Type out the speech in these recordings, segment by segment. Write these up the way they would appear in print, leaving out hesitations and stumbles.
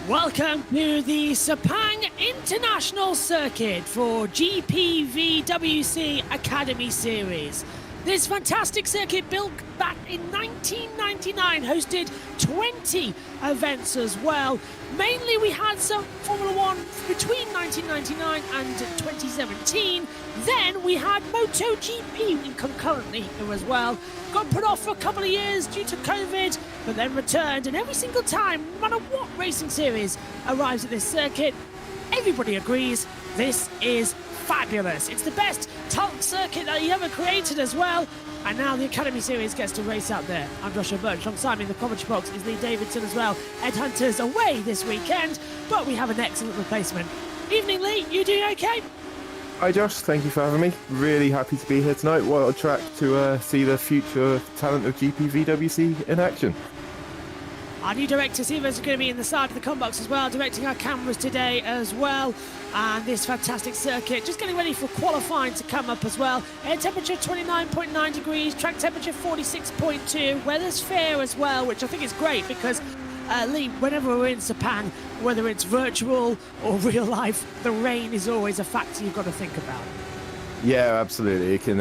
Welcome to the Sepang International Circuit for GPVWC Academy Series. This fantastic circuit, built back in 1999, hosted 20 events as well. Mainly we had some Formula One between 1999 and 2017. Then we had MotoGP concurrently as well. Got put off for a couple of years due to COVID, but then returned. And every single time, no matter what racing series arrives at this circuit, everybody agrees this is fabulous. It's the best talent circuit that he ever created as well. And now the Academy Series gets to race out there. I'm Joshua Burch. Alongside me in the commentary box is Lee Davidson as well. Headhunters away this weekend, but we have an excellent replacement. Evening, Lee. You doing okay? Hi Josh, thank you for having me. Really happy to be here tonight. What a track to see the future talent of GPVWC in action. Our new director, Seva, is going to be in the side of the com box as well, directing our cameras today as well. And this fantastic circuit, just getting ready for qualifying to come up as well. Air temperature 29.9 degrees, track temperature 46.2. Weather's fair as well, which I think is great because, Lee, whenever we're in Sepang, whether it's virtual or real life, the rain is always a factor you've got to think about. Yeah, absolutely. It can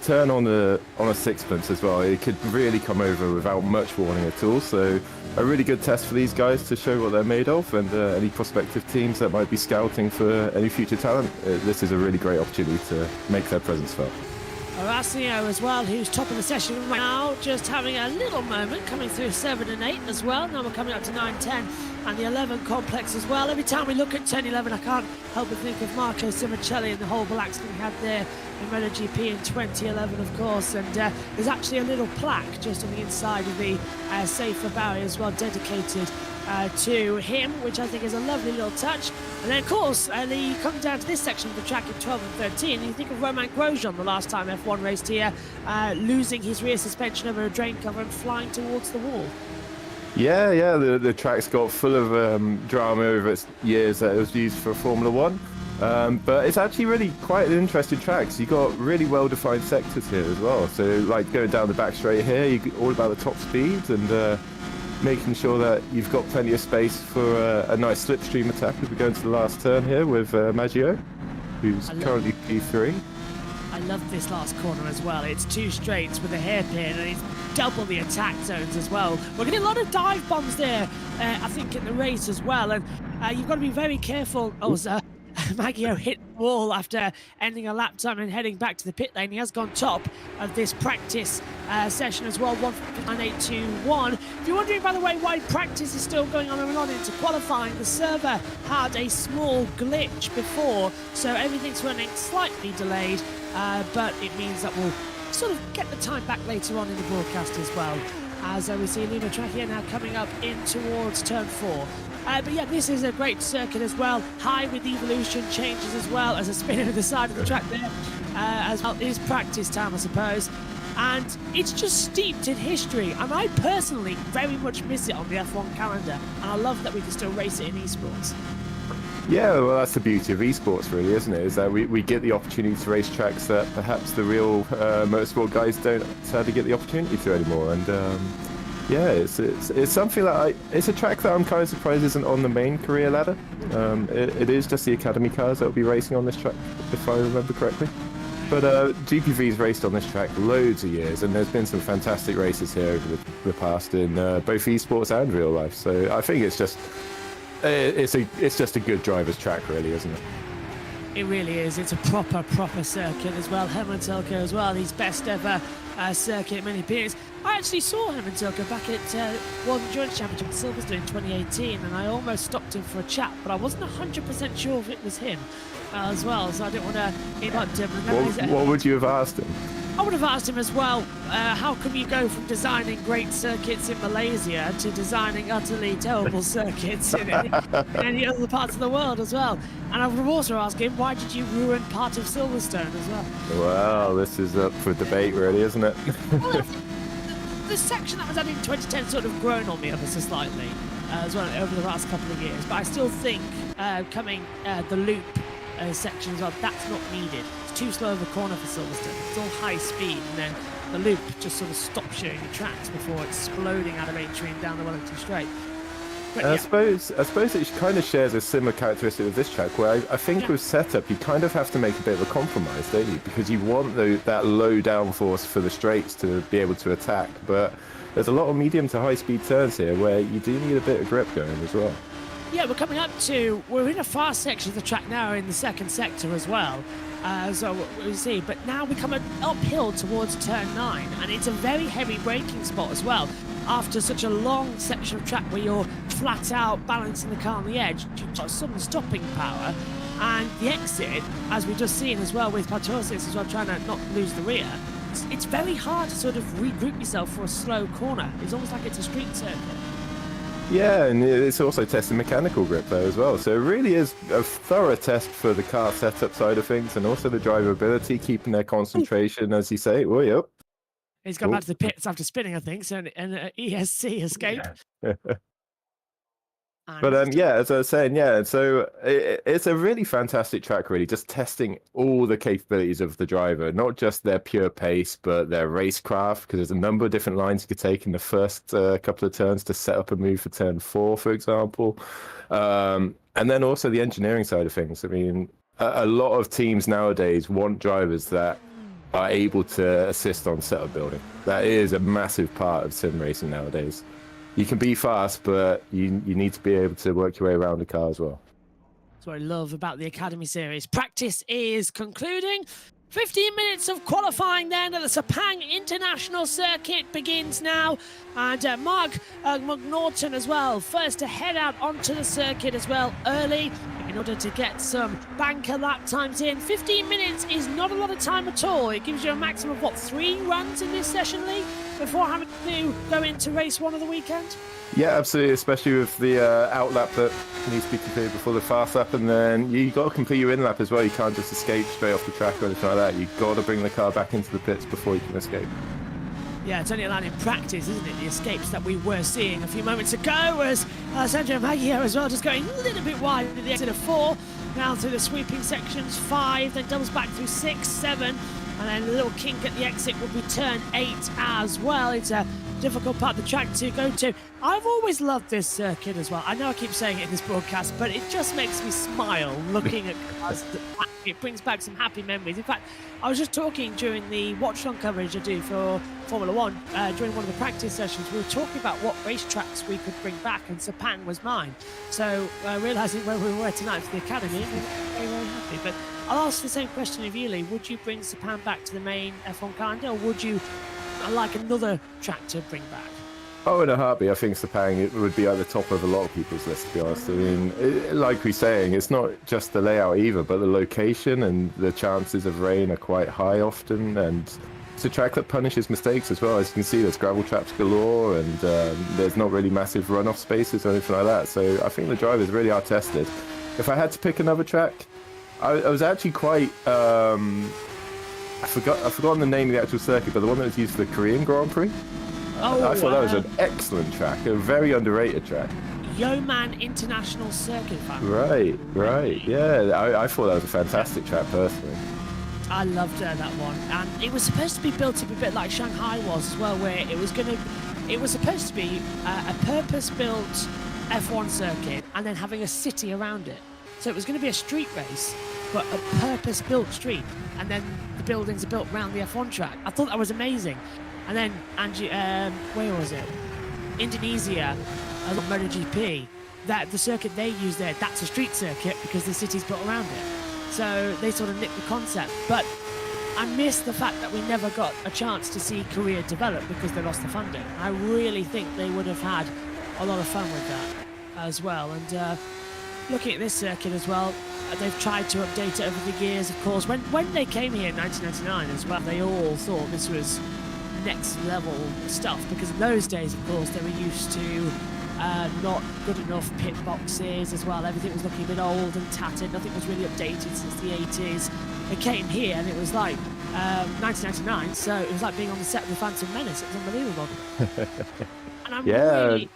turn on a sixpence as well. It could really come over without much warning at all. So a really good test for these guys to show what they're made of, and any prospective teams that might be scouting for any future talent. This is a really great opportunity to make their presence felt. Horacio as well, who's top of the session right now, just having a little moment, coming through 7 and 8 as well. Now we're coming up to 9, 10 and the 11 complex as well. Every time we look at 10, 11, I can't help but think of Marco Simoncelli and the horrible accident he had there in MotoGP in 2011, of course. And there's actually a little plaque just on the inside of the Seva barrier as well, dedicated to him, which I think is a lovely little touch. And then, of course, you come down to this section of the track in 12 and 13, and you think of Romain Grosjean the last time F1 raced here, losing his rear suspension over a drain cover and flying towards the wall. Yeah, the track's got full of drama over its years that it was used for Formula One. But it's actually really quite an interesting track. So you've got really well-defined sectors here as well. So like going down the back straight here, you're all about the top speeds and making sure that you've got plenty of space for a nice slipstream attack as we go into the last turn here with Maggio, who's currently P3. I love this last corner as well. It's 2 straights with a hairpin, and it's double the attack zones as well. We're getting a lot of dive bombs there, I think, in the race as well. And you've got to be very careful. Maggio hit the wall after ending a lap time and heading back to the pit lane. He has gone top of this practice session as well, 1:59.821. If you're wondering, by the way, why practice is still going on and on into qualifying, the server had a small glitch before, so everything's running slightly delayed, but it means that we'll sort of get the time back later on in the broadcast as well. As we see Luna track here now coming up in towards turn 4. But yeah, this is a great circuit as well. High with evolution changes as well as a spinner to the side of the track there. As well, it is practice time, I suppose. And it's just steeped in history. And I personally very much miss it on the F1 calendar. And I love that we can still race it in esports. Yeah, well, that's the beauty of esports, really, isn't it? Is that we get the opportunity to race tracks that perhaps the real motorsport guys don't sadly get the opportunity to anymore. And yeah, it's something that it's a track that I'm kind of surprised isn't on the main career ladder. It is just the Academy cars that will be racing on this track, if I remember correctly. But GPV's raced on this track loads of years, and there's been some fantastic races here over the past in both esports and real life. So I think it's just a good driver's track, really, isn't it? It really is. It's a proper circuit as well. Herman Tilke as well, his best ever circuit in many periods. I actually saw Herman Tilke back at World Endurance Championship at Silverstone in 2018, and I almost stopped him for a chat, but I wasn't 100% sure if it was him as well, so I didn't want to interrupt him. What would you have asked him? I would have asked him as well, how come you go from designing great circuits in Malaysia to designing utterly terrible circuits in any other parts of the world as well? And I would have also asked him, why did you ruin part of Silverstone as well? Well, this is up for debate, really, isn't it? Well, the section that was added in 2010 sort of grown on me ever so slightly as well over the last couple of years. But I still think coming the loop section as well, that's not needed. It's too slow of a corner for Silverstone. It's all high speed, and then the loop just sort of stops showing the tracks before exploding out of Atrium down the Wellington Straight. But And yeah, I suppose it kind of shares a similar characteristic with this track, where I think yeah. with setup you kind of have to make a bit of a compromise, don't you? Because you want that low downforce for the straights to be able to attack, but there's a lot of medium to high speed turns here where you do need a bit of grip going as well. Yeah, we're in a fast section of the track now in the second sector as well. So we'll see, but now we come uphill towards turn 9, and it's a very heavy braking spot as well. After such a long section of track where you're flat out balancing the car on the edge, you've got some stopping power, and the exit, as we've just seen as well with Patosis as well, trying to not lose the rear. It's very hard to sort of regroup yourself for a slow corner. It's almost like it's a street circuit. Yeah, and it's also testing mechanical grip there as well. So it really is a thorough test for the car setup side of things, and also the drivability, keeping their concentration, as you say. Oh, yep. He's gone back to the pits after spinning, I think, so an ESC escape. Yeah. But yeah, as I was saying, yeah, so it's a really fantastic track, really, just testing all the capabilities of the driver, not just their pure pace, but their racecraft, because there's a number of different lines you could take in the first couple of turns to set up a move for turn 4, for example. And then also the engineering side of things. I mean, a lot of teams nowadays want drivers that are able to assist on setup building. That is a massive part of sim racing nowadays. You can be fast, but you need to be able to work your way around the car as well. That's what I love about the Academy Series. Practice is concluding. 15 minutes of qualifying then at the Sepang International Circuit begins now. And Mark McNaughton as well, first to head out onto the circuit as well early in order to get some banker lap times in. 15 minutes is not a lot of time at all. It gives you a maximum of, 3 runs in this session, Lee, before having to go into race 1 of the weekend? Yeah, absolutely, especially with the out lap that needs to be completed before the fast lap, and then you got to complete your in lap as well. You can't just escape straight off the track or anything like that. You've got to bring the car back into the pits before you can escape. Yeah, it's only allowed in practice, isn't it? The escapes that we were seeing a few moments ago as Sandro Maggio as well, just going a little bit wide at the exit of 4, now through the sweeping sections 5, then doubles back through 6, 7, and then a little kink at the exit will be turn 8 as well. It's a difficult part of the track to go to. I've always loved this circuit as well. I know I keep saying it in this broadcast, but it just makes me smile looking at cars. It brings back some happy memories. In fact, I was just talking during the watch-on coverage I do for Formula One, during one of the practice sessions, we were talking about what racetracks we could bring back, and Sepang was mine. So realising where we were tonight for the Academy, I'm very, very happy. But I'll ask the same question of you, Lee. Would you bring Sepang back to the main F1 calendar, or would you like another track to bring back? Oh, in a heartbeat. I think Sepang would be at the top of a lot of people's list, to be honest. I mean, like we're saying, it's not just the layout either, but the location and the chances of rain are quite high often, and it's a track that punishes mistakes as well. As you can see, there's gravel traps galore, and there's not really massive runoff spaces or anything like that. So I think the drivers really are tested. If I had to pick another track, I was actually quite... I've forgotten the name of the actual circuit, but the one that was used for the Korean Grand Prix. I thought that was an excellent track, a very underrated track. Yeoman International Circuit, Right, yeah. I thought that was a fantastic track, personally. I loved that one, and it was supposed to be built up a bit like Shanghai was as well, where it was supposed to be a purpose-built F1 circuit, and then having a city around it. So it was going to be a street race, but a purpose-built street, and then the buildings are built around the F1 track. I thought that was amazing. And then, where was it? Indonesia, MotoGP, the circuit they use there, that's a street circuit because the city's built around it. So they sort of nicked the concept. But I miss the fact that we never got a chance to see Korea develop because they lost the funding. I really think they would have had a lot of fun with that as well. And looking at this circuit as well, they've tried to update it over the years, of course. When they came here in 1999 as well, they all thought this was next level stuff, because in those days, of course, they were used to not good enough pit boxes as well. Everything was looking a bit old and tattered. Nothing was really updated since the 80s. They came here and it was like 1999, so it was like being on the set of the Phantom Menace. It was unbelievable. And I'm really,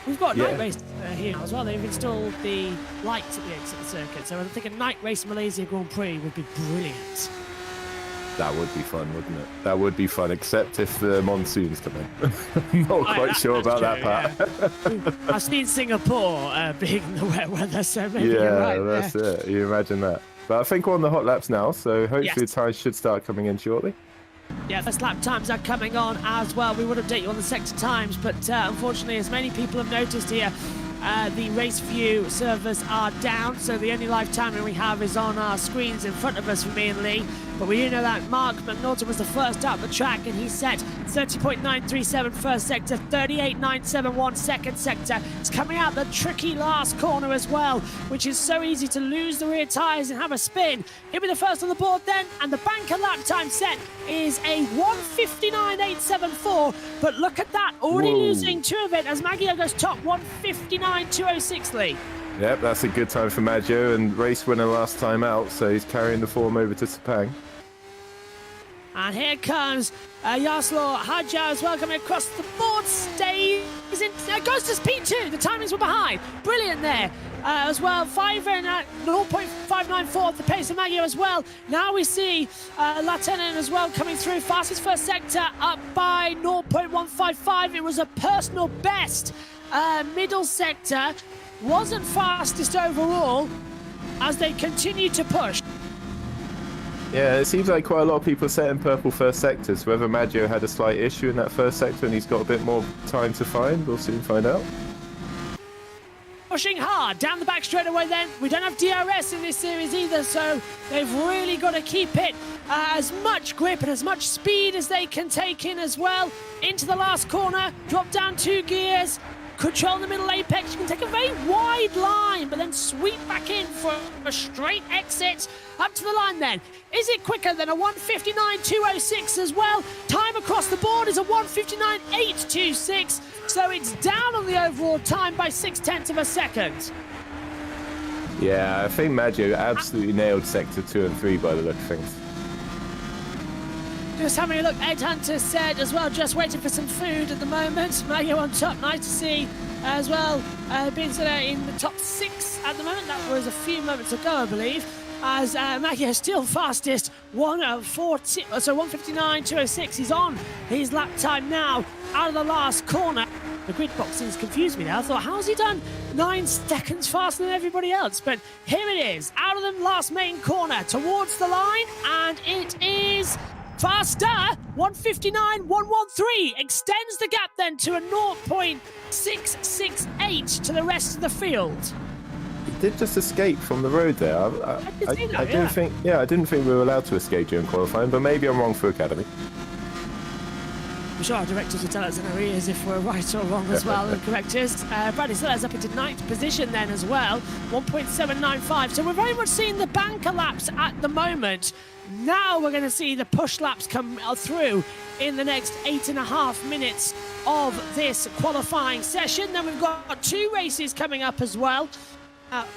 we've got a night race here as well. They've installed the lights at the exit of the circuit, so I think a night race Malaysia Grand Prix would be brilliant. That would be fun, wouldn't it? That would be fun, except if the monsoons come in. Not quite sure about that part. Yeah. I've seen Singapore being the wet weather, so maybe you're right there. That's it. You imagine that. But I think we're on the hot laps now, so hopefully the tires should start coming in shortly. Yeah, first lap times are coming on as well. We would update you on the sector times, but unfortunately, as many people have noticed here, the race view servers are down, so the only live timing we have is on our screens in front of us for me and Lee. But we do know that Mark McNaughton was the first out the track, and he set 30.937 first sector, 38.971 second sector. It's coming out the tricky last corner as well, which is so easy to lose the rear tyres and have a spin. He'll be the first on the board then, and the banker lap time set is a 1:59.874. But look at that, already losing two of it as Maggio goes top, 1:59.206, Lee. Yep, that's a good time for Maggio, and race winner last time out, so he's carrying the form over to Sepang. And here comes Yaslor Hadja as well, coming across the board, stays in, goes to P2, the timings were behind, brilliant there as well, 0.594 at the pace of Maggio as well. Now we see Latenen as well coming through, fastest first sector, up by 0.155, it was a personal best. Middle sector wasn't fastest overall as they continue to push. Yeah, it seems like quite a lot of people set in purple first sectors. Whether Maggio had a slight issue in that first sector and he's got a bit more time to find, we'll soon find out. Pushing hard down the back straight away then. We don't have DRS in this series either, so they've really got to keep it as much grip and as much speed as they can take in as well. Into the last corner, drop down 2 gears, control the middle apex. You can take a very wide line, but then sweep back in for a straight exit. Up to the line then. Is it quicker than a 1:59.206 as well? Time across the board is a 1:59.826. So it's down on the overall time by 0.6 of a second. Yeah, I think Maggio absolutely nailed sector 2 and 3 by the look of things. Just having a look, Ed Hunter said as well, just waiting for some food at the moment. Maggio on top, nice to see as well. Being in the top 6 at the moment. That was a few moments ago, I believe. As Maggio still fastest, 1:59.206. He's on his lap time now, out of the last corner. The grid boxing's confused me now. I thought, how's he done 9 seconds faster than everybody else? But here it is, out of the last main corner, towards the line, and it is faster, 1:59.113, extends the gap then to a 0.668 to the rest of the field. He did just escape from the road there. I didn't think we were allowed to escape during qualifying, but maybe I'm wrong for Academy. I'm sure our directors will tell us in our ears if we're right or wrong as well, and correct us. Bradley Sellers up into 9th position then as well, 1.795. So we're very much seeing the banker laps at the moment. Now we're going to see the push laps come through in the next 8.5 minutes of this qualifying session. Then we've got 2 races coming up as well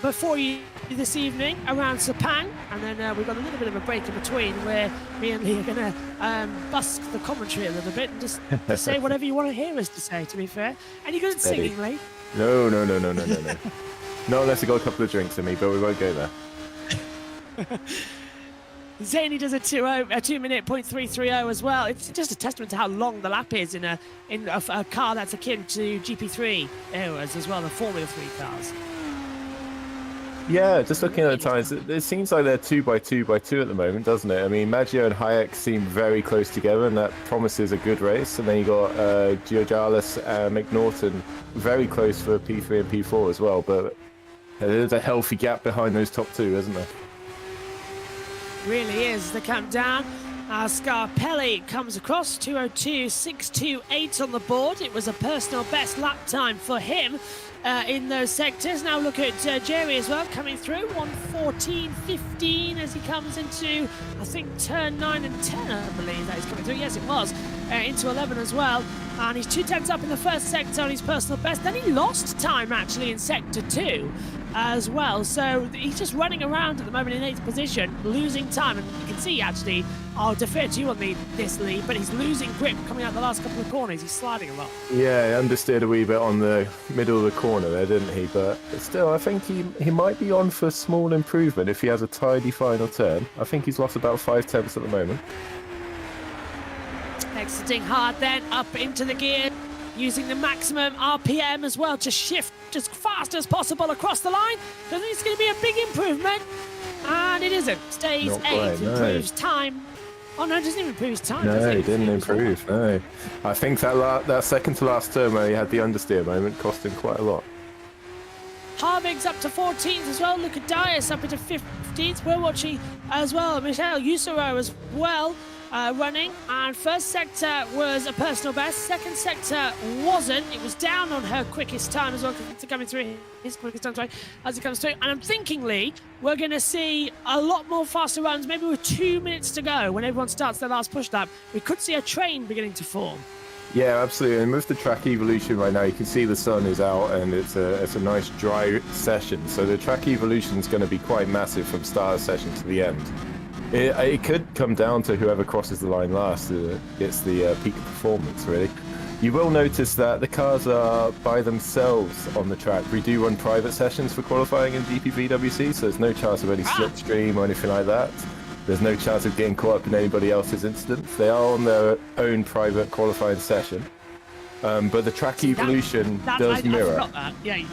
before you this evening around Sepang, and then we've got a little bit of a break in between where me and Lee are going to busk the commentary a little bit and just say whatever you want to hear us to say, to be fair. And you're good at singing, Lee? No. Not unless you got a couple of drinks in me, but we won't go there. Zaney does a 2-minute .330 as well. It's just a testament to how long the lap is in a car that's akin to GP3 eras as well, the Formula 3 cars. Yeah, just looking at the times, it seems like they're 2x2 at the moment, doesn't it? I mean, Maggio and Hayek seem very close together, and that promises a good race. And then you got Georgalis and McNaughton very close for P3 and P4 as well. But there's a healthy gap behind those top 2, isn't there? Really is. They come down. Scarpelli comes across, 2:02.628 on the board. It was a personal best lap time for him in those sectors. Now look at Jerry as well, coming through, 1:14.15 as he comes into, I think, turn 9 and 10, I believe that is coming through. Yes, it was, into 11 as well. And he's 2/10 up in the first sector on his personal best. Then he lost time, actually, in sector 2 as well. So he's just running around at the moment in 8th position, losing time. And you can see, actually, I'll defer to you on this lead, but he's losing grip coming out the last couple of corners. He's sliding a lot. Yeah, he understeered a wee bit on the middle of the corner there, didn't he? But still, I think he might be on for small improvement if he has a tidy final turn. I think he's lost about 5/10 at the moment. Exiting hard then, up into the gear, using the maximum RPM as well to shift as fast as possible across the line. So I think it's going to be a big improvement. And it isn't. Stays Not 8, quite, no. improves time. Oh no, it doesn't even improve his time. No, does it? he didn't improve. No, I think that second to last turn where he had the understeer moment cost him quite a lot. Harvig's up to 14th as well. Look at Dias up into 15th. We're watching as well. Michelle Usero as well running. And first sector was a personal best. Second sector wasn't. It was down on her quickest time as well, coming through his quickest time, sorry, as it comes through. And I'm thinking, Lee, we're going to see a lot more faster runs, maybe with 2 minutes to go when everyone starts their last push lap. We could see a train beginning to form. Yeah, absolutely. And with the track evolution right now, you can see the sun is out and it's a nice dry session. So the track evolution is going to be quite massive from start of session to the end. It could come down to whoever crosses the line last gets the peak performance, really. You will notice that the cars are by themselves on the track. We do run private sessions for qualifying in GPVWC, so there's no chance of any slipstream or anything like that. There's no chance of getting caught up in anybody else's incidents. They are on their own private qualifying session. But the track evolution does mirror. I forgot that. Yeah,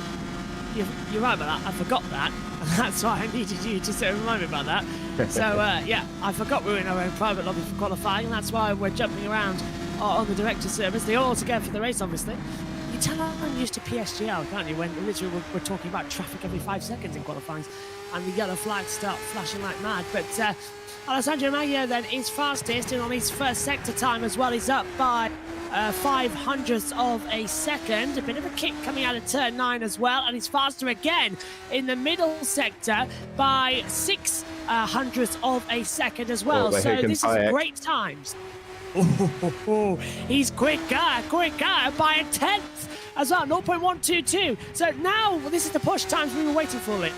you're right about that. I forgot that. That's why I needed you to sort of remind me about that. So, yeah, I forgot we were in our own private lobby for qualifying, and that's why we're jumping around on the director's service. They're all together for the race, obviously. You tell I'm used to PSGL, can't you? When literally we're talking about traffic every 5 seconds in qualifying, and the yellow flags start flashing like mad. But Alessandro Maggio then is fastest, and on his first sector time as well, he's up by 5/100ths of a second. A bit of a kick coming out of turn 9 as well, and he's faster again in the middle sector by 6/100ths of a second as well. So this is great times. He's quicker by a 10th as well, 0.122. So now this is the push times we were waiting for it.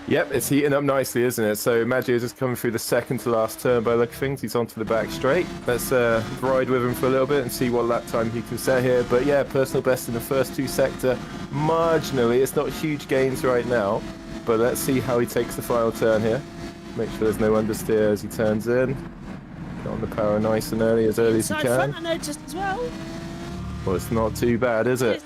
Yep, it's heating up nicely, isn't it? So Maggio's just coming through the second to last turn by the look of things. He's onto the back straight. Let's ride with him for a little bit and see what lap time he can set here. But yeah, personal best in the first 2 sector, marginally. It's not huge gains right now, but let's see how he takes the final turn here. Make sure there's no understeer as he turns in. Get on the power nice and early as he can. Front, I noticed as well. Well, it's not too bad, is it?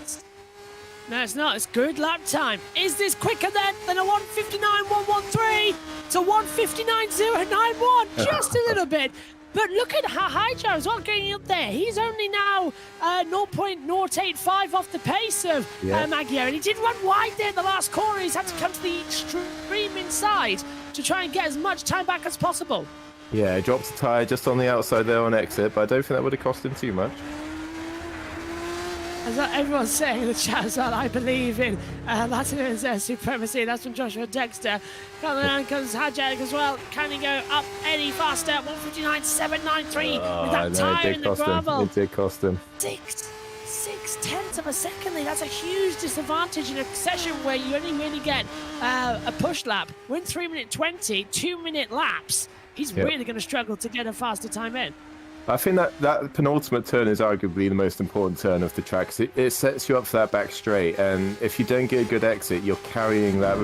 No, it's not. It's good lap time. Is this quicker then than a 1:59.113 to 1:59.091? Just a little bit. But look at how high Joe's not getting up there. He's only now 0.085 off the pace of Maggio. And he did run wide there in the last corner. He's had to come to the extreme inside to try and get as much time back as possible. Yeah, he drops a tyre just on the outside there on exit, but I don't think that would have cost him too much. As everyone's saying in the chat as well, I believe in Latin supremacy. That's from Joshua Dexter. Coming down comes Hajek as well. Can he go up any faster? 1:59.793 with that tyre in the gravel. It did cost him. 6/10 of a second lead. That's a huge disadvantage in a session where you only really get a push lap. We're in 3:20, 2-minute laps. He's really going to struggle to get a faster time in. I think that penultimate turn is arguably the most important turn of the track. It sets you up for that back straight, and if you don't get a good exit, you're carrying that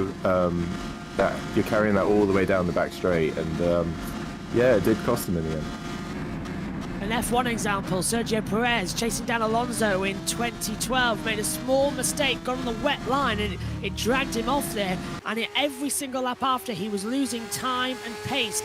all the way down the back straight, and yeah, it did cost him in the end. An F1 example, Sergio Perez chasing down Alonso in 2012, made a small mistake, got on the wet line, and it dragged him off there, and every single lap after, he was losing time and pace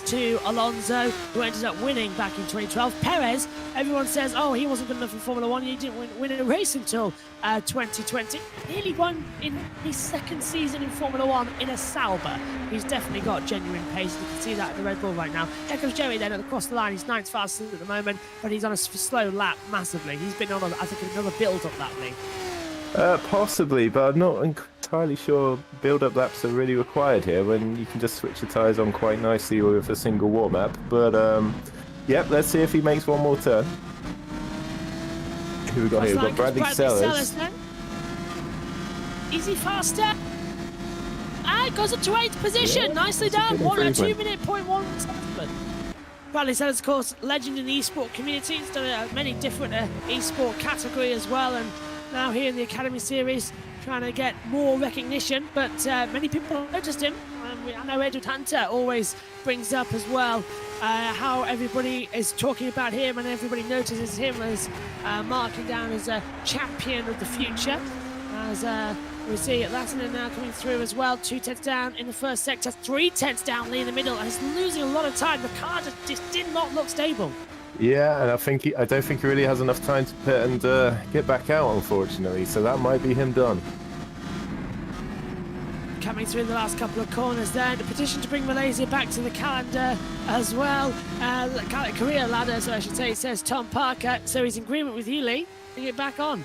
to Alonso, who ended up winning back in 2012. Perez, everyone says, oh, he wasn't good enough in Formula 1, he didn't win a race until 2020. Nearly won in his second season in Formula 1 in a Sauber. He's definitely got genuine pace. You can see that at the Red Bull right now. Here comes Joey then across the line. He's 9th fastest at the moment, but he's on a slow lap massively. He's been on, I think, another build-up lap lead. Possibly, but I'm not entirely sure build-up laps are really required here when you can just switch the tyres on quite nicely with a single warm-up. But, yep, let's see if he makes one more turn. Who we got here? We've got Bradley Sellers. Is he faster? Goes up to 8th position. Yeah, nicely done. 2 minute .17. Bradley Sellers, of course, legend in the esport community. He's done many different esport category as well, and now here in the Academy Series, trying to get more recognition. But many people noticed him. I know Edward Hunter always brings up as well how everybody is talking about him, and everybody notices him as marking down as a champion of the future. As we see Lassiter now coming through as well. 2 tenths down in the first sector, 3 tenths down Lee in the middle, and he's losing a lot of time. The car just did not look stable. Yeah, and I don't think he really has enough time to pit and get back out, unfortunately. So that might be him done. Coming through the last couple of corners there. The petition to bring Malaysia back to the calendar as well. Career ladder, so I should say, says Tom Parker. So he's in agreement with you, Lee. Bring it back on.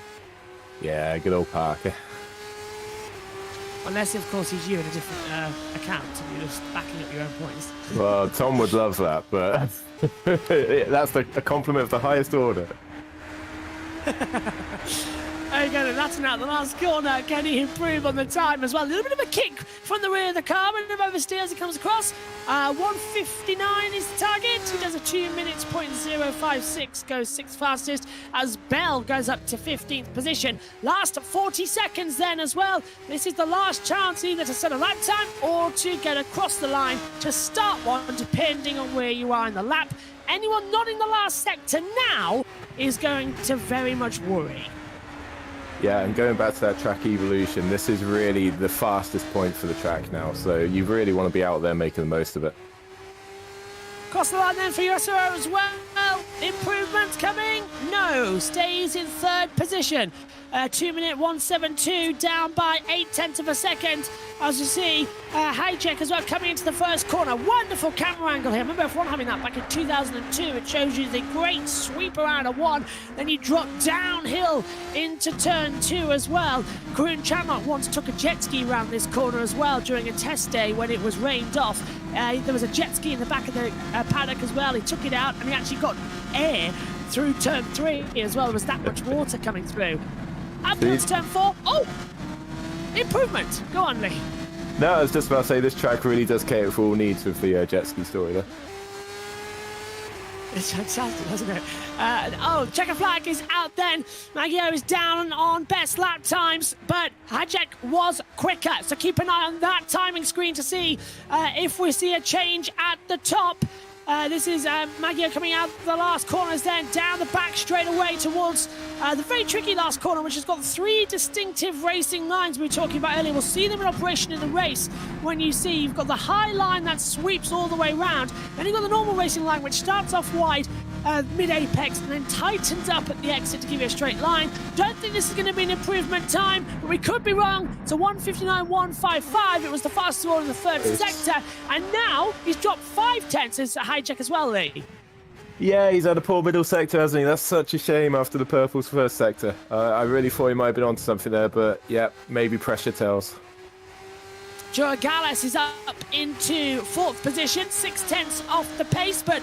Yeah, good old Parker. Unless, of course, he's you in a different account and you're just backing up your own points. Well, Tom would love that, but that's a compliment of the highest order. There you go, that's out the last corner. Can he improve on the time as well? A little bit of a kick from the rear of the car, but it oversteers as he comes across. 1:59 is the target. He does a 2 minutes, .056, goes 6th fastest as Bell goes up to 15th position. Last 40 seconds then as well. This is the last chance either to set a lap time or to get across the line to start one, depending on where you are in the lap. Anyone not in the last sector now is going to very much worry. Yeah, and going back to that track evolution, this is really the fastest point for the track now, so you really want to be out there making the most of it. Cross the line then for USO as well. Improvements coming? No, stays in 3rd position. 2 minute 1:72, down by 8 tenths of a second. As you see, Hijack as well coming into the first corner. Wonderful camera angle here. I remember F1 having that back in 2002. It shows you the great sweep around a 1. Then you drop downhill into turn 2 as well. Karun Chandler once took a jet ski around this corner as well during a test day when it was rained off. There was a jet ski in the back of the paddock as well. He took it out and he actually got air through turn 3 as well. There was that much water coming through. Up towards turn 4. Oh! Improvement! Go on, Lee. No, I was just about to say, this track really does cater for all needs with the jet ski story there. It's fantastic, isn't it? Checker flag is out then. Maggio is down on best lap times, but Hajek was quicker. So keep an eye on that timing screen to see if we see a change at the top. This is Maggio coming out the last corners then, down the back straight away towards the very tricky last corner, which has got 3 distinctive racing lines we were talking about earlier. We'll see them in operation in the race when you see you've got the high line that sweeps all the way round. Then you've got the normal racing line, which starts off wide, mid-apex, and then tightens up at the exit to give you a straight line. Don't think this is going to be an improvement time, but we could be wrong. It's a 1:59.155. It was the fastest one in the 3rd sector, and now he's dropped 5 tenths as a hijack as well, Lee. Yeah, he's had a poor middle sector, hasn't he? That's such a shame after the purple's 1st sector. I really thought he might have been onto something there, but yeah, maybe pressure tells. Joe Gallus is up into 4th position, 6 tenths off the pace, but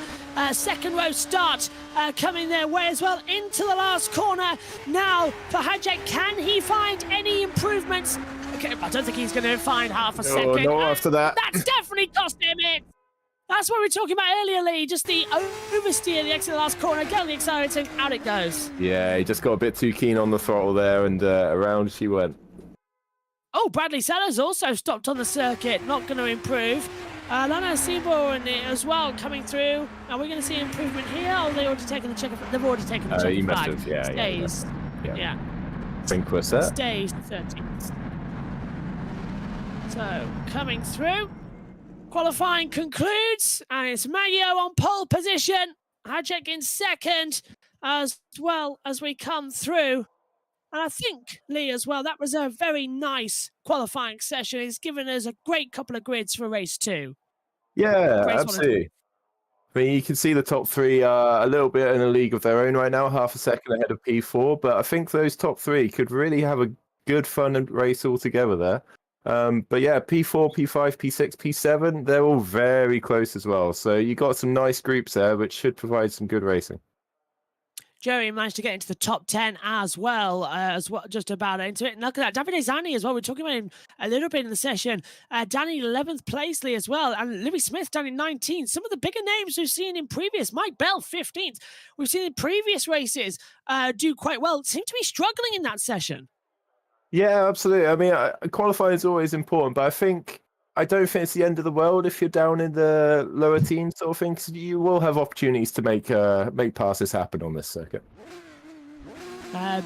second row start coming their way as well into the last corner. Now for Hajek, can he find any improvements? Okay, I don't think he's going to find half a second. No, after that. That's definitely cost him it. That's what we were talking about earlier, Lee. Just the oversteer, the exit of the last corner, get on the accelerator, out it goes. Yeah, he just got a bit too keen on the throttle there, and around she went. Oh, Bradley Sellers also stopped on the circuit, not going to improve. Lana Sebo and as well coming through. Are we going to see improvement here, or have they already taken the checker? They've already taken the checker flag. Yeah, stays. Yeah. I think we're set. Stays 13th. So, coming through. Qualifying concludes, and it's Maggio on pole position. Hajek in 2nd, as well as we come through. And I think, Lee, as well, that was a very nice qualifying session. It's given us a great couple of grids for race 2. Yeah, absolutely. I mean, you can see the top 3 are a little bit in a league of their own right now, half a second ahead of P4. But I think those top 3 could really have a good fun race altogether there. But yeah, P4, P5, P6, P7, they're all very close as well. So you got some nice groups there, which should provide some good racing. Joey managed to get into the top 10 as well, just about into it. And look at that, Davide Zanni as well. We're talking about him a little bit in the session. Danny 11th place, Lee, as well. And Louis Smith down in 19th. Some of the bigger names we've seen in previous. Mike Bell, 15th. We've seen in previous races do quite well. Seem to be struggling in that session. Yeah, absolutely. I mean, qualifying is always important, but I don't think it's the end of the world if you're down in the lower teens sort of thing, 'cause you will have opportunities to make passes happen on this circuit.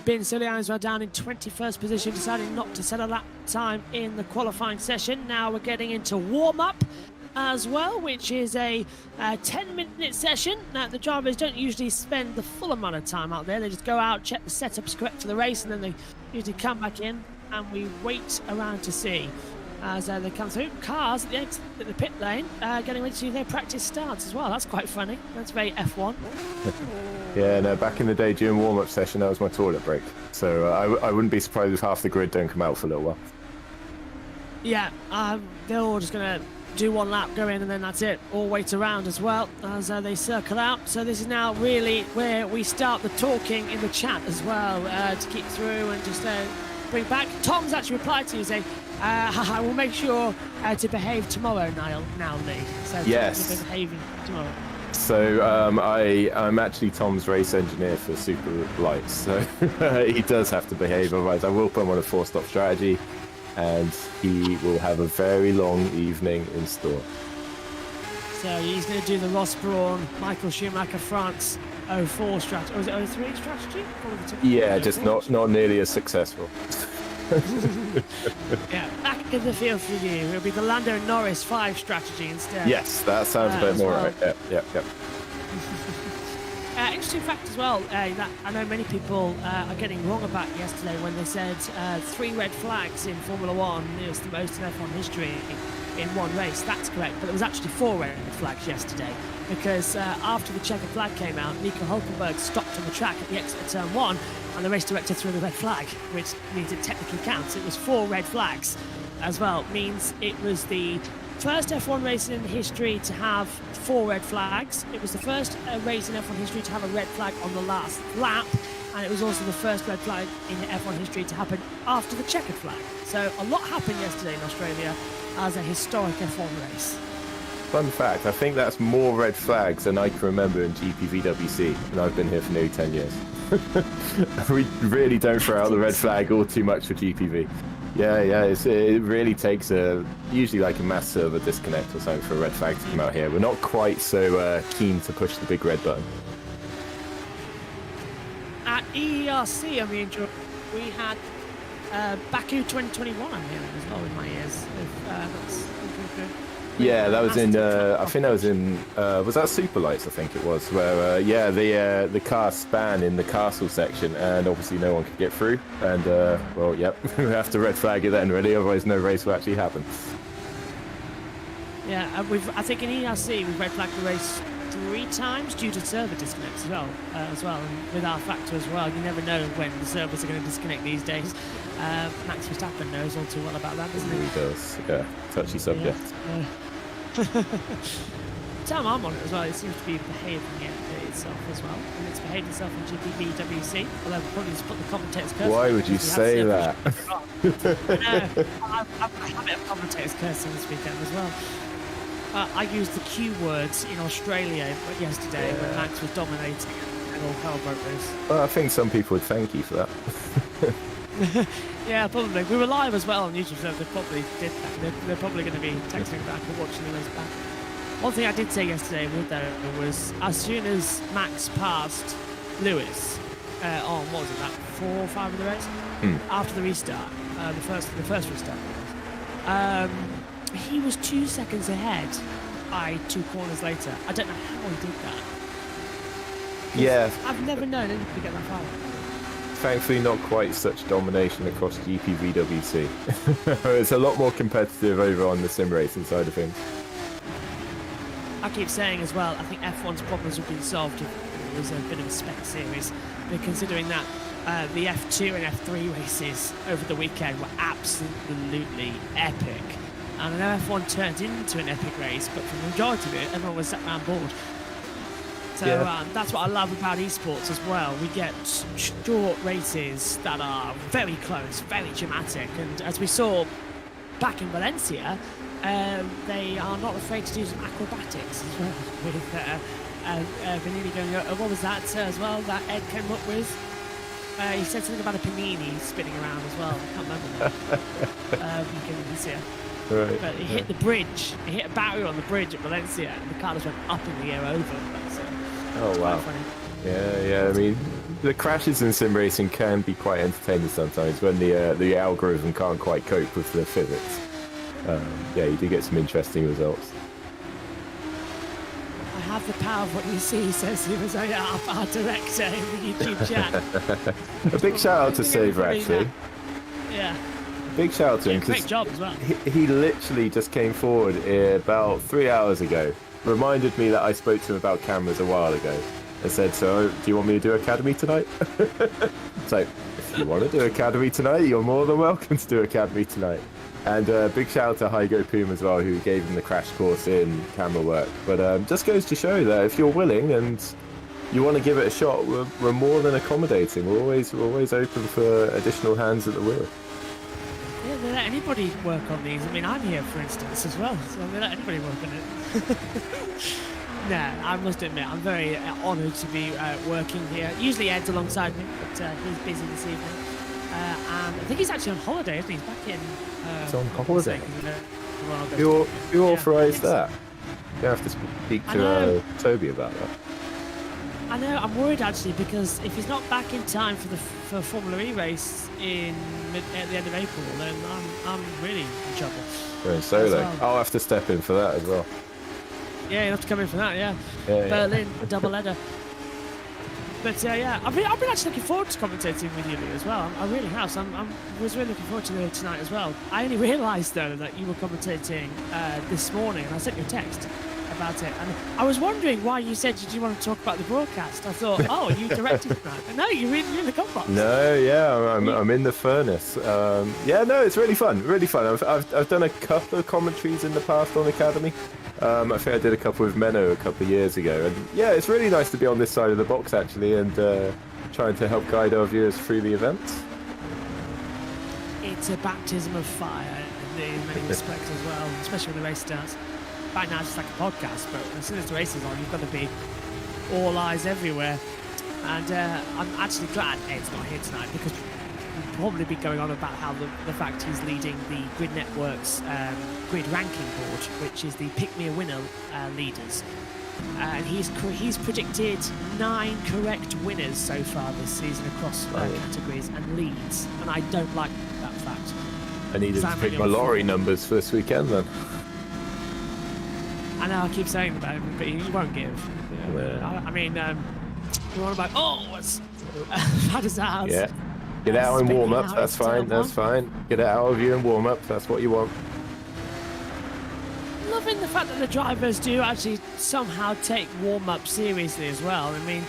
Bin Sulian as well down in 21st position, deciding not to settle that time in the qualifying session. Now we're getting into warm-up as well, which is a 10-minute session. Now, the drivers don't usually spend the full amount of time out there. They just go out, check the setup's correct for the race, and then they usually come back in, and we wait around to see as they come through. Cars at the exit at the pit lane getting ready to do their practice starts as well. That's quite funny. That's very F1. Yeah, no, back in the day during warm-up session, that was my toilet break. So I wouldn't be surprised if half the grid don't come out for a little while. Yeah, they're all just going to do one lap, go in, and then that's it. All wait around as well as they circle out. So this is now really where we start the talking in the chat as well to keep through and just bring back. Tom's actually replied to you saying, I will make sure to behave tomorrow, now Lee. So yes. Tom's behaving tomorrow. So I'm actually Tom's race engineer for Super Lights, so he does have to behave, otherwise I will put him on a 4-stop strategy, and he will have a very long evening in store. So he's going to do the Ross Brawn, Michael Schumacher France 04 strategy, or is it 03 strategy? Yeah, just not nearly as successful. Yeah, back in the field for you. It'll be the Lando Norris 5 strategy instead. Yes, that sounds a bit more well. right. Yep. Interesting fact as well, that I know many people are getting wrong about yesterday when they said 3 red flags in Formula 1 is the most in F1 history in one race. That's correct, but there was actually 4 red flags yesterday, because after the checkered flag came out, Nico Hulkenberg stopped on the track at the exit of turn 1, and the race director threw the red flag, which means it technically counts. It was 4 red flags as well. Means it was the first F1 race in history to have 4 red flags. It was the first race in F1 history to have a red flag on the last lap, and it was also the first red flag in F1 history to happen after the checkered flag. So a lot happened yesterday in Australia as a historic F1 race. Fun fact, I think that's more red flags than I can remember in GPVWC, and I've been here for nearly 10 years. We really don't throw out the red flag all too much for GPV. Yeah, it really takes usually like a mass server disconnect or something for a red flag to come out here. We're not quite so keen to push the big red button. At EERC, we had Baku 2021, I'm hearing as well in my ears. That's good. Yeah, that was in, I think that was in, was that Super Lights, I think it was, where, the car span in the castle section, and obviously no one could get through, and, well, yep, we have to red flag it then, really, otherwise no race will actually happen. Yeah, I think in ERC we've red flagged the race 3 times due to server disconnects as well, and with our factor as well, you never know when the servers are going to disconnect these days. Max Verstappen knows all too well about that, doesn't he? He does, yeah, touchy subject. Yeah. Time I'm on it as well, it seems to be behaving itself as well, and it's behaved itself in GPVWC, although we'll probably just put the commentator's curse. Why would you say that? I've got a habit of commentator's cursing this weekend as well. I used the Q words in Australia yesterday when Max was dominating and all hell broke loose. Well, I think some people would thank you for that. Yeah, probably. We were live as well on YouTube, so they probably did that. They're probably going to be texting back or watching the race back. One thing I did say yesterday was as soon as Max passed Lewis on, what was it, that 4 or 5 of the race? After the restart, the first restart, he was 2 seconds ahead 2 corners later. I don't know how he did that. Yeah. I've never known anyone to get that far. Thankfully, not quite such domination across GPVWC. It's a lot more competitive over on the sim racing side of things. I keep saying as well, I think F1's problems would be solved if it was a bit of a spec series. But considering that the F2 and F3 races over the weekend were absolutely epic. And I know F1 turned into an epic race, but for the majority of it, everyone was sat around bored. So Yeah. that's what I love about esports as well. We get short races that are very close, very dramatic, and as we saw back in Valencia, they are not afraid to do some acrobatics as well with Vanini going, what was that as well that Ed came up with? He said something about a panini spinning around as well. I can't remember that. You can see it. Right. But he hit the bridge. He hit a barrier on the bridge at Valencia, and the car just went up in the air over. Oh wow. Funny. Yeah. I mean, the crashes in sim racing can be quite entertaining sometimes when the algorithm can't quite cope with the physics. Yeah, you do get some interesting results. I have the power of what you see, says he was our director in the YouTube chat. A big shout out to Seva, actually. Yeah. Big shout out to him. Great job as well. He literally just came forward about 3 hours ago, reminded me that I spoke to him about cameras a while ago, and said, so, do you want me to do Academy tonight? So, if you want to do Academy tonight, you're more than welcome to do Academy tonight. And big shout out to Hygo Poom as well, who gave him the crash course in Camerawork. But just goes to show that if you're willing and you want to give it a shot, we're more than accommodating. We're always open for additional hands at the wheel. Yeah, they let anybody work on these. I mean, I'm here, for instance, as well, so they let anybody work on it. Nah, I must admit, I'm very honoured to be working here. Usually Ed's alongside me, but he's busy this evening. And I think he's actually on holiday, isn't he? He's back in... He's on holiday? Who Who authorised that? You have to speak to Toby about that. I know, I'm worried actually, because if he's not back in time for Formula E race at the end of April, then I'm really in trouble. Going solo. Well. I'll have to step in for that as well. Yeah, you have to come in for that, yeah. Yeah. Berlin, a double header. But yeah, I've been actually looking forward to commentating with you as well. I really have. So I was really looking forward to it tonight as well. I only realised though that you were commentating this morning, and I sent you a text about it. And I was wondering why you said you want to talk about the broadcast. I thought, oh, you directed that. But no, you're in the comp box. No, yeah, I'm in the furnace. Yeah, no, it's really fun, really fun. I've done a couple of commentaries in the past on Academy. I think I did a couple with Menno a couple of years ago, and yeah, it's really nice to be on this side of the box actually, and trying to help guide our viewers through the events. It's a baptism of fire in many respects as well, especially when the race starts. Right now it's just like a podcast, but as soon as the race is on, you've got to be all eyes everywhere. And I'm actually glad Ed's not here tonight, because we'll probably be going on about how the fact he's leading the Grid Network's grid ranking board, which is the Pick Me a Winner leaders. And he's predicted 9 correct winners so far this season across categories and leads, and I don't like that fact. I needed to pick my lorry numbers for this weekend then. I know I keep saying that, but you won't give. Yeah. I mean, you want about, what's that is ours. Yeah. Get out and warm up, that's fine, that's fine. Get it out of you and warm up, that's what you want. Loving the fact that the drivers do actually somehow take warm-up seriously as well. I mean,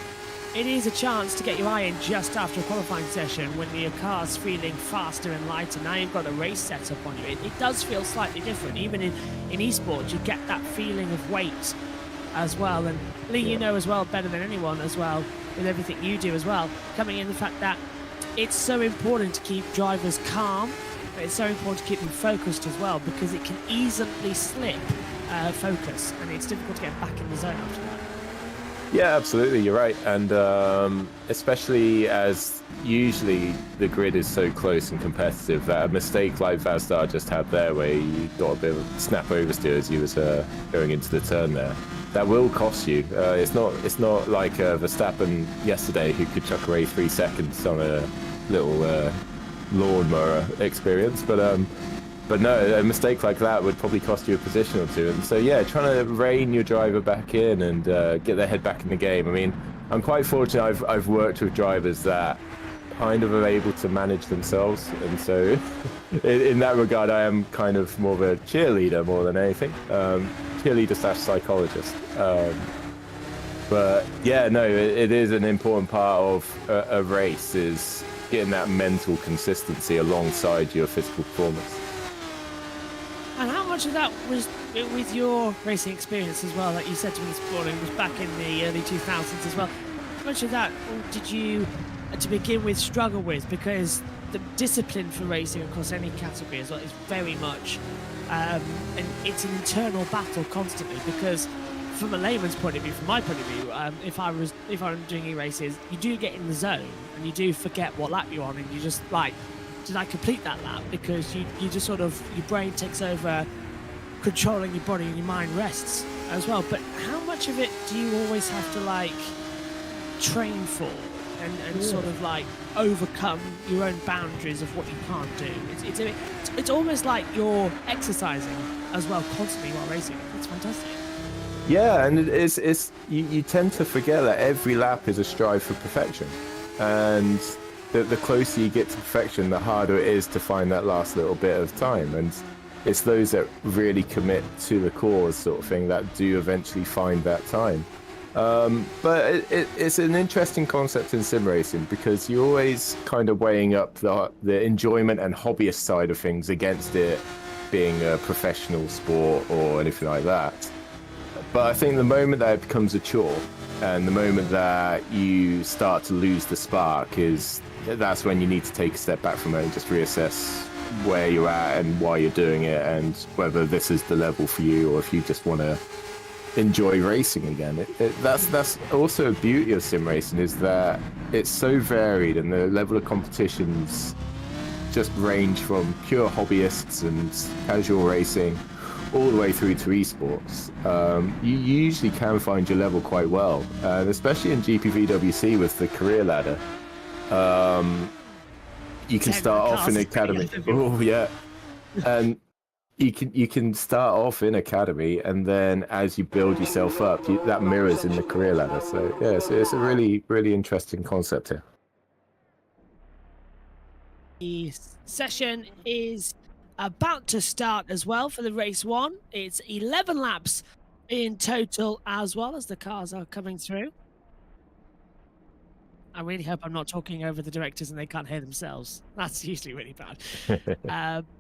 it is a chance to get your eye in just after a qualifying session when your car's feeling faster and lighter. Now you've got a race set up on you. It does feel slightly different. Even in esports, you get that feeling of weight as well. And Lee, you know as well, better than anyone as well, with everything you do as well, coming in the fact that it's so important to keep drivers calm, but it's so important to keep them focused as well, because it can easily slip focus, and it's difficult to get back in the zone after that. Yeah, absolutely, you're right. And especially as usually the grid is so close and competitive, that a mistake like Vazdar just had there, where he got a bit of a snap oversteer as he was going into the turn there, that will cost you. It's not like Verstappen yesterday, who could chuck away 3 seconds on a little lawnmower experience, but no, a mistake like that would probably cost you a position or two. And so yeah, trying to rein your driver back in and get their head back in the game. I mean, I'm quite fortunate. I've worked with drivers that kind of are able to manage themselves, and so in that regard, I am kind of more of a cheerleader more than anything. Cheerleader / psychologist. But yeah, no, it is an important part of a race, is getting that mental consistency alongside your physical performance. And how much of that was with your racing experience as well? Like you said to me this morning, was back in the early 2000s as well. How much of that did you, to begin with, struggle with? Because the discipline for racing across any category as well is very much, and it's an internal battle constantly. Because from a layman's point of view, from my point of view, if I'm doing e-races, you do get in the zone and you do forget what lap you're on, and you just like, did I complete that lap? Because you just sort of, your brain takes over controlling your body and your mind rests as well. But how much of it do you always have to like train for and sort of like overcome your own boundaries of what you can't do? It's almost like you're exercising as well constantly while racing. It's fantastic. Yeah, and it's you tend to forget that every lap is a strive for perfection, and the closer you get to perfection, the harder it is to find that last little bit of time. And it's those that really commit to the cause sort of thing that do eventually find that time. But it's an interesting concept in sim racing, because you're always kind of weighing up the enjoyment and hobbyist side of things against it being a professional sport or anything like that. But I think the moment that it becomes a chore, and the moment that you start to lose the spark, that's when you need to take a step back from it and just reassess where you're at and why you're doing it, and whether this is the level for you, or if you just want to enjoy racing again. That's also a beauty of sim racing, is that it's so varied, and the level of competitions just range from pure hobbyists and casual racing all the way through to esports. You usually can find your level quite well, and especially in GPVWC with the career ladder. You can start off in academy. Oh yeah, and you can start off in academy, and then as you build yourself up, that mirrors in the career ladder. So yeah, it's a really interesting concept here. The session is about to start as well for the race one. It's 11 laps in total as well, as the cars are coming through. I really hope I'm not talking over the directors and they can't hear themselves. That's usually really bad.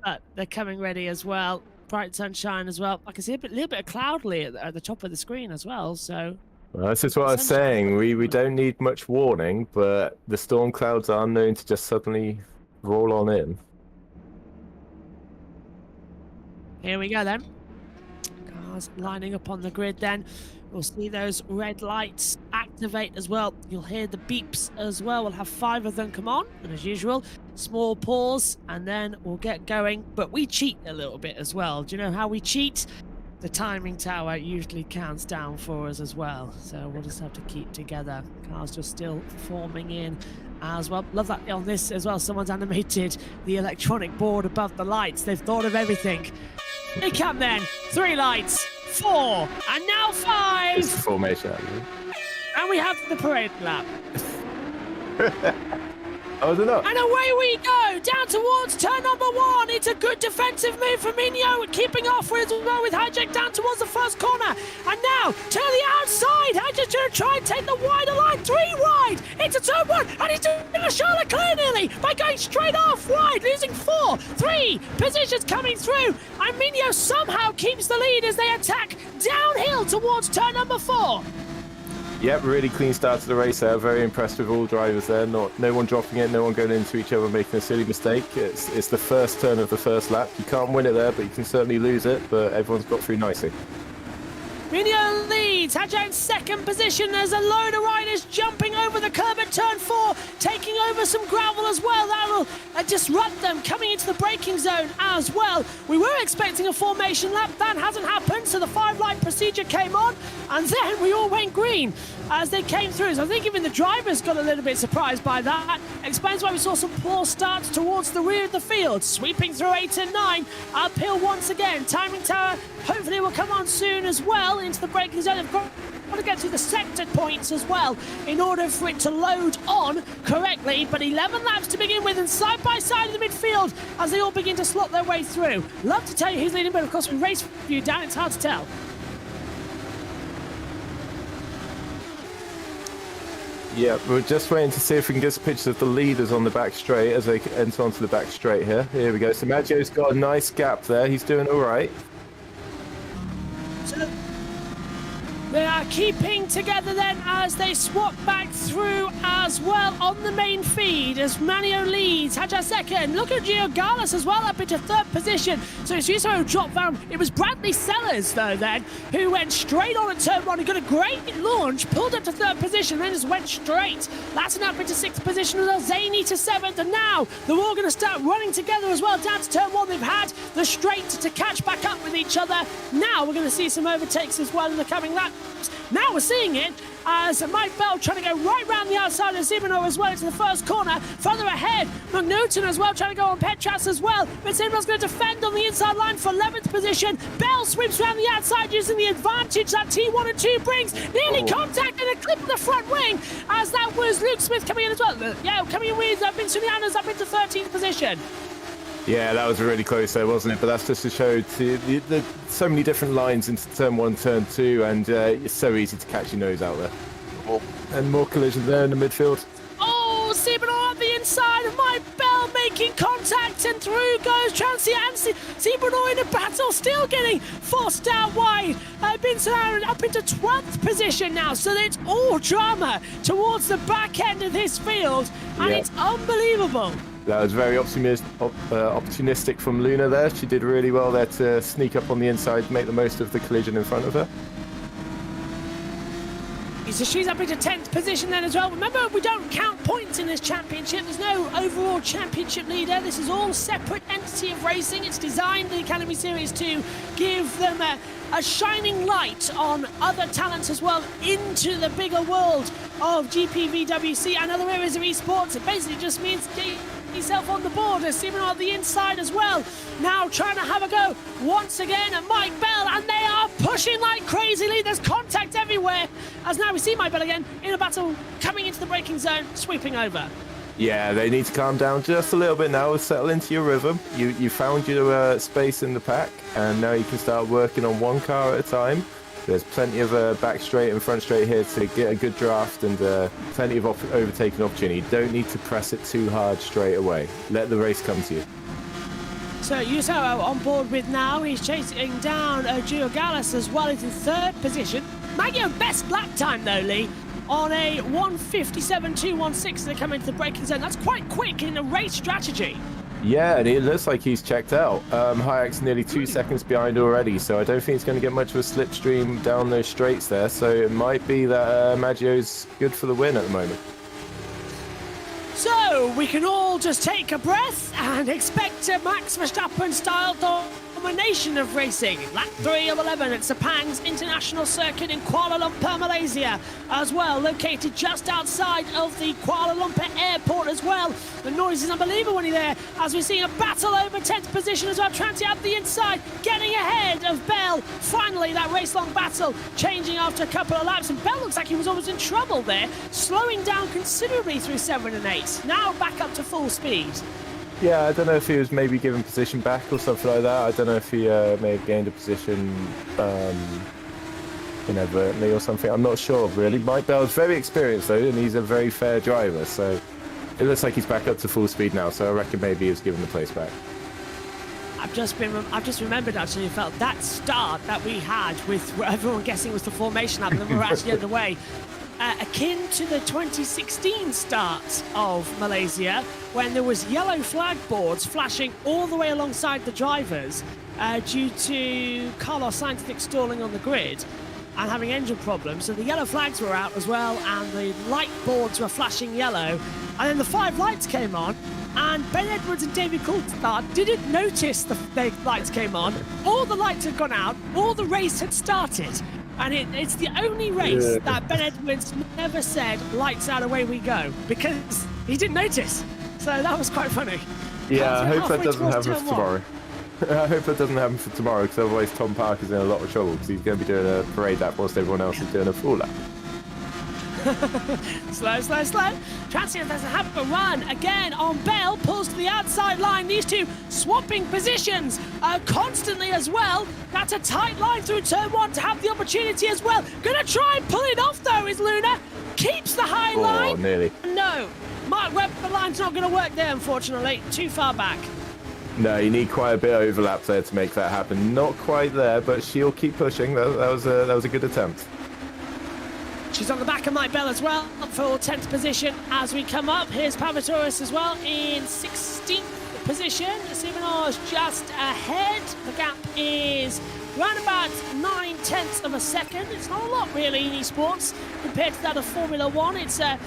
But they're coming ready as well. Bright sunshine as well. I can see a little bit of cloudly at the top of the screen as well. So well, this is what I was saying. We don't need much warning, but the storm clouds are known to just suddenly roll on in. Here we go then. Cars lining up on the grid then. We'll see those red lights activate as well. You'll hear the beeps as well. We'll have 5 of them come on, and as usual, small pause, and then we'll get going. But we cheat a little bit as well. Do you know how we cheat? The timing tower usually counts down for us as well. So we'll just have to keep together. Cars just still forming in as well. Love that on this as well. Someone's animated the electronic board above the lights. They've thought of everything. They come then. 3 lights, 4, and now 5. It's the formation. And we have the parade lap. Oh, they're not. And away we go, down towards turn number 1. It's a good defensive move from Minho, keeping off with Hijack down towards the first corner. And now, to the outside, Hijack's going to try and take the wider line, 3 wide, into turn 1, and he's doing a Charlotte clear nearly by going straight off wide, losing 4, 3 positions coming through. And Minho somehow keeps the lead as they attack downhill towards turn number 4. Yep, really clean start to the race there. Very impressed with all drivers there. No one dropping it, no one going into each other making a silly mistake. It's the first turn of the first lap. You can't win it there, but you can certainly lose it. But everyone's got through nicely. Minho leads. Hadja in second position. There's a load of riders jumping over the curb at turn 4, taking over some gravel as well. That'll disrupt them coming into the braking zone as well. We were expecting a formation lap. That hasn't happened, so the 5-light procedure came on, and then we all went green as they came through. So I think even the drivers got a little bit surprised by that. Explains why we saw some poor starts towards the rear of the field. Sweeping through 8 and 9. Uphill once again. Timing tower hopefully will come on soon as well into the braking zone. They've got to get to the sector points as well in order for it to load on correctly. But 11 laps to begin with, and side by side in the midfield as they all begin to slot their way through. Love to tell you who's leading, but of course with race view down, it's hard to tell. Yeah, we're just waiting to see if we can get some pictures of the leaders on the back straight as they enter onto the back straight here. Here we go. So Maggio's got a nice gap there. He's doing all right. They are keeping together then as they swap back through as well on the main feed as Manio leads. Hajar second. Look at Gio Garlis as well up into third position. So it's Yuso who dropped down. It was Bradley Sellers though then who went straight on at turn one. He got a great launch, pulled up to third position, then just went straight. Latin up into sixth position as well. Zaney to seventh, and now they're all going to start running together as well down to turn one. They've had the straight to catch back up with each other. Now we're going to see some overtakes as well in the coming lap. Now we're seeing it as Mike Bell trying to go right round the outside of Zimino as well into the first corner. Further ahead, McNaughton as well trying to go on Petras as well. But Zimino's going to defend on the inside line for 11th position. Bell sweeps around the outside using the advantage that T1 and 2 brings. Nearly contact and a clip of the front wing as that was Luke Smith coming in as well. Yeah, coming in with Vincent Yanas up into 13th position. Yeah, that was really close there, wasn't it? But that's just to show the so many different lines into turn one, turn two, and it's so easy to catch your nose out there. And more collision there in the midfield. Oh, Sibano on the inside of Mike Bell making contact, and through goes Transi and Sibano in a battle, still getting forced out wide. Vincent Aaron up into 12th position now, so it's all drama towards the back end of this field, and it's unbelievable. That was very opportunistic from Luna there. She did really well there to sneak up on the inside, make the most of the collision in front of her. So she's up into 10th position then as well. Remember, we don't count points in this championship. There's no overall championship leader. This is all separate entity of racing. It's designed, the Academy Series, to give them a shining light on other talents as well into the bigger world of GPVWC and other areas of esports. It basically just means get yourself on the board as Simon on the inside as well. Now trying to have a go once again at Mike Bell, and they are pushing like crazily. There's contact everywhere as now we see Mike Bell again in a battle coming into the braking zone, sweeping over. Yeah, they need to calm down just a little bit now, settle into your rhythm. You found your space in the pack, and now you can start working on one car at a time. There's plenty of back straight and front straight here to get a good draft, and plenty of overtaking opportunity. You don't need to press it too hard straight away. Let the race come to you. So Yuso on board with now. He's chasing down Gio Gallus as well. He's in third position. Maggio best lap time though, Lee, on a 1:57.216 to come into the braking zone. That's quite quick in a race strategy. Yeah, and it looks like he's checked out. Hayek's nearly 2 seconds behind already, so I don't think he's going to get much of a slipstream down those straights there. So it might be that Maggio's good for the win at the moment. So we can all just take a breath and expect a Max Verstappen-style domination of racing. Lap 3 of 11 at Sepang's International Circuit in Kuala Lumpur, Malaysia, as well, located just outside of the Kuala Lumpur airport as well. The noise is unbelievable when you're there, as we're seeing a battle over 10th position as well. Tranti out the inside, getting ahead of Bell. Finally, that race-long battle changing after a couple of laps, and Bell looks like he was almost in trouble there, slowing down considerably through 7 and 8. Now back up to full speed. Yeah, I don't know if he was maybe given position back or something like that. I don't know if he may have gained a position inadvertently or something. I'm not sure, really. Mike Bell's very experienced, though, and he's a very fair driver, so it looks like he's back up to full speed now, so I reckon maybe he was given the place back. I've just remembered, actually, felt that start that we had with everyone guessing was the formation lap, and then we were actually underway. Akin to the 2016 start of Malaysia, when there was yellow flag boards flashing all the way alongside the drivers due to Carlos Sainz stalling on the grid and having engine problems. So the yellow flags were out as well, and the light boards were flashing yellow. And then the 5 lights came on, and Ben Edwards and David Coulthard didn't notice the lights came on. All the lights had gone out, all the race had started. And it's the only race that Ben Edwards never said, lights out, away we go, because he didn't notice. So that was quite funny. Yeah, I hope that doesn't happen for tomorrow. I hope that doesn't happen for tomorrow, because otherwise Tom Parker's in a lot of trouble, because he's going to be doing a parade lap whilst everyone else is doing a full lap. Slow. Transian doesn't have a run again on Bell, pulls to the outside line. These two swapping positions constantly as well. That's a tight line through turn 1 to have the opportunity as well. Gonna try and pull it off though is Luna. Keeps the high line. Oh, nearly. No, Mark Webber, the line's not gonna work there, unfortunately. Too far back. No, you need quite a bit of overlap there to make that happen. Not quite there, but she'll keep pushing. That was a good attempt. She's on the back of Mike Bell as well for 10th position as we come up. Here's Pavatoris as well in 16th position. Simonar's just ahead. The gap is around about 9/10 of a second. It's not a lot really in esports compared to that of Formula One. It's a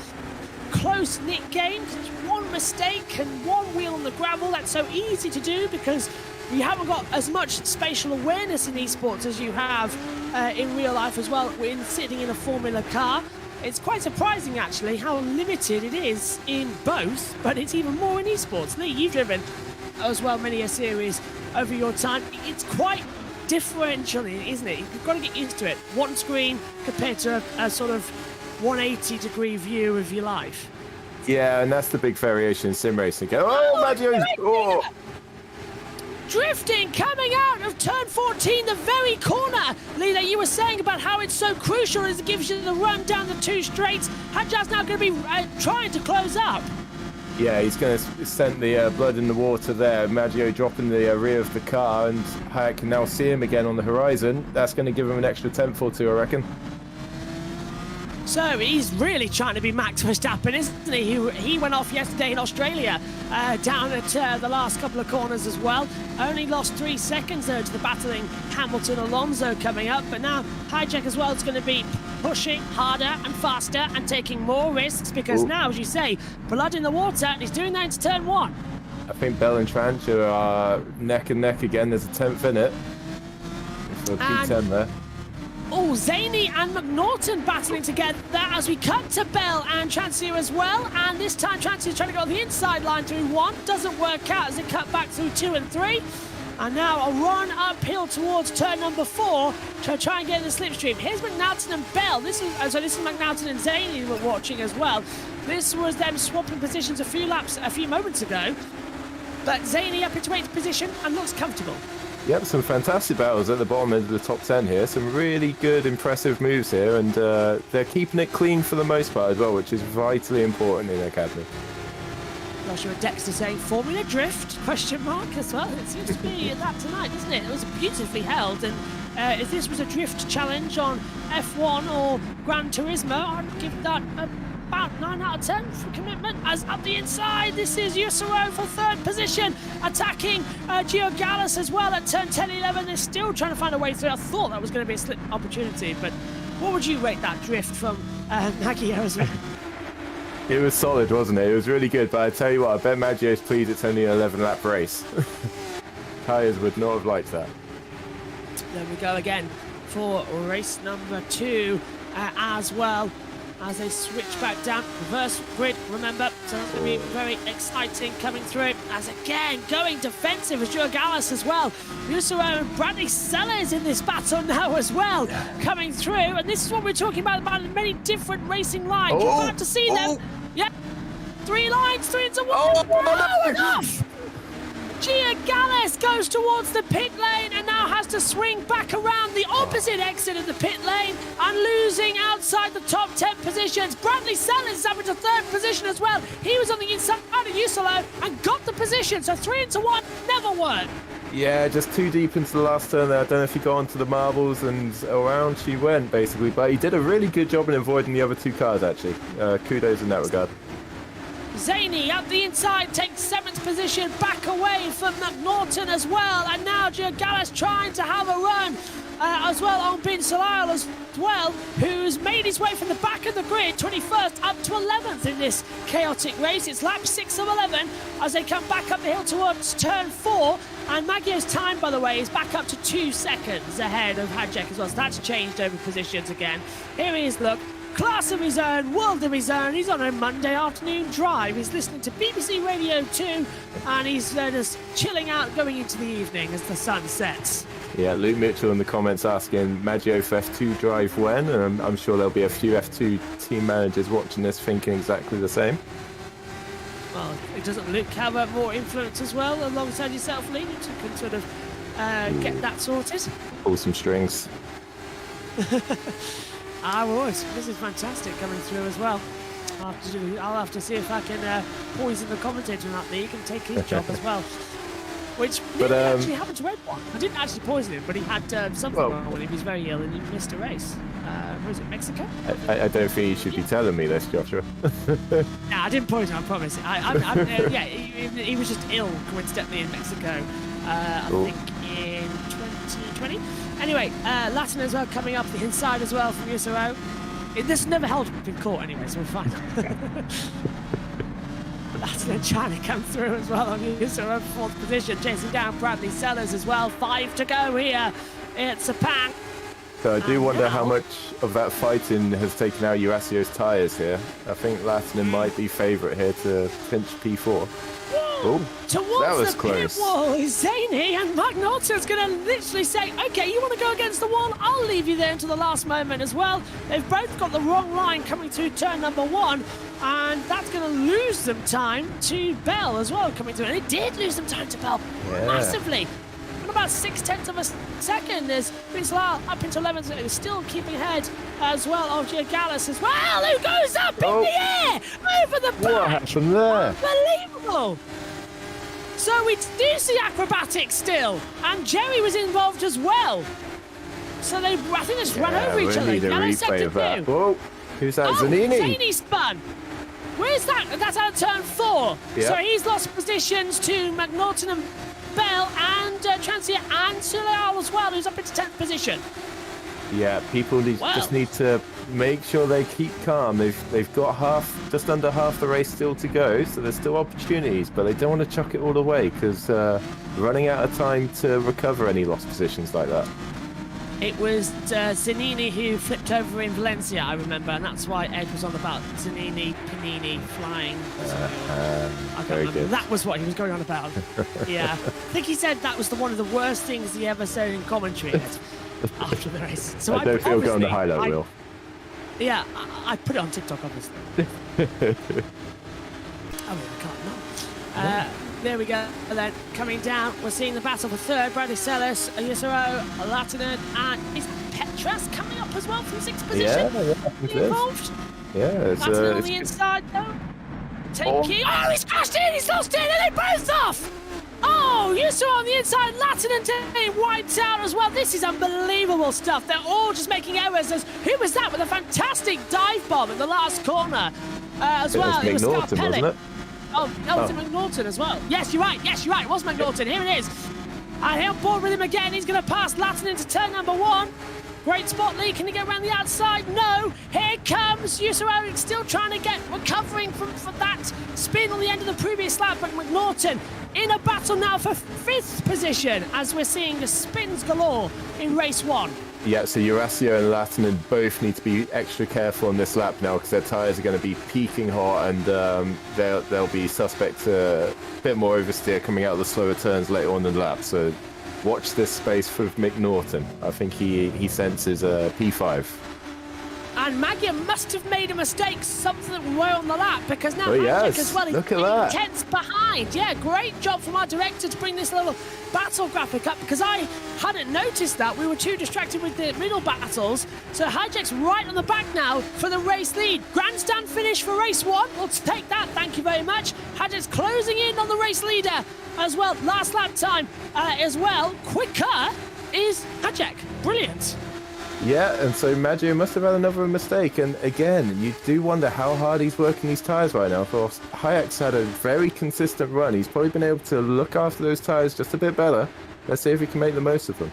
close-knit game. It's one mistake and one wheel on the gravel. That's so easy to do because you haven't got as much spatial awareness in esports as you have in real life as well when sitting in a Formula car. It's quite surprising actually how limited it is in both, but it's even more in esports. Lee, you've driven as well many a series over your time. It's quite differential, isn't it? You've got to get used to it. One screen compared to a sort of 180-degree view of your life. Yeah, and that's the big variation in sim racing. Oh, Maggio! Oh. Drifting coming out of turn 14, the very corner, Lee, that you were saying about how it's so crucial as it gives you the run down the two straights. Hadjad's now going to be trying to close up. Yeah, he's going to send the blood in the water there. Maggio dropping the rear of the car, and Hayek can now see him again on the horizon. That's going to give him an extra tenth or two, I reckon. So he's really trying to be Max Verstappen, isn't he? He went off yesterday in Australia, down at the last couple of corners as well. Only lost 3 seconds though to the battling Hamilton-Alonso coming up. But now Hijack as well is going to be pushing harder and faster and taking more risks because now, as you say, blood in the water, and he's doing that into turn 1. I think Bell and Tranch are neck and neck again. There's a 10th in it. So P10 there. Oh, Zaney and McNaughton battling together as we cut to Bell and Transier as well. And this time Transier's trying to go on the inside line through 1. Doesn't work out as it cut back through 2 and 3. And now a run uphill towards turn number 4 to try and get in the slipstream. Here's McNaughton and Bell. This is McNaughton and Zaney we're watching as well. This was them swapping positions a few moments ago. But Zaney up into 8th position and looks comfortable. Yep, some fantastic battles at the bottom end of the top 10 here. Some really good, impressive moves here, and they're keeping it clean for the most part as well, which is vitally important in the Academy. Joshua Dexter saying Formula Drift, question mark as well. It seems to be that tonight, doesn't it? It was beautifully held, and if this was a drift challenge on F1 or Gran Turismo, I'd give that about 9 out of 10 for commitment. As up the inside, this is Yusuro for 3rd position, attacking Gio Gallus as well at turn 10-11. They're still trying to find a way through. I thought that was going to be a slip opportunity, but what would you rate that drift from Maggio as well? It was solid, wasn't it? It was really good, but I tell you what, I bet Maggio's pleased it's only an 11-lap race. Tyres would not have liked that. There we go again for race number 2 as well. As they switch back down, reverse grid, remember, so that's going to be very exciting coming through. As again, going defensive as Joe Gallus as well. Yusuro and Bradley Sellers in this battle now as well, coming through. And this is what we're talking about many different racing lines. You're about to see them. Yeah, 3 lines, 3 into 1. No, enough! Gia Gallus goes towards the pit lane and now has to swing back around the opposite exit of the pit lane and losing outside the top 10 positions. Bradley Sellers is up into 3rd position as well. He was on the inside of Yusolo and got the position, so 3 into 1 never worked. Yeah, just too deep into the last turn there. I don't know if he got onto the marbles, and around she went basically, but he did a really good job in avoiding the other 2 cars actually. Kudos in that regard. Zaney up the inside takes 7th position, back away from McNaughton as well, and now Gio Gallus trying to have a run as well on Bin Salal as well, who's made his way from the back of the grid, 21st up to 11th in this chaotic race. It's lap 6 of 11 as they come back up the hill towards turn 4, and Maggio's time, by the way, is back up to 2 seconds ahead of Hadjek as well, so that's changed over positions again. Here he is, look. Class of his own, world of his own. He's on a Monday afternoon drive. He's listening to BBC Radio 2, and he's just chilling out going into the evening as the sun sets. Yeah, Luke Mitchell in the comments asking Maggio for F2 drive when, and I'm sure there'll be a few F2 team managers watching this thinking exactly the same. Well, doesn't Luke have more influence as well alongside yourself, Lee? You can sort of get that sorted. Pull some strings. I would. This is fantastic coming through as well. I'll have to see if I can poison the commentator in that league and take his job as well. which nearly actually happened to everyone. I didn't actually poison him, but he had something wrong with him. He was very ill and he missed a race. Where is it, Mexico? I don't think you should be telling me this, Joshua. No, I didn't poison him, I promise. Yeah, he was just ill, coincidentally, in Mexico. I think in 2020. Anyway, Latin as well coming up the inside as well from Yusuro. This never held up in court anyway, so we're fine. Latin and China come through as well on Yusuro, 4th position, chasing down Bradley Sellers as well. 5 to go here at Sepang. So I do wonder how much of that fighting has taken out Urasio's tyres here. I think Latin might be favourite here to pinch P4. Oh, towards that was the close. pit wall is Zany, and McNaughton's going to literally say, okay, you want to go against the wall? I'll leave you there until the last moment as well. They've both got the wrong line coming through turn number 1, and that's going to lose them time to Bell as well coming through. And it did lose them time to Bell massively. In about 0.6 of a second, there's Winslow up into 11th, so still keeping ahead as well of Giagallis as well, who goes up in the air over the back. What happened there? Unbelievable. So we do see acrobatics still, and Jerry was involved as well. So I think they just ran over each other. Need a replay of that. Whoa, who's that? Zanini? Zanini spun. Where's that? That's out of turn 4. Yeah. So he's lost positions to McNaughton and Bell and Transier and Sulao as well, who's up into 10th position. Yeah, people just need to make sure they keep calm. They've got just under half the race still to go, so there's still opportunities, but they don't want to chuck it all away because running out of time to recover any lost positions like that. It was Zanini who flipped over in Valencia, I remember, and that's why Ed was on about Zanini, Panini, flying. I can't remember. That was what he was going on about. Yeah. I think he said that was one of the worst things he ever said in commentary, Ed, after the race. So I don't feel good on the highlight reel. Yeah, I put it on TikTok, obviously. I can't now. There we go. And then coming down, we're seeing the battle for 3rd. Bradley Sellers, Yusuro, Latinen, and is Petras coming up as well from 6th position? Yeah, involved? Yeah, Latinen on the inside, though. Taking. Oh, he's crashed in! He's lost it! And they're both off! Oh, Yusuro on the inside, Latinen taking wiped out as well. This is unbelievable stuff. They're all just making errors. Who was that with a fantastic dive bomb in the last corner as well? It was McNaughton, wasn't it? Oh, that was McNaughton as well. Yes, you're right. Yes, you're right. It was McNaughton. Here it is. And he'll board with him again. He's going to pass Latin into turn number 1. Great spot, Lee. Can he get around the outside? No. Here comes Yusuro, still trying to get recovering from that spin on the end of the previous lap. But McNaughton in a battle now for 5th position as we're seeing the spins galore in race 1. Yeah, so Urasio and Latinen both need to be extra careful on this lap now because their tyres are going to be peaking hot and they'll be suspect to a bit more oversteer coming out of the slower turns later on in the lap. So watch this space for McNaughton. I think he senses a P5. And Magyar must have made a mistake something way on the lap because now Magic as well is look at that. Tenths behind. Yeah, great job from our director to bring this little battle graphic up because I hadn't noticed that. We were too distracted with the middle battles. So Hijack's right on the back now for the race lead. Grandstand finish for race 1. We'll take that, thank you very much. Hijack's closing in on the race leader as well. Last lap time as well. Quicker is Hijack. Brilliant. Yeah, and so Maggio must have had another mistake. And again, you do wonder how hard he's working these tyres right now. Of course, Hayek's had a very consistent run. He's probably been able to look after those tyres just a bit better. Let's see if he can make the most of them.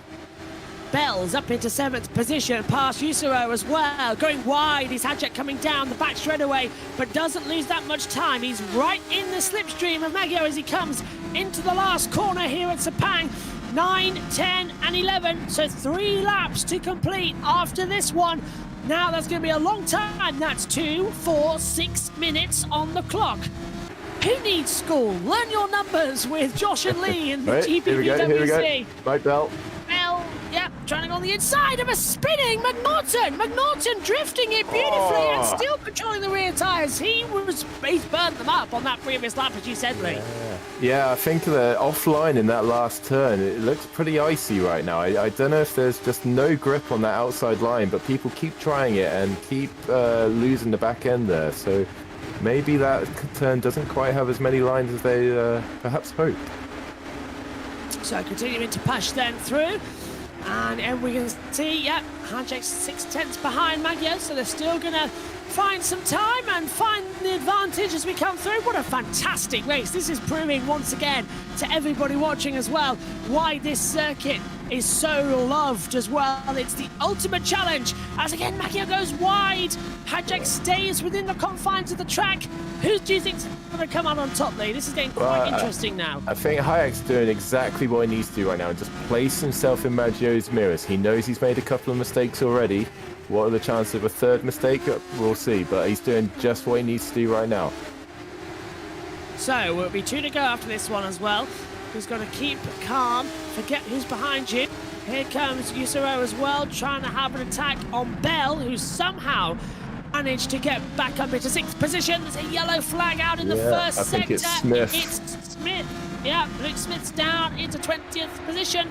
Bell's up into 7th position, past Yusuro as well. Going wide, is Hajek coming down the back straightaway, but doesn't lose that much time. He's right in the slipstream of Maggio as he comes into the last corner here at Sepang. 9, 10 and 11, so 3 laps to complete after this one. Now that's going to be a long time. That's 2, 4, 6 minutes on the clock. Who needs school? Learn your numbers with Josh and Lee in the GPVWC. Here we go. Right, Bell. Bell, yep, trying on the inside of a spinning McNaughton. McNaughton drifting it beautifully and still controlling the rear tyres. He's burned them up on that previous lap, as you said, Lee. Yeah, I think the offline in that last turn, it looks pretty icy right now. I don't know if there's just no grip on that outside line, but people keep trying it and keep losing the back end there. So maybe that turn doesn't quite have as many lines as they perhaps hoped. So continuing to push then through. And we can see, yep, Hajek's 6/10 behind Maggio, so they're still going to find some time and find the advantage as we come through. What a fantastic race. This is proving once again to everybody watching as well why this circuit is so loved as well. It's the ultimate challenge. As again, Maggio goes wide. Hajek stays within the confines of the track. Who do you think's going to come out on top, Lee? This is getting quite interesting now. I think Hayek's doing exactly what he needs to do right now and just place himself in Maggio's mirrors. He knows he's made a couple of mistakes already. What are the chances of a third mistake? We'll see, but he's doing just what he needs to do right now. So, we'll be 2 to go after this one as well. Who's going to keep calm, forget who's behind you. Here comes Yusuro as well, trying to have an attack on Bell, who somehow managed to get back up into 6th position. There's a yellow flag out in the first sector. I think it's Smith. It's Smith. Yeah, Luke Smith's down into 20th position.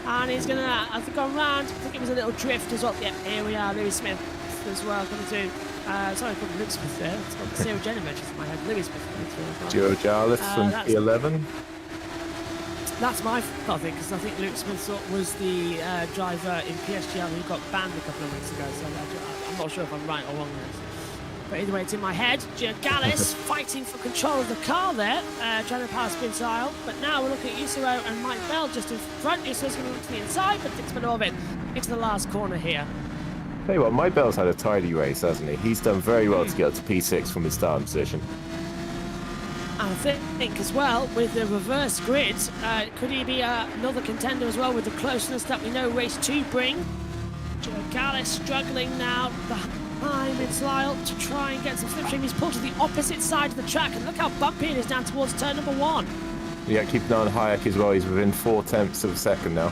And he's going to, I think, go round. I think it was a little drift as well. Yeah, here we are, Louis Smith as well, coming through. Sorry, I called Luke Smith there. It's got Sarah Jenner mentions in my head. Louis Smith coming through as well. Joe Jarlis from P11. That's my fault, I think, because I think Luke Smith was the driver in PSGL who got banned a couple of weeks ago, so I'm not sure if I'm right or wrong there. But either way, it's in my head. Giangallis fighting for control of the car there, trying to pass Binsile. But now we're looking at Yusuro and Mike Bell just in front. Yusuro's going to look to the inside, but Dix Benovin into the last corner here. Tell you what, Mike Bell's had a tidy race, hasn't he? He's done very well to get up to P6 from his starting position. I think as well, with the reverse grid, could he be another contender as well with the closeness that we know race 2 bring? Giangallis struggling now behind Binsile to try and get some slipstream. He's pulled to the opposite side of the track, and look how bumpy it is down towards turn number 1. Yeah, keep an eye on Hayek as well. He's within 0.4 of a second now.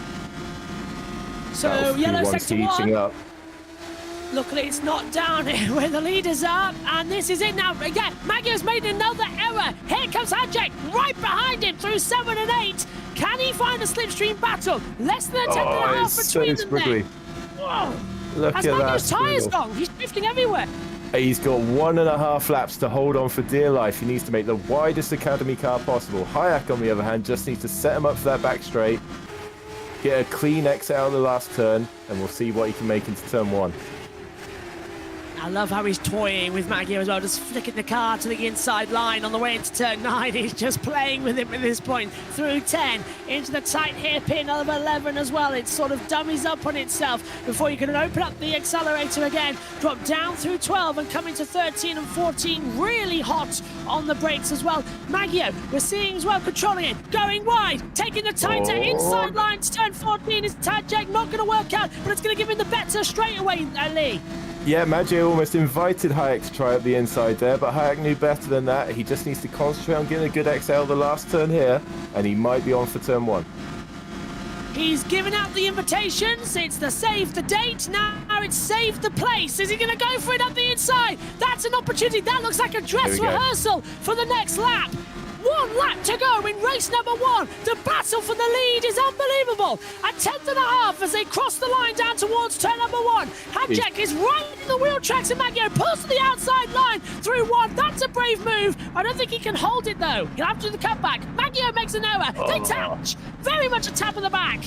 So yellow sector 1. Up. Luckily, it's not down here where the leaders are, and this is it now. Again, Maggio's made another error. Here comes Hajek, right behind him through 7 and 8. Can he find a slipstream battle? Less than a tenth and a half between them there. Whoa. Look at that. Maggio's tyres gone. He's drifting everywhere. He's got 1.5 laps to hold on for dear life. He needs to make the widest academy car possible. Hayek, on the other hand, just needs to set him up for that back straight, get a clean exit out of the last turn, and we'll see what he can make into turn 1. I love how he's toying with Maggio as well, just flicking the car to the inside line on the way into turn 9. He's just playing with him at this point. Through 10, into the tight hairpin of 11 as well. It sort of dummies up on itself before you can open up the accelerator again. Drop down through 12 and come into 13 and 14. Really hot on the brakes as well. Maggio, we're seeing as well, controlling it. Going wide, taking the tighter inside line to turn 14 is Tadjek. Not going to work out, but it's going to give him the better straight away, Lee. Yeah, Maggio almost invited Hayek to try up the inside there, but Hayek knew better than that. He just needs to concentrate on getting a good XL the last turn here, and he might be on for turn 1. He's given out the invitations. It's the save the date. Now it's save the place. Is he going to go for it up the inside? That's an opportunity. That looks like a dress rehearsal for the next lap. 1 lap to go in race number 1. The battle for the lead is unbelievable. A tenth and a half as they cross the line down towards turn number 1. Hajek is right in the wheel tracks, and Maggio pulls to the outside line through 1. That's a brave move. I don't think he can hold it though. He'll have to do the cutback. Maggio makes an error. They touch. Very much a tap on the back.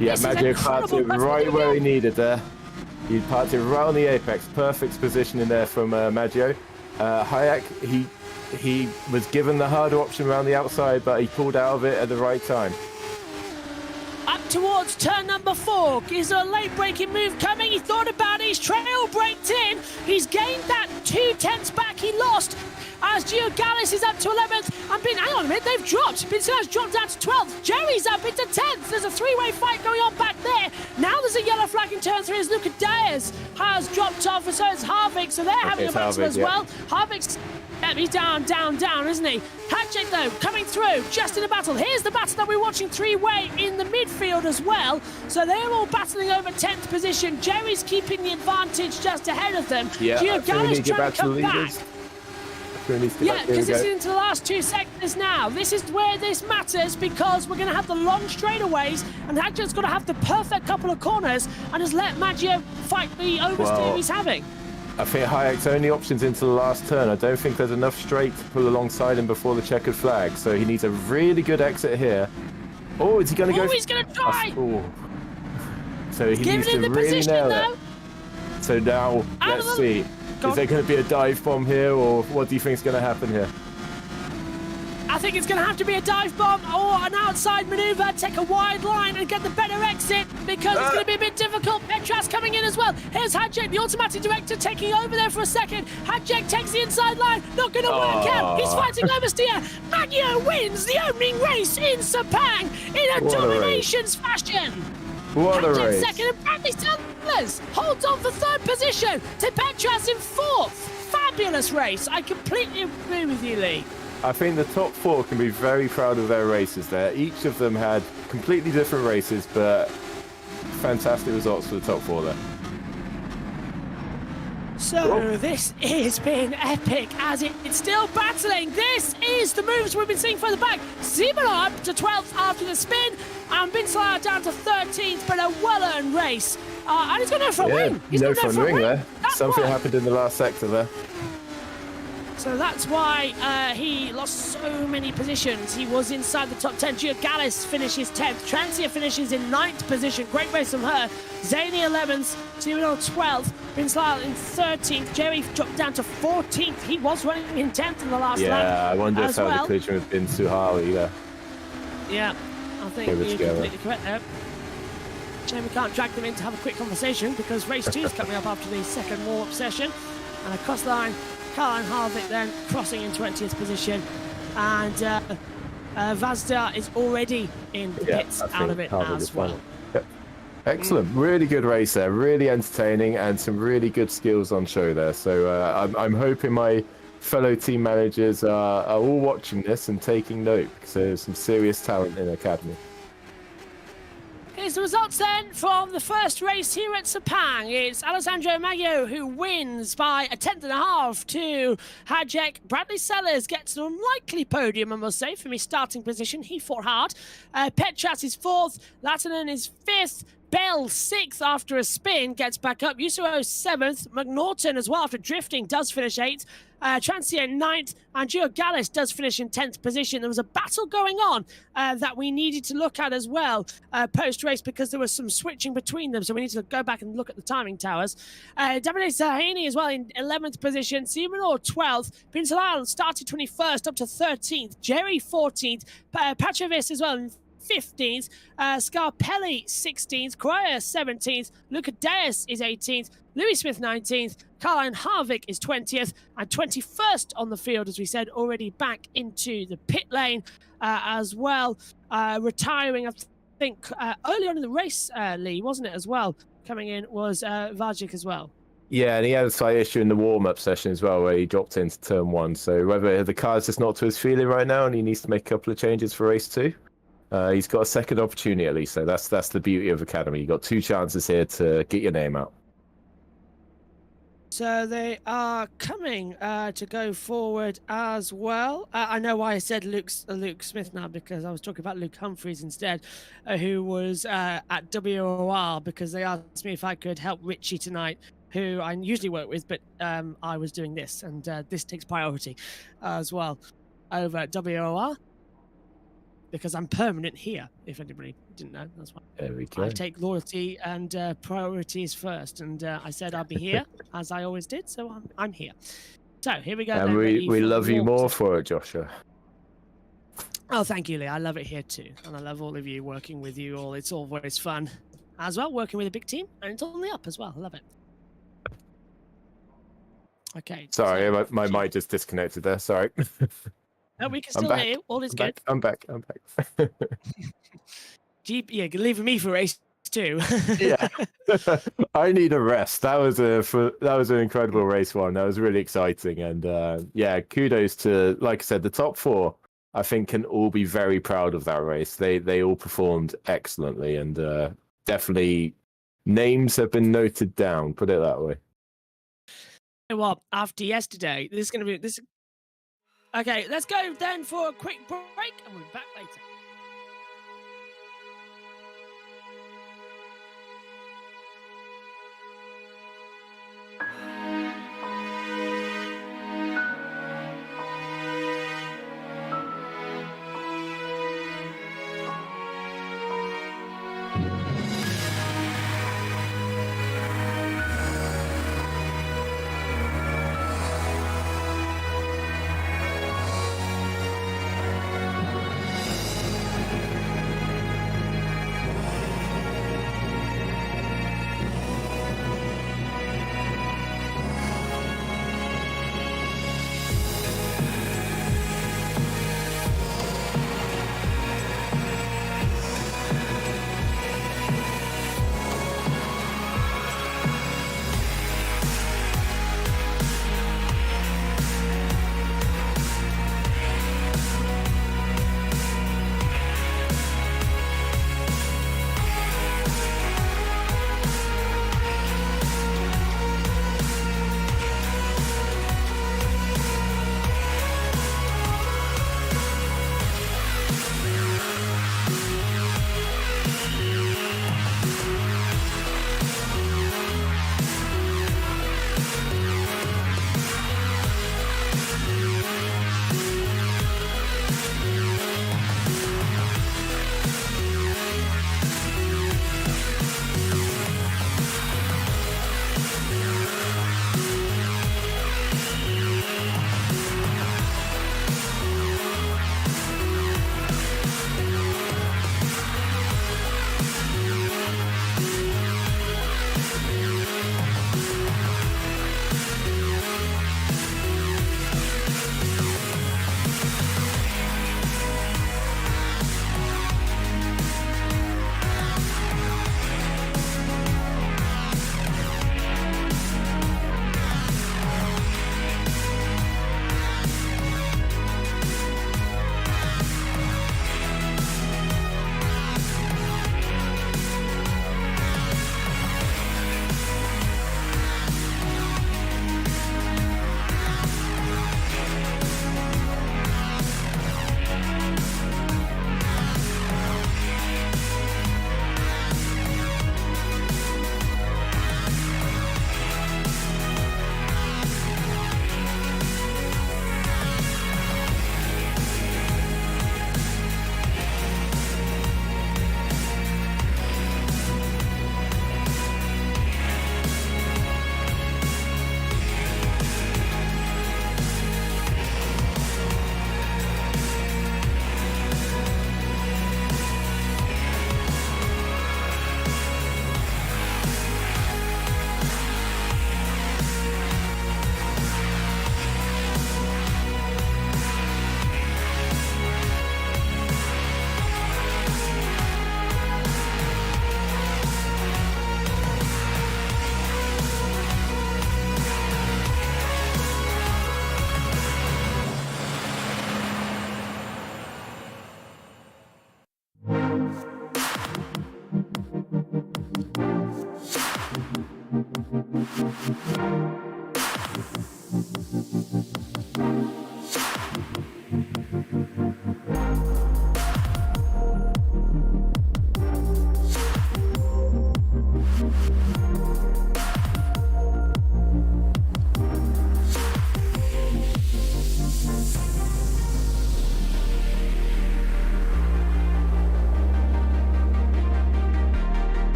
Yeah, Maggio parked it right where he needed there. He parked it right on the apex. Perfect positioning there from Maggio. Hayek, he was given the harder option around the outside, but he pulled out of it at the right time. Up towards turn number 4. Is there a late braking move coming? He thought about it. He's trail braked in. He's gained that 2 tenths back he lost. As Giangallis is up to 11th. Hang on a minute, they've dropped. Binsele's dropped down to 12th. Jerry's up into 10th. There's a 3-way fight going on back there. Now there's a yellow flag in turn 3 as Luca Diaz has dropped off, and so has Harvick. So they're having a battle as well. Harvick's... Yeah, he's down, isn't he? Hajek, though, coming through, just in a battle. Here's the battle that we're watching 3-way in the midfield as well. So they're all battling over 10th position. Jerry's keeping the advantage just ahead of them. Yeah, Giangallis trying to come back. Yeah, because this is into the last 2 sectors now. This is where this matters, because we're going to have the long straightaways, and Hajek's got to have the perfect couple of corners and just let Maggio fight the oversteer he's having. I think Hayek's only options into the last turn. I don't think there's enough straight to pull alongside him before the checkered flag, so he needs a really good exit here, Oh, is he going to go? Oh, he's going to try. Oh. So he needs to Giving him the really position, nail though. it. So now, let's see. Is there going to be a dive bomb here, or what do you think is going to happen here? I think it's going to have to be a dive bomb or an outside maneuver, take a wide line and get the better exit because it's going to be a bit difficult. Petras coming in as well. Here's Hadjek, the automatic director, taking over there for a second. Hadjek takes the inside line, not going to work out. He's fighting oversteer. Maggio wins the opening race in Sepang in a dominations fashion. What a Hadjek race. second and Bradley Sellers holds on for third position to Petras in fourth. Fabulous race. I completely agree with you, Lee. I think the top four can be very proud of their races there. Each of them had completely different races, but fantastic results for the top four there. So this has been epic as it's still battling. This is the moves we've been seeing further back. Seva up to 12th after the spin, and Binsler down to 13th, but a well-earned race. And he's going to go for a win. He's no going to fun go for a win win. there. That's Something why. happened in the last sector there. So that's why he lost so many positions. He was inside the top 10. Gio Gallus finishes 10th. Trancia finishes in 9th position. Great race from her. Zany 11th. Timino 12th. Binsler in 13th. Jerry dropped down to 14th. He was running in 10th in the last lap. Yeah, I wonder if how the collision with Bin Suhali there. Yeah, I think you're completely correct there. Shame we can't drag them in to have a quick conversation because race 2 is coming up after the second warm-up session. And across the line, Caroline Harvick then crossing in 20th position. And Vazda is already in the pits out of it as well. Yep. Excellent. Really good race there. Really entertaining and some really good skills on show there. So I'm hoping my fellow team managers are all watching this and taking note because there's some serious talent in the academy. Here's the results then from the first race here at Sepang. It's Alessandro Maggio who wins by a 10.5 to Hadjek. Bradley Sellers gets an unlikely podium, I must say, from his starting position. He fought hard. Petras is 4th. Latanen is 5th. Bell 6th after a spin, gets back up. Yusuro 7th. McNaughton as well after drifting does finish 8th. Trancia 9th, and Gio Gallus does finish in 10th position. There was a battle going on that we needed to look at as well post-race because there was some switching between them, so we need to go back and look at the timing towers. Davide Zahani as well in 11th position. Simonor 12th. Pinsalal started 21st up to 13th. Jerry 14th. Patrovis as well in 15th, Scarpelli 16th, Correa 17th, Luca Deus is 18th, Louis Smith 19th, Caroline Harvick is 20th, and 21st on the field, as we said, already back into the pit lane as well, retiring, I think, early on in the race, Lee, wasn't it, as well? Coming in was Vajic as well. Yeah, and he had a slight issue in the warm-up session as well, where he dropped into turn 1. So whether the car's just not to his feeling right now and he needs to make a couple of changes for race 2, he's got a second opportunity at least, so that's the beauty of Academy. You've got 2 chances here to get your name out. So they are coming to go forward as well. I know why I said Luke Smith now, because I was talking about Luke Humphreys instead, who was at WOR, because they asked me if I could help Richie tonight, who I usually work with, but I was doing this, and this takes priority as well over at WOR. Because I'm permanent here, if anybody didn't know. That's why There we go. I take loyalty and priorities first. And I said I'd be here, as I always did, so I'm here. So here we go. And then, we love you more for it, Joshua. Oh, thank you, Lee. I love it here too. And I love all of you, working with you all. It's always fun. As well, working with a big team. And it's on the up as well. I love it. Okay. Sorry, so, my mic just disconnected there. Sorry. No, we can still hear you. All is good. I'm back. Yeah, leaving me for race 2. Yeah. I need a rest. That was an incredible race 1. That was really exciting. And yeah, kudos to, like I said, the top 4, I think, can all be very proud of that race. They all performed excellently, and definitely names have been noted down, put it that way. Well, after yesterday, this is going to be this. Okay, let's go then for a quick break, and we'll be back later.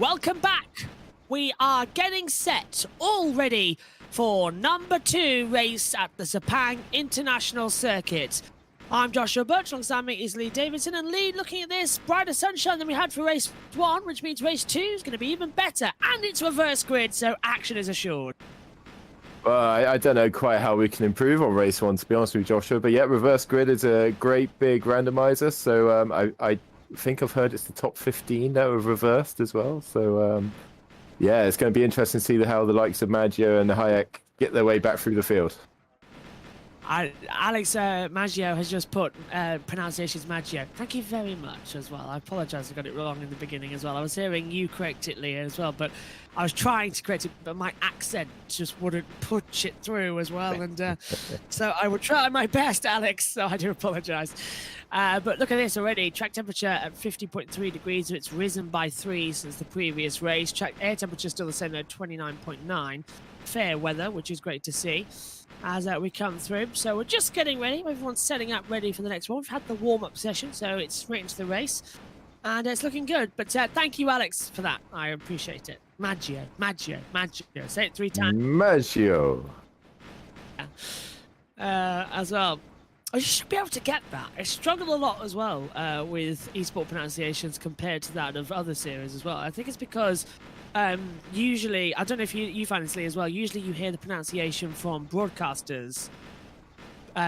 welcome back. We are getting set all ready for number 2 race at the Sepang International Circuit. I'm Joshua Burch, alongside me is Lee Davidson, and Lee, looking at this, brighter sunshine than we had for race 1, which means race 2 is going to be even better, and it's reverse grid, so action is assured. Well, I don't know quite how we can improve on race 1, to be honest with you, Joshua, but yeah, reverse grid is a great big randomizer, so I think I've heard it's the top 15 that were reversed as well, so yeah, it's going to be interesting to see how the likes of Maggio and Hayek get their way back through the field. Alex Maggio has just put pronunciations Maggio. Thank you very much as well. I apologise I got it wrong in the beginning as well. I was hearing you correct it, Leah, as well, but I was trying to correct it, but my accent just wouldn't push it through as well. And so I would try my best, Alex, so I do apologise. But look at this already. Track temperature at 50.3 degrees. So it's risen by 3 since the previous race. Track air temperature still the same at 29.9. Fair weather, which is great to see as we come through. So we're just getting ready. Everyone's setting up ready for the next one. We've had the warm-up session, so it's straight into the race. And it's looking good. But thank you, Alex, for that. I appreciate it. Maggio, Maggio, Maggio. Say it 3 times. Maggio. As well. I should be able to get that. I struggle a lot as well with esport pronunciations compared to that of other series as well. I think it's because usually, I don't know if you find this, Lee, as well, usually you hear the pronunciation from broadcasters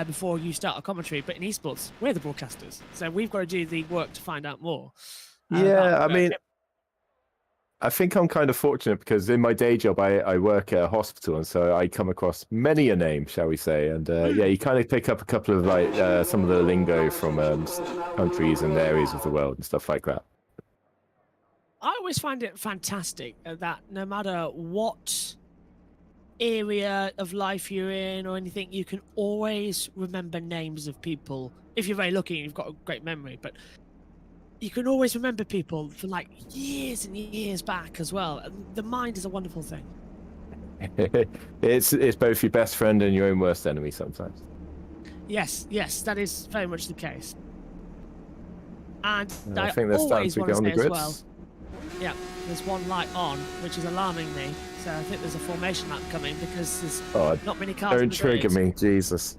before you start a commentary, but in esports, we're the broadcasters. So we've got to do the work to find out more. Yeah, I mean, I think I'm kind of fortunate because in my day job, I work at a hospital, and so I come across many a name, shall we say. And yeah, you kind of pick up a couple of like some of the lingo from countries and areas of the world and stuff like that. I always find it fantastic that no matter what area of life you're in or anything, you can always remember names of people. If you're very lucky and you've got a great memory, but you can always remember people from like years and years back as well. The mind is a wonderful thing. It's both your best friend and your own worst enemy sometimes. Yes, that is very much the case. And I think there's time to get on the grids. Well, yeah, there's one light on, which is alarming me. So I think there's a formation lap coming because there's not many cars. Don't trigger me, Jesus.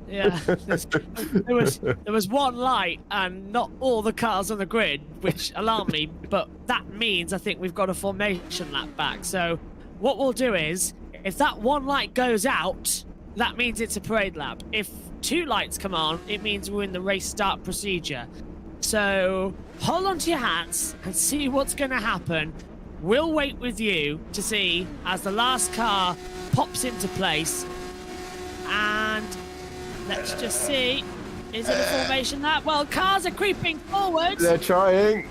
Yeah, there was one light and not all the cars on the grid, which alarmed me. But that means I think we've got a formation lap back. So what we'll do is, if that one light goes out, that means it's a parade lap. If 2 lights come on, it means we're in the race start procedure. So hold on to your hats and see what's going to happen. We'll wait with you to see as the last car pops into place. And let's just see. Is it a formation lap? Well, cars are creeping forward. They're trying.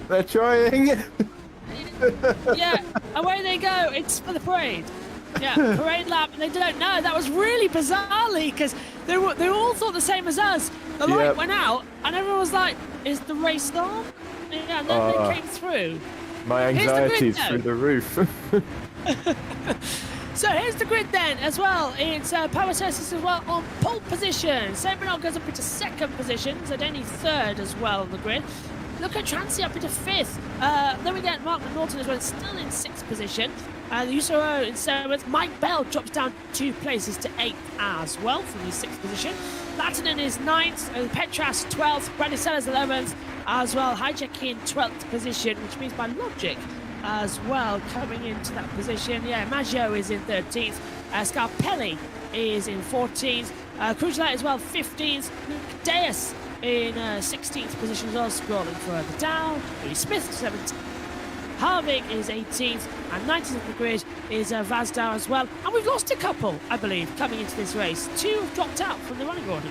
Yeah, away they go. It's for the parade. Yeah, parade lap. And they don't know. That was really bizarrely because they all thought the same as us. The light went out, and everyone was like, "Is the race on?" Yeah, and then they came through. My anxiety is through the roof. So here's the grid then as well. It's Power Sources as well on pole position. Saint Bernard goes up into 2nd position. Zedeni 3rd as well on the grid. Look at Transi up into 5th. Then we get Mark Norton as well, still in 6th position. Usoro in 7th. Mike Bell drops down 2 places to 8th as well from his 6th position. Latinen is 9th. Petras 12th. Brandy Sellers 11th as well. Hijack in 12th position, which means by logic as well coming into that position. Yeah, Maggio is in 13th. Scarpelli is in 14th. Cruzlight as well, 15th. Deus in 16th position as well, scrolling further down. Louis Smith, 17th. Harvick is 18th, and 19th of the grid is Vazdow as well. And we've lost a couple, I believe, coming into this race. 2 have dropped out from the running order.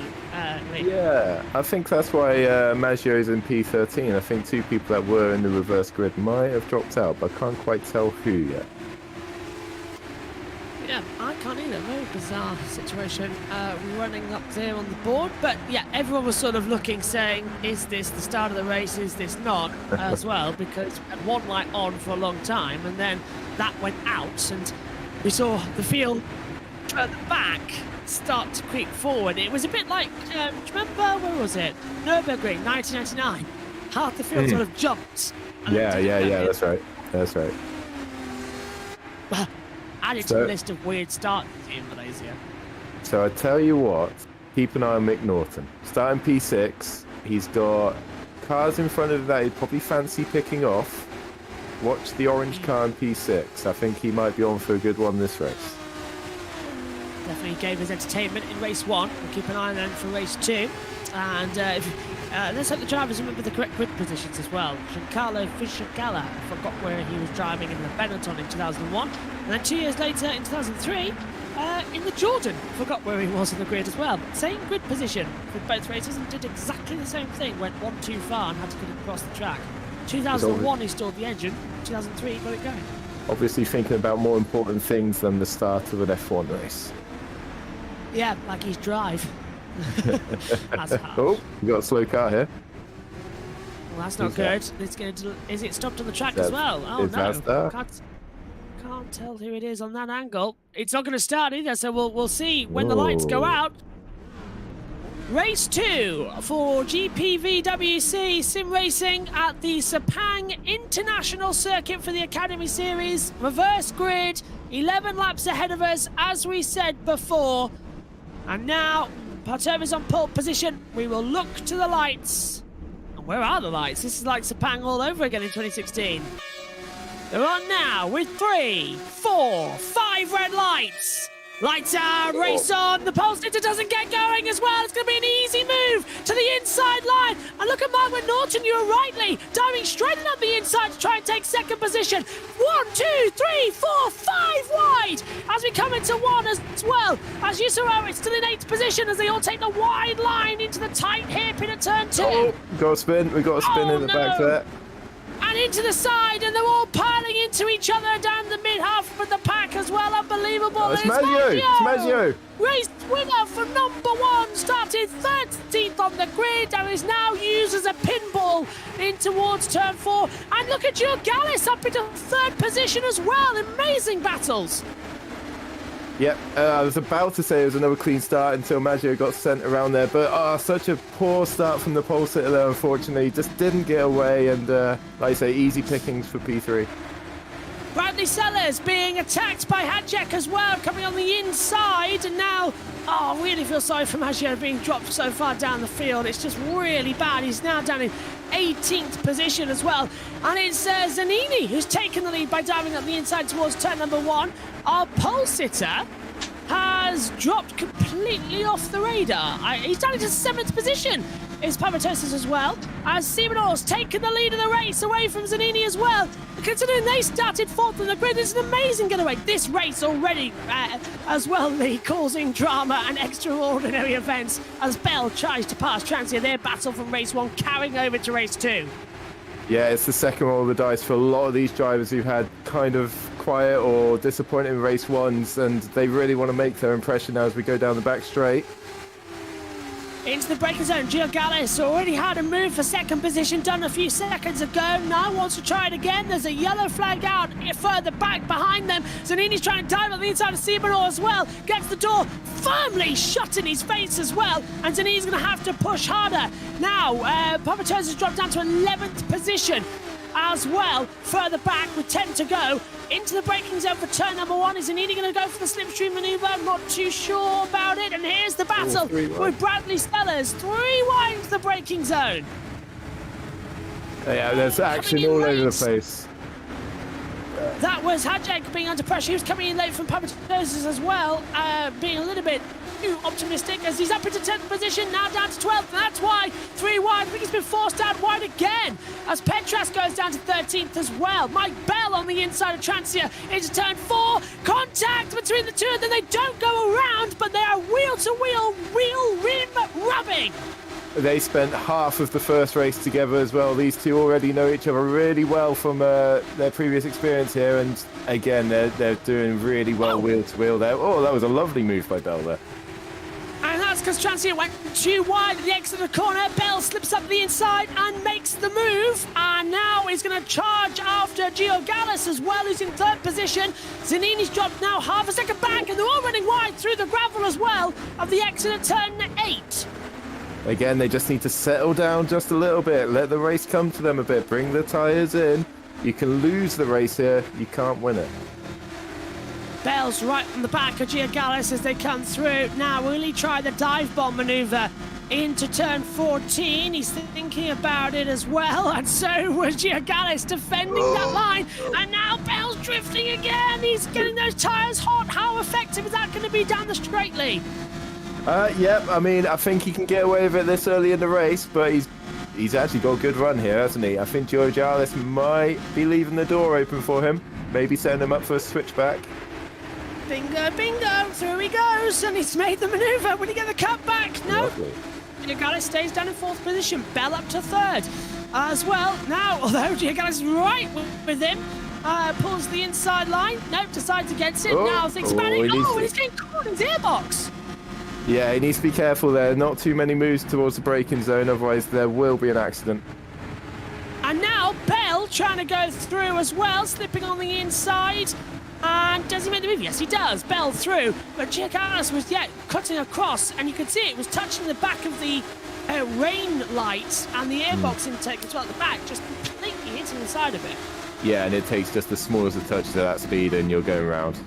Yeah, I think that's why Maggio is in P13. I think 2 people that were in the reverse grid might have dropped out, but I can't quite tell who yet. Yeah, I can't either. Very bizarre situation running up there on the board. But yeah, everyone was sort of looking, saying, is this the start of the race? Is this not? As well, because we had one light on for a long time, and then that went out, and we saw the field at the back start to creep forward. It was a bit like, do you remember, where was it? Nürburgring, 1999. Half the field sort of jumped. Yeah, that's right. added to the list of weird starts in Malaysia. So I tell you what, keep an eye on Mick Norton. Starting P6, he's got cars in front of that he'd probably fancy picking off. Watch the orange car in P6. I think he might be on for a good one this race. Definitely gave us entertainment in race 1. We'll keep an eye on them for race 2. And let's hope the drivers remember the correct grid positions as well. Giancarlo Fisichella forgot where he was driving in the Benetton in 2001. And then 2 years later, in 2003, in the Jordan, forgot where he was in the grid as well. Same grid position for both races and did exactly the same thing. Went one too far and had to get across the track. 2001, he stalled the engine. 2003, he got it going. Obviously thinking about more important things than the start of an F1 race. Yeah, like his drive. That's harsh. Oh, we got a slow car here. Well, that's not good. It's going to. Is it stopped on the track as well? Oh no! Can't tell who it is on that angle. It's not going to start either, so we'll see when the lights go out. Race 2 for GPVWC Sim Racing at the Sepang International Circuit for the Academy Series. Reverse grid, 11 laps ahead of us, as we said before. And now, Partova's on pole position. We will look to the lights. And where are the lights? This is like Sepang all over again in 2016. They're on now with 3, 4, 5 red lights. Lights out, race on. The pole sitter doesn't get going as well. It's going to be an easy move to the inside line. And look at Margaret Norton, you're rightly diving straight up the inside to try and take second position. 1, 2, 3, 4, 5 wide as we come into 1 as well. As Yusuro, it's still in 8th position as they all take the wide line into the tight hairpin at turn 2. Oh, got a spin. We got a spin in the back there. And into the side, and they're all piling into each other down the mid-half of the pack as well. Unbelievable. Oh, it's Maggio. Race winner for number 1, started 13th on the grid and is now used as a pinball in towards turn 4. And look at Gio Gallis up into 3rd position as well. Amazing battles. Yep, I was about to say it was another clean start until Maggio got sent around there, but such a poor start from the pole sitter there, unfortunately. Just didn't get away, and like I say, easy pickings for P3. Bradley Sellers being attacked by Hadjek as well, coming on the inside, and now, I really feel sorry for Maggio being dropped so far down the field. It's just really bad. He's now down in 18th position as well, and it's Zanini who's taken the lead by diving up the inside towards turn number 1. Our pole sitter has dropped completely off the radar. He's down into 7th position. It's Pavatosis as well, as Simenor's taken the lead of the race away from Zanini as well. Considering they started 4th in the grid, it's an amazing getaway. This race already as well causing drama and extraordinary events as Bell tries to pass Transia their battle from race 1 carrying over to race 2. Yeah, it's the second roll of the dice for a lot of these drivers who've had kind of quiet or disappointing race 1s, and they really want to make their impression now as we go down the back straight. Into the braking zone, Gio Gallis already had a move for second position done a few seconds ago. Now wants to try it again. There's a yellow flag out further back behind them. Zanini's trying to dive on the inside of Simenor as well. Gets the door firmly shut in his face as well. And Zanini's going to have to push harder. Now, Papatos has dropped down to 11th position as well, further back with 10 to go. Into the braking zone for turn number 1. Is Zanini going to go for the slipstream manoeuvre? I'm not too sure about it. And here's the battle with Bradley Sellers. 3 wide into the braking zone. Yeah, there's action all over the place. That was Hadjek being under pressure. He was coming in late from Papatos as well, being a little bit too optimistic as he's up into 10th position, now down to 12th, and that's why 3 wide. I think he's been forced out wide again as Petras goes down to 13th as well. Mike Bell on the inside of Transia into turn 4. Contact between the two of them. They don't go around, but they are wheel-to-wheel, wheel-rim rubbing. They spent half of the first race together as well. These two already know each other really well from their previous experience here, and again, they're doing really well wheel-to-wheel there. Oh, that was a lovely move by Bell there. And that's because Transia went too wide at the exit of the corner. Bell slips up the inside and makes the move. And now he's going to charge after Gio Gallis as well, who's in 3rd position. Zanini's dropped now half a second back, and they're all running wide through the gravel as well of the exit of turn 8. Again, they just need to settle down just a little bit. Let the race come to them a bit. Bring the tyres in. You can lose the race here. You can't win it. Bell's right on the back of Giorgalis as they come through. Now, will he try the dive bomb maneuver into turn 14? He's thinking about it as well, and so was Giorgalis defending that line. And now Bell's drifting again. He's getting those tyres hot. How effective is that going to be down the straight, Lee? Yep, I mean, I think he can get away with it this early in the race, but he's actually got a good run here, hasn't he? I think Giorgalis might be leaving the door open for him, maybe setting him up for a switchback. Bingo, bingo, through he goes, and he's made the manoeuvre. Will he get the cut back? No. Giorgalis stays down in 4th position. Bell up to 3rd as well. Now, although Giorgalis is right with him, pulls the inside line. Nope, decides against it. Now thinks about it. And he's getting caught in his airbox. Yeah, he needs to be careful there. Not too many moves towards the braking zone, otherwise there will be an accident. And now Bell trying to go through as well, slipping on the inside. And does he make the move? Yes, he does. Bell through. But Giorgalis was, cutting across, and you could see it was touching the back of the rain lights and the airbox intake as well at the back, just completely hitting the side of it. Yeah, and it takes just the smallest of touches at that speed, and you're going around.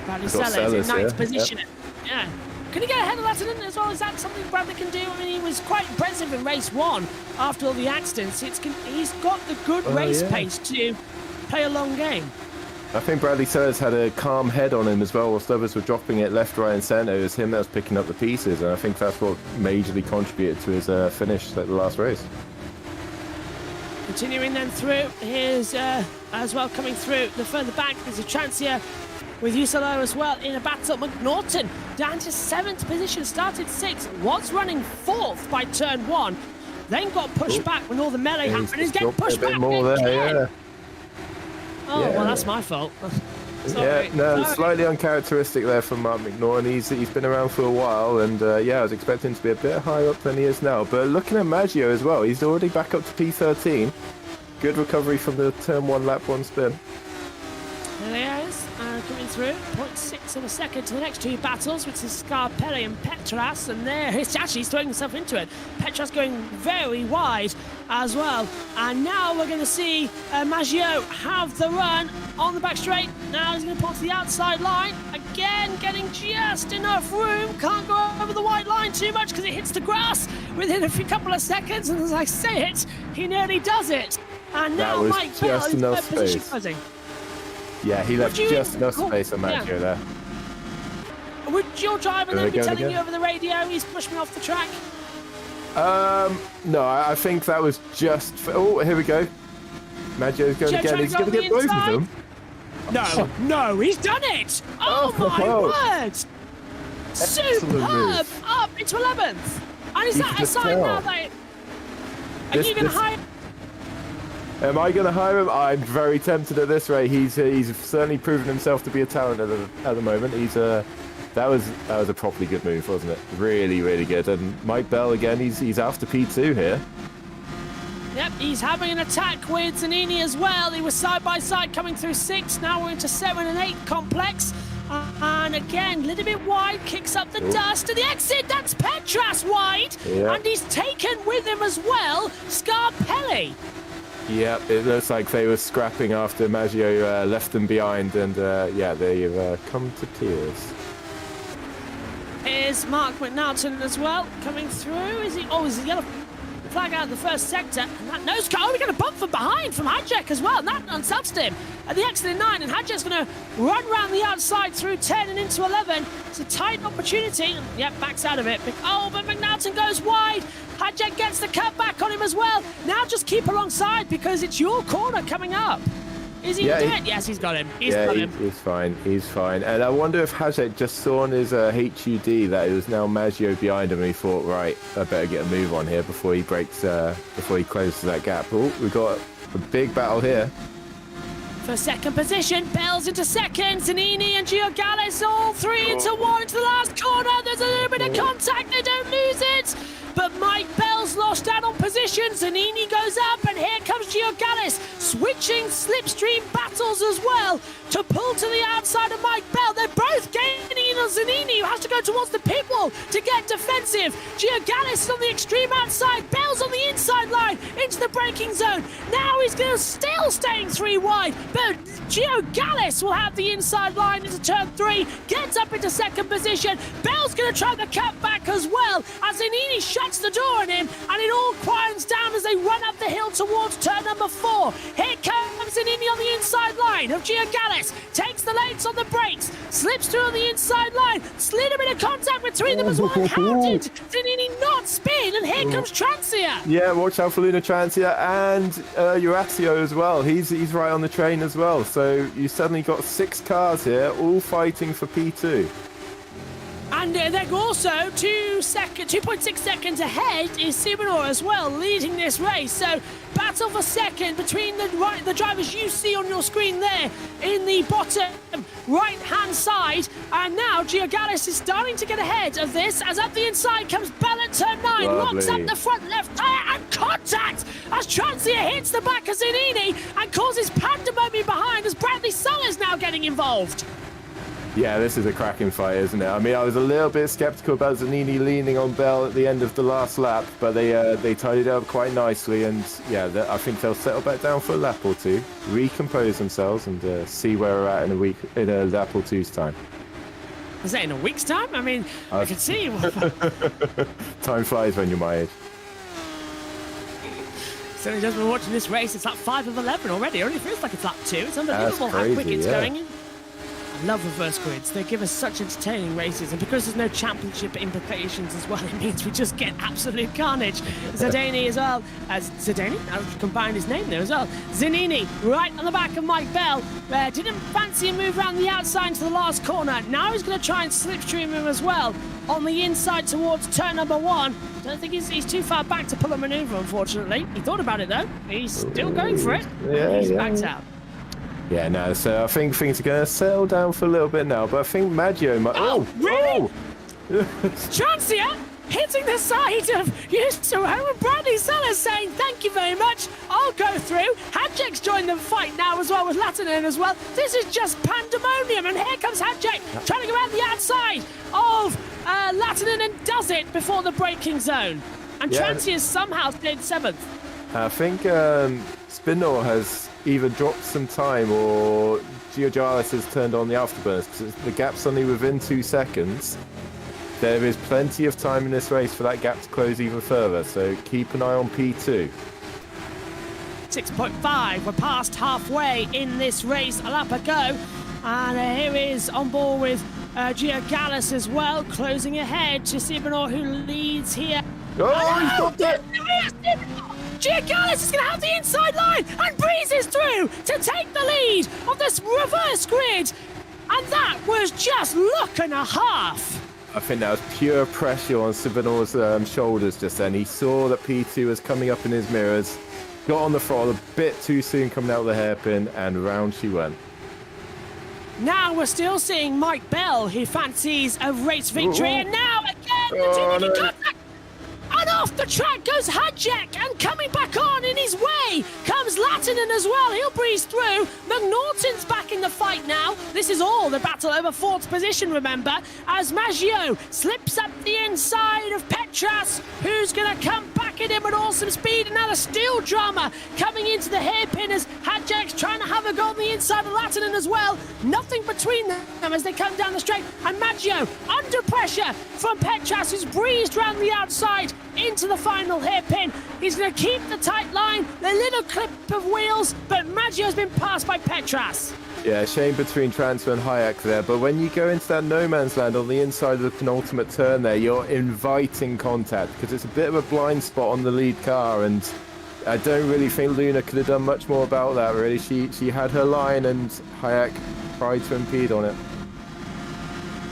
Bradley Sellers in 9th position. Yep. Yeah. Can he get ahead of that as well? Is that something Bradley can do? I mean, he was quite impressive in race 1 after all the accidents. He's got the good race pace to play a long game. I think Bradley Sellers had a calm head on him as well, whilst others were dropping it left, right and centre. It was him that was picking up the pieces, and I think that's what majorly contributed to his finish at the last race. Continuing then through, here's as well coming through the further back, there's a chance here with Usalo as well in a battle. McNaughton down to 7th position, started 6th, was running 4th by turn 1, then got pushed back when all the melee happened. He's getting pushed back more again. There, well, that's my fault. Sorry. Yeah, no, slightly uncharacteristic there from Mark McNaughton. He's been around for a while, and I was expecting him to be a bit higher up than he is now. But looking at Maggio as well, he's already back up to P13. Good recovery from the turn 1 lap 1 spin. There he is, coming through, 0.6 of a second to the next 2 battles, which is Scarpelli and Petras, and there he's actually throwing himself into it. Petras going very wide as well, and now we're going to see Maggio have the run on the back straight. Now he's going to pull to the outside line, again getting just enough room, can't go over the white line too much because it hits the grass within a couple of seconds, and as I say it, he nearly does it. And now Mike Bell is in third position closing. Yeah, he left just enough space on Maggio there. Would your driver then be telling you over the radio he's pushed me off the track? No, I think that was just... Oh, here we go. Maggio's going again. He's going to get both of them. No, he's done it! Oh my word! Superb! Up into 11th! And is that a sign now that... Are you going to hire... Am I going to hire him? I'm very tempted at this rate. He's certainly proven himself to be a talent at the moment. That was a properly good move, wasn't it? Really, really good. And Mike Bell again. He's after P2 here. Yep, he's having an attack with Zanini as well. He was side by side coming through 6. Now we're into 7 and 8 complex. And again, a little bit wide, kicks up the dust to the exit. That's Petras wide. Yeah. And he's taken with him as well Scarpelli. Yep, it looks like they were scrapping after Maggio left them behind, and they've come to tears. Here's Mark McNaughton as well, coming through. Is he yellow flag out of the first sector, and that nose car, we got a bump from behind from Hadjek as well, and that unsubbed him at the exit in 9, and Hadjek's going to run round the outside through 10 and into 11. It's a tight opportunity, and yep, backs out of it. But McNaughton goes wide. Hadjek gets the cut back on him as well. Now just keep alongside because it's your corner coming up. Is he doing it? Yes, he's got him. He's fine. He's fine. And I wonder if Hadjek just saw on his HUD that it was now Maggio behind him, and he thought, right, I better get a move on here before he closes that gap. Oh, we've got a big battle here. For second position, Bell's into second, Zanini and Giorgalis all 3 into 1 into the last corner. There's a little bit of contact, they don't lose it. But Mike Bell's lost out on position. Zanini goes up, and here comes Giorgalis, switching slipstream battles as well to pull to the outside of Mike Bell. They're both gaining lean on Zanini, who has to go towards the pit wall to get defensive. Giorgalis is on the extreme outside. Bell's on the inside line into the braking zone. Now he's going to still staying 3 wide, but Giorgalis will have the inside line into turn 3, gets up into second position. Bell's going to try the cut back as well as Zanini shuts the door on him, and it all quiets down as they run up the hill towards turn number 4. Here comes Zanini on the inside line of Giorgalis, takes the lanes on the brakes, slips through on the inside line, slid a bit of contact between them as well. How did Zanini not spin? And here comes Transia. Yeah, watch out for Luna Transia and Eurasio as well. He's right on the train as well. So you suddenly got 6 cars here, all fighting for P2. And they're also 2.6 seconds ahead is Sibonor as well, leading this race. So battle for second between the drivers you see on your screen there in the bottom right-hand side. And now Giorgalis is starting to get ahead of this as up the inside comes Bell at turn 9, locks up the front left tyre and contact as Transia hits the back of Zanini and causes pandemonium behind as Bradley Sullers now getting involved. Yeah, this is a cracking fight, isn't it? I mean, I was a little bit sceptical about Zanini leaning on Bell at the end of the last lap, but they tidied it up quite nicely, and yeah, I think they'll settle back down for a lap or two, recompose themselves, and see where we're at in a lap or two's time. Is that in a week's time? I mean, I can see. Time flies when you're my age. Certainly does. We're watching this race. It's lap 5 of 11 already. It only feels like it's lap 2. It's unbelievable how quick it's going. I love reverse grids. They give us such entertaining races, and because there's no championship implications as well, it means we just get absolute carnage. Zidane as well. Zidane? I've combined his name there as well. Zanini, right on the back of Mike Bell. Didn't fancy a move around the outside into the last corner. Now he's going to try and slipstream him as well on the inside towards turn number 1. Don't think he's too far back to pull a manoeuvre, unfortunately. He thought about it, though. He's still going for it. He's backed out. Yeah, no, so I think things are going to settle down for a little bit now, but I think Maggio might... Oh, really? Transia hitting the side of Yusuro and Bradley Sellers saying, thank you very much, I'll go through. Hadjek's joined the fight now as well with Latinen as well. This is just pandemonium, and here comes Hadjek trying to go around the outside of Latinen and does it before the braking zone. And Transia somehow stayed 7th. I think Spinor has either dropped some time or Giorgalis has turned on the afterburners because the gap's only within 2 seconds. There is plenty of time in this race for that gap to close even further, so keep an eye on P2. 6.5, we're past halfway in this race, a lap ago. And here is on board with Giorgalis as well, closing ahead to Sibonor, who leads here. Oh, he stopped it! Giorgalis is going to have the inside line and breezes through to take the lead of this reverse grid. And that was just look and a half. I think that was pure pressure on Sibonor's shoulders just then. He saw that P2 was coming up in his mirrors, got on the throttle a bit too soon coming out of the hairpin, and round she went. Now we're still seeing Mike Bell, who fancies a race victory, and now again the two making contact. And off the track goes Hadjek, and coming back on in his way comes Latinen as well. He'll breeze through. McNaughton's back in the fight now. This is all the battle over 4th position, remember, as Maggio slips up the inside of Petras, who's going to come back at him at awesome speed. And now the steel drama coming into the hairpin as Hadjek's trying to have a go on the inside of Latinen as well. Nothing between them as they come down the straight. And Maggio under pressure from Petras, who's breezed round the outside into the final hairpin. He's going to keep the tight line, the little clip of wheels, but Maggio's been passed by Petras. Yeah, shame between Transfer and Hayek there, but when you go into that no man's land on the inside of the penultimate turn there, you're inviting contact because it's a bit of a blind spot on the lead car, and I don't really think Luna could have done much more about that, really. She had her line and Hayek tried to impede on it.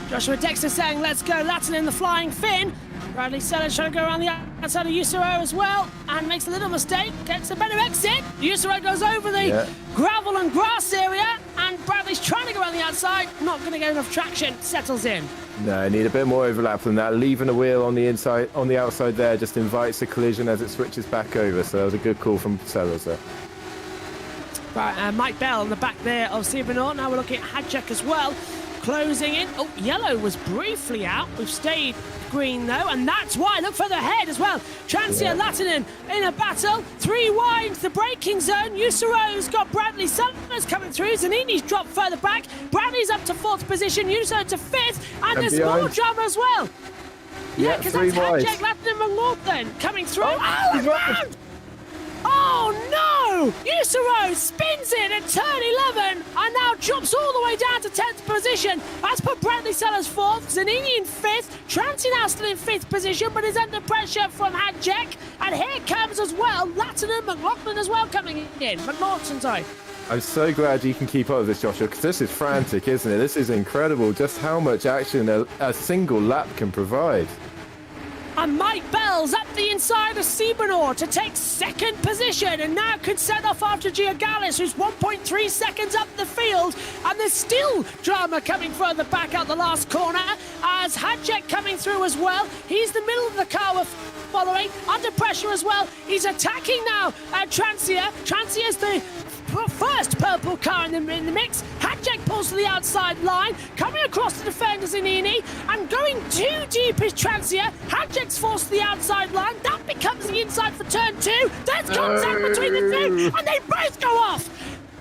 Joshua Dexter saying, let's go, Latin in the flying fin. Bradley Sellers trying to go around the outside of Yusuro as well, and makes a little mistake, gets a better exit. Yusuro goes over the gravel and grass area, and Bradley's trying to go around the outside, not going to get enough traction, settles in. No, I need a bit more overlap than that. Leaving a wheel on the inside, on the outside there, just invites a collision as it switches back over, so that was a good call from Sellers there. Right, Mike Bell on the back there of Sibonor. Now we're looking at Hadjek as well. closing in. Oh, yellow was briefly out. We've stayed green though, and that's why. Look for the head as well. Transia Latinen in a battle. 3 wide, the braking zone. Usaro's got Bradley Summers coming through. Zanini's dropped further back. Bradley's up to 4th position. Usaro to 5th, and there's more drama as well. Yeah, because that's Hadjek, Latinen, McNaughton coming through. Oh, around! Oh no! Usaro spins it at turn 11 and now jumps all the way down to 10th position. That's put Bradley Sellers 4th, Zanini in 5th, Transi now still in 5th position but is under pressure from Hadjek. And here comes as well Latinen, McLaughlin as well coming in. McNaughton, sorry. I'm so glad you can keep up with this, Joshua, because this is frantic, isn't it? This is incredible, just how much action a single lap can provide. And Mike Bell's up the inside of Siebenor to take 2nd position and now could set off after Giorgalis, who's 1.3 seconds up the field. And there's still drama coming further back out the last corner as Hadjek coming through as well. He's the middle of the car we're following, under pressure as well. He's attacking now Transia. Transia's the first purple car in the mix. Hadjek pulls to the outside line, coming across the defender Zanini, and going too deep is Transia. Hadjek's forced to the outside line. That becomes the inside for turn 2. There's contact between the two, and they both go off.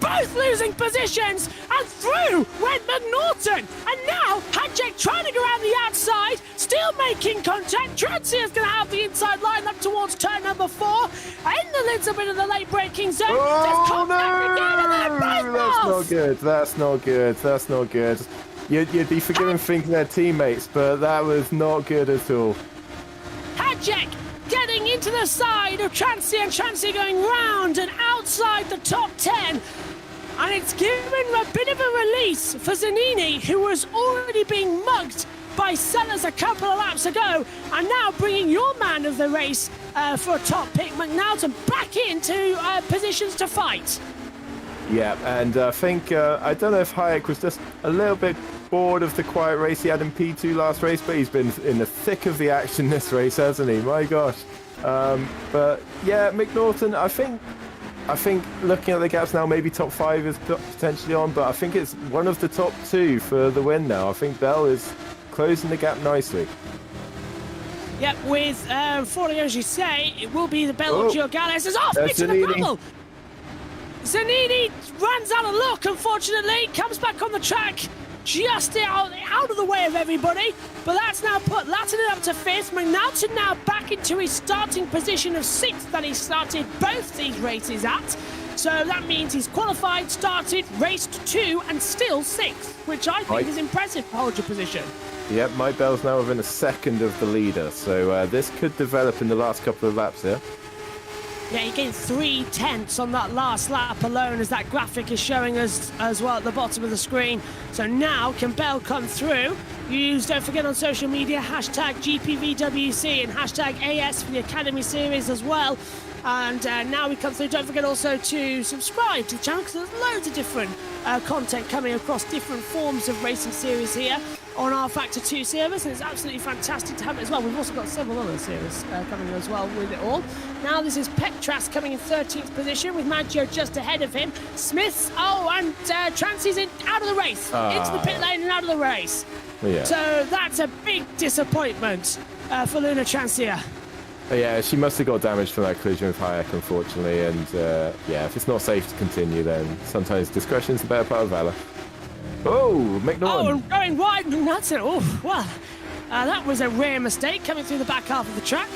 Both losing positions, and through went McNaughton. And now Hadjek trying to go around the outside, still making contact. Transia's going to have the inside line up towards turn number 4. In the little bit of the late braking zone. Oh, no! That's not good. That's not good. That's not good. You'd be forgiven thinking they're teammates, but that was not good at all. Hadjek getting into the side of Transi, and Transi going round and outside the top 10. And it's given a bit of a release for Zanini, who was already being mugged by Sellers a couple of laps ago, and now bringing your man of the race for a top pick, McNaughton, back into positions to fight. Yeah, and I think, I don't know if Hayek was just a little bit bored of the quiet race he had in P2 last race, but he's been in the thick of the action this race, hasn't he? My gosh. But yeah, McNaughton, I think looking at the gaps now, maybe top 5 is potentially on, but I think it's one of the top 2 for the win now. I think Bell is closing the gap nicely. Yep, with falling, as you say, it will be the Bell of Giorgalis is off into the bubble. Zanini runs out of luck, unfortunately, comes back on the track, just out of the way of everybody, but that's now put Latinen up to 5th. McNaughton now back into his starting position of 6th that he started both these races at. So that means he's qualified, started, raced 2, and still 6th, which I think is impressive to hold your position. Yep, Mike Bell's now within a second of the leader, so this could develop in the last couple of laps here. Yeah, he gained 3/10 on that last lap alone, as that graphic is showing us as well at the bottom of the screen. So now, can Bell come through? Don't forget on social media, hashtag GPVWC and hashtag AS for the Academy Series as well. And now we come through. Don't forget also to subscribe to the channel, because there's loads of different content coming across different forms of racing series here on our Factor 2 service, and it's absolutely fantastic to have it as well. We've also got several other series coming as well with it all. Now this is Petras coming in 13th position with Maggio just ahead of him. Smith's, and Transi's out of the race, into the pit lane and out of the race. Yeah. So that's a big disappointment for Luna Transia. Yeah, she must have got damaged from that collision with Hayek, unfortunately, and yeah, if it's not safe to continue, then sometimes discretion's the better part of valor. Oh, McNaughton. Oh, and going wide, that's it. Oh, well, that was a rare mistake coming through the back half of the track.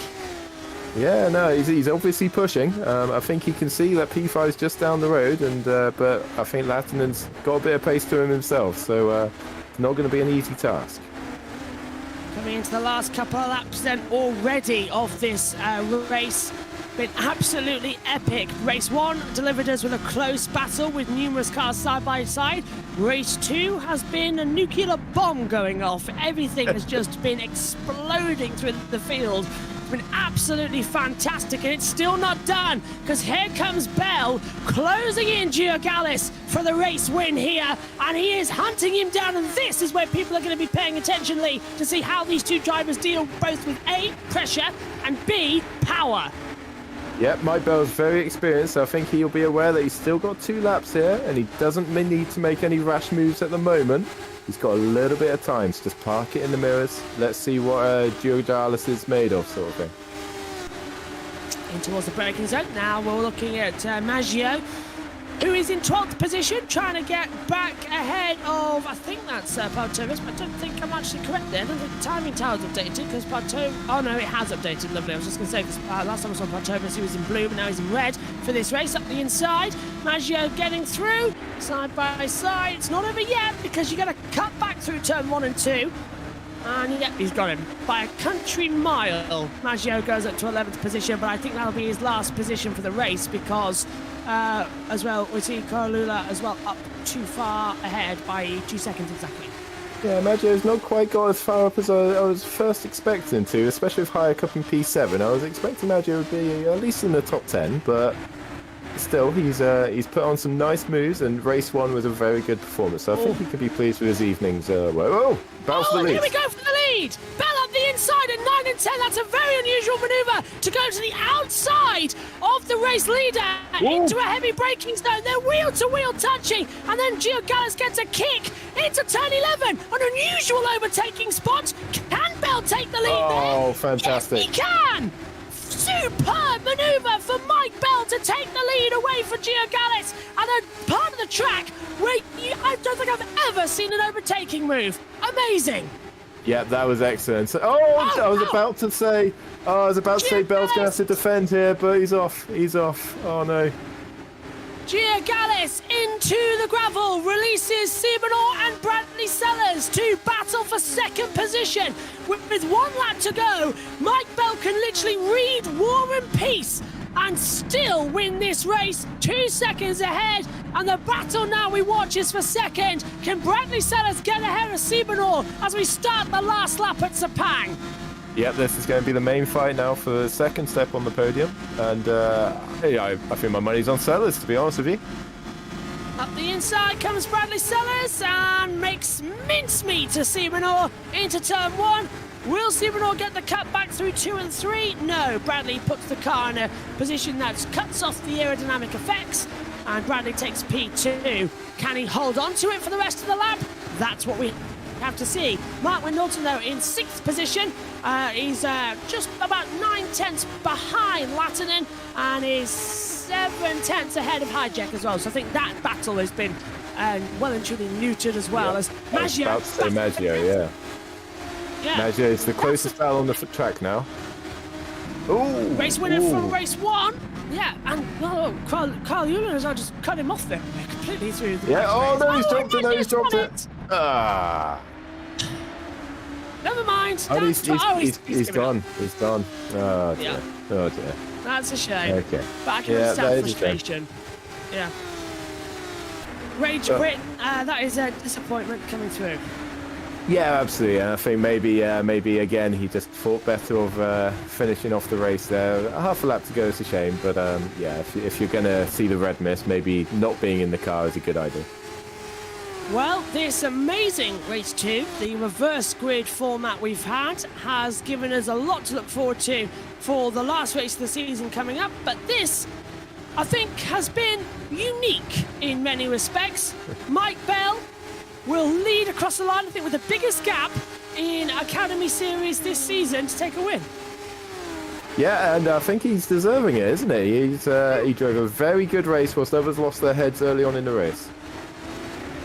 Yeah, no, he's obviously pushing. I think he can see that P5 is just down the road, and but I think Latinen's got a bit of pace to him himself, so it's not going to be an easy task. Coming into the last couple of laps then already of this race. Been absolutely epic. Race 1 delivered us with a close battle with numerous cars side by side. Race 2 has been a nuclear bomb going off. Everything has just been exploding through the field. It's been absolutely fantastic, and it's still not done, because here comes Bell closing in Giorgalis for the race win here, and he is hunting him down, and this is where people are going to be paying attention, Lee, to see how these two drivers deal both with A, pressure, and B, power. Yep, Mike Bell's very experienced, so I think he'll be aware that he's still got 2 laps here, and he doesn't need to make any rash moves at the moment. He's got a little bit of time to just park it in the mirrors. Let's see what Giordalis is made of, sort of thing. In towards the braking zone. Now we're looking at Maggio, who is in 12th position, trying to get back ahead of, I think that's Partovis, but I don't think I'm actually correct there. I don't think the timing tower's updated, because oh no, it has updated, lovely. I was just going to say, because last time I saw Partovis, he was in blue, but now he's in red for this race. Up the inside, Maggio getting through, side by side. It's not over yet, because you got to cut back through turn 1 and 2. And yep, he's got him by a country mile. Maggio goes up to 11th position, but I think that'll be his last position for the race, because as well, we see Carolula as well up too far ahead by 2 seconds exactly. Yeah, Maggio's not quite got as far up as I was first expecting to, especially with higher up in P7. I was expecting Maggio would be at least in the top 10, but still, he's put on some nice moves, and race 1 was a very good performance. So I think he can be pleased with his evening's work. Oh, battle for the lead. Here we go for the lead. Bell up the inside at 9 and 10. That's a very unusual manoeuvre to go to the outside of the race leader into a heavy braking zone. They're wheel to wheel touching, and then Giordalis gets a kick into turn 11. An unusual overtaking spot. Can Bell take the lead there? Oh, fantastic! Yes, he can. Superb manoeuvre for Mike Bell to take the lead away from Giordalis, and a part of the track where I don't think I've ever seen an overtaking move. Amazing. Yeah, that was excellent. So, I was about to say Bell's going to have to defend here, but he's off. He's off. Oh no. Giordalis into the gravel, releases Siebenor and Bradley Sellers to battle for second position. With 1 lap to go, Mike Bell can literally read War and Peace and still win this race 2 seconds ahead. And the battle now we watch is for second. Can Bradley Sellers get ahead of Siebenor as we start the last lap at Sepang? Yep, this is going to be the main fight now for the second step on the podium. And I think my money's on Sellers, to be honest with you. Up the inside comes Bradley Sellers and makes mincemeat to Siebenor into turn 1. Will Siebenor get the cut back through 2 and 3? No, Bradley puts the car in a position that cuts off the aerodynamic effects, and Bradley takes P2. Can he hold on to it for the rest of the lap? That's what we have to see. Mark Windleton, though, in 6th position. He's just about 9 tenths behind Lattinen, and is 7 tenths ahead of Hijack as well. So I think that battle has been well and truly neutered as well. As Maggio. I was about to say Maggio, yeah. Maggio is the closest battle on the track now. Ooh, race winner from race 1. Yeah, and Carl Euler has just cut him off there completely through the no, he's dropped it. No, he's dropped it. Never mind. He's gone. He's gone. Oh dear. Yeah. Oh dear. That's a shame. Okay. But I can understand frustration. Yeah. Rage quit. That is a disappointment coming through. Yeah, absolutely. And I think maybe again he just thought better of finishing off the race there. A half a lap to go is a shame, but yeah, if you're going to see the red mist, maybe not being in the car is a good idea. Well, this amazing race 2, the reverse grid format we've had, has given us a lot to look forward to for the last race of the season coming up. But this, I think, has been unique in many respects. Mike Bell will lead across the line, I think, with the biggest gap in Academy Series this season to take a win. Yeah, and I think he's deserving it, isn't he? He drove a very good race whilst others lost their heads early on in the race.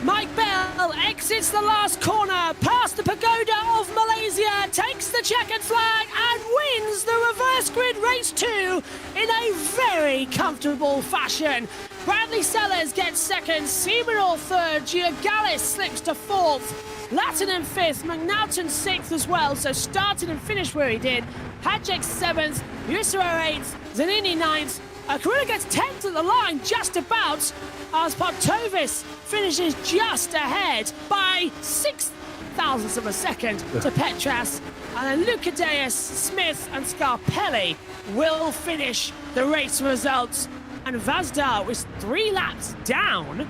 Mike Bell exits the last corner, past the pagoda of Malaysia, takes the checkered flag and wins the reverse grid race 2 in a very comfortable fashion. Bradley Sellers gets second, Siebenor third, Giordalis slips to 4th, Lattinen 5th, McNaughton 6th as well, so started and finished where he did. Hadjek 7th, Yusra 8th, Zanini 9th, Carrillo gets 10th at the line, just about, as Partovis finishes just ahead by 6 thousandths of a second to Petras, and then Lucadeus, Smith and Scarpelli will finish the race results, and Vazda was 3 laps down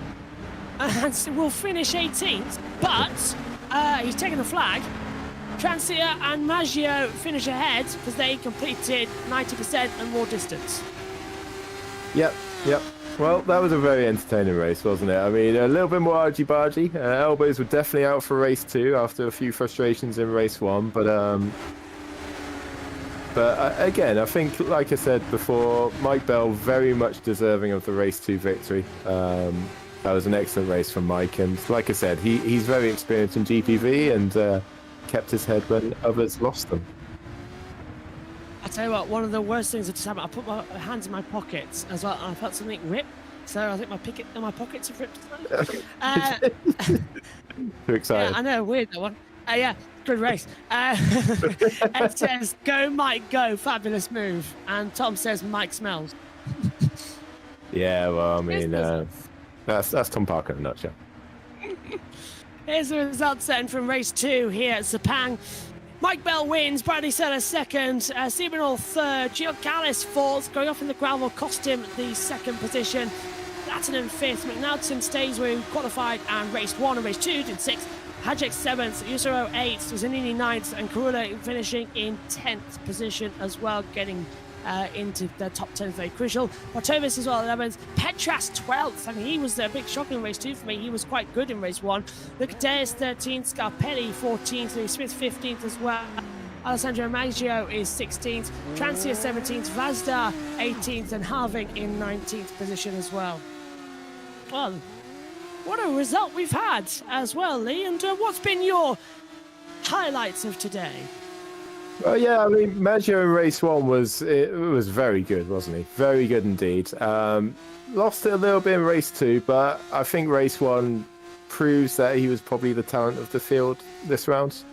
and will finish 18th, but he's taken the flag. Transia and Maggio finish ahead because they completed 90% and more distance. Yep. Well, that was a very entertaining race, wasn't it? I mean, a little bit more argy-bargy. Elbows were definitely out for race 2 after a few frustrations in race 1. But again, I think, like I said before, Mike Bell very much deserving of the race 2 victory. That was an excellent race from Mike. And like I said, he's very experienced in GPV and kept his head when others lost them. I tell you what, one of the worst things that just happened, I put my hands in my pockets as well, and I felt something rip. So I think my pockets have ripped. Too excited. Yeah, I know, weird that one. Yeah, good race. Ed says, "Go, Mike, go! Fabulous move." And Tom says, "Mike smells." Yeah, well, I mean, that's Tom Parker in a nutshell. Here's the results then from race 2 here at Sepang. Mike Bell wins, Bradley Sellers second, Seamanall third, Gio Callis fourth, going off in the gravel, cost him the second position. Platinum fifth, McNaughton stays where he qualified and raced 1 and race 2, did 6th. Hajek 7th, Yusuro 8th, Zanini 9th, and Karula finishing in 10th position as well, getting into the top 10, very crucial. Bartovis as well, 11th. Petras 12th. I mean, he was a big shock in race 2 for me. He was quite good in race 1. Lucadeus 13th, Scarpelli 14th, Louis Smith 15th as well. Alessandro Maggio is 16th, Transia 17th, Vazda 18th, and Harving in 19th position as well. Well, what a result we've had as well, Lee. And what's been your highlights of today? Well, yeah, I mean, Maggio in race 1 was very good, wasn't he? Very good indeed. Lost it a little bit in race 2, but I think race 1 proves that he was probably the talent of the field this round.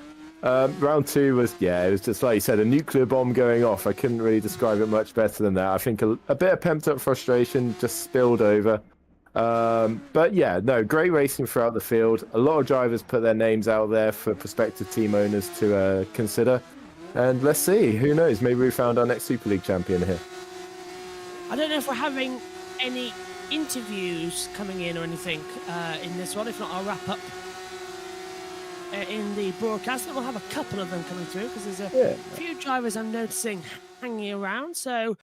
Round 2 was, it was just like you said, a nuclear bomb going off. I couldn't really describe it much better than that. I think a bit of pent up frustration just spilled over. But yeah, no, great racing throughout the field. A lot of drivers put their names out there for prospective team owners to consider. And let's see, who knows? Maybe we found our next Super League champion here. I don't know if we're having any interviews coming in or anything in this one. If not, I'll wrap up in the broadcast. We'll have a couple of them coming through because there's a few drivers I'm noticing hanging around. So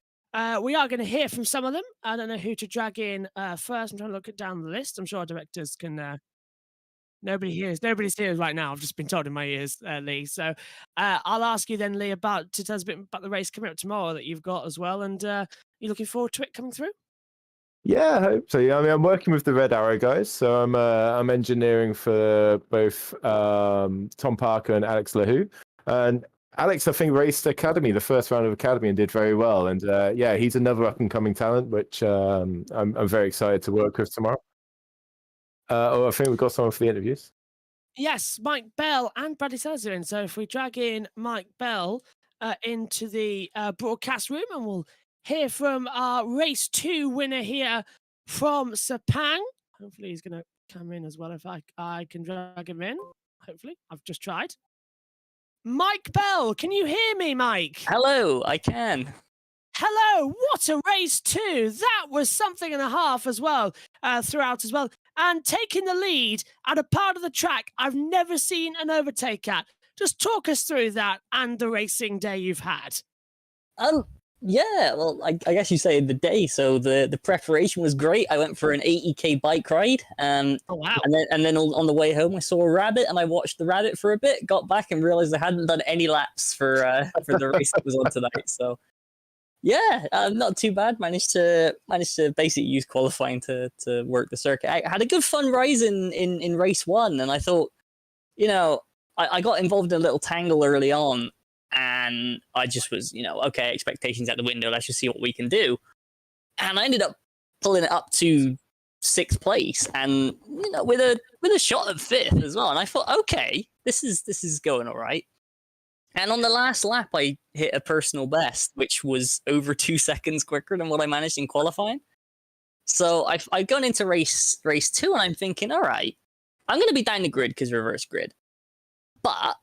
we are going to hear from some of them. I don't know who to drag in first. I'm trying to look down the list. I'm sure our directors can... Nobody's here right now. I've just been told in my ears, Lee. So I'll ask you then, Lee, to tell us a bit about the race coming up tomorrow that you've got as well. And you're looking forward to it coming through? Yeah, I hope so. I mean, I'm working with the Red Arrow guys, so I'm engineering for both Tom Parker and Alex LaHoo. And Alex, I think, raced Academy, the first round of Academy, and did very well. And he's another up and coming talent, which I'm very excited to work with tomorrow. I think we've got someone for the interviews. Yes, Mike Bell and Bradley Sellers are in. So if we drag in Mike Bell into the broadcast room, and we'll hear from our race 2 winner here from Sepang. Hopefully he's going to come in as well if I can drag him in. Hopefully. I've just tried. Mike Bell, can you hear me, Mike? Hello, I can. Hello, what a race 2. That was something and a half as well, throughout as well. And taking the lead at a part of the track I've never seen an overtake at. Just talk us through that and the racing day you've had. Yeah, well, I guess you say the day. So the preparation was great. I went for an 80k bike ride. Oh, wow. And then on the way home, I saw a rabbit and I watched the rabbit for a bit, got back and realized I hadn't done any laps for the race that was on tonight. So yeah, not too bad. Managed to basically use qualifying to work the circuit. I had a good fun rise in race 1, and I thought, I got involved in a little tangle early on, and I just was, okay, expectations out the window. Let's just see what we can do. And I ended up pulling it up to 6th place, and with a shot at 5th as well. And I thought, okay, this is going all right. And on the last lap, I hit a personal best, which was over 2 seconds quicker than what I managed in qualifying. So I've gone into race 2, and I'm thinking, all right, I'm going to be down the grid because reverse grid. But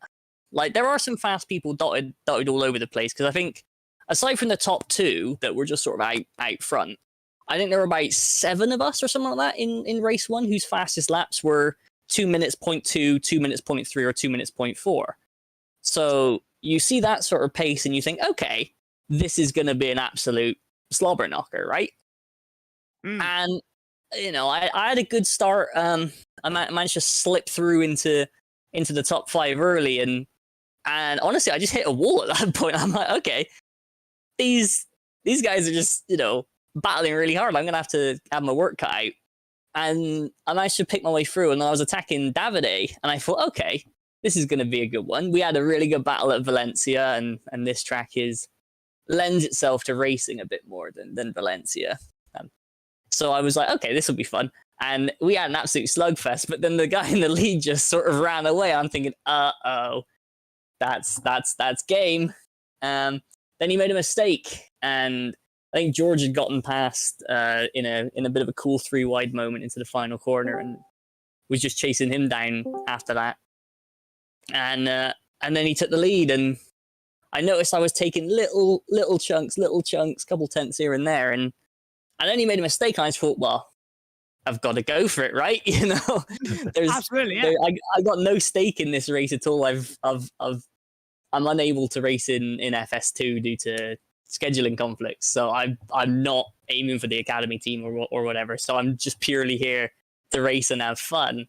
there are some fast people dotted all over the place, because I think aside from the top 2 that were just sort of out front, I think there were about 7 of us or something like that in race 1 whose fastest laps were 2 minutes 0.2, 2 minutes 0.3, or 2 minutes 0.4. So you see that sort of pace and you think, okay, this is going to be an absolute slobber knocker, right? And I had a good start. I managed to slip through into the top 5 early, and honestly, I just hit a wall at that point. I'm like, okay, these guys are just battling really hard. I'm gonna have to have my work cut out. And I managed to pick my way through, and I was attacking Davide, and I thought, okay, this is gonna be a good one. We had a really good battle at Valencia, and this track lends itself to racing a bit more than Valencia. So I was like, okay, this will be fun. And we had an absolute slugfest, but then the guy in the lead just sort of ran away. I'm thinking, uh-oh, that's game. Then he made a mistake, and I think George had gotten past in a bit of a cool 3-wide moment into the final corner, and was just chasing him down after that. And then he took the lead, and I noticed I was taking little chunks, couple tenths here and there, and then he made a mistake, and I just thought, well, I've got to go for it, right? Absolutely, yeah. I got no stake in this race at all. I'm unable to race in FS2 due to scheduling conflicts, so I'm not aiming for the academy team or whatever. So I'm just purely here to race and have fun.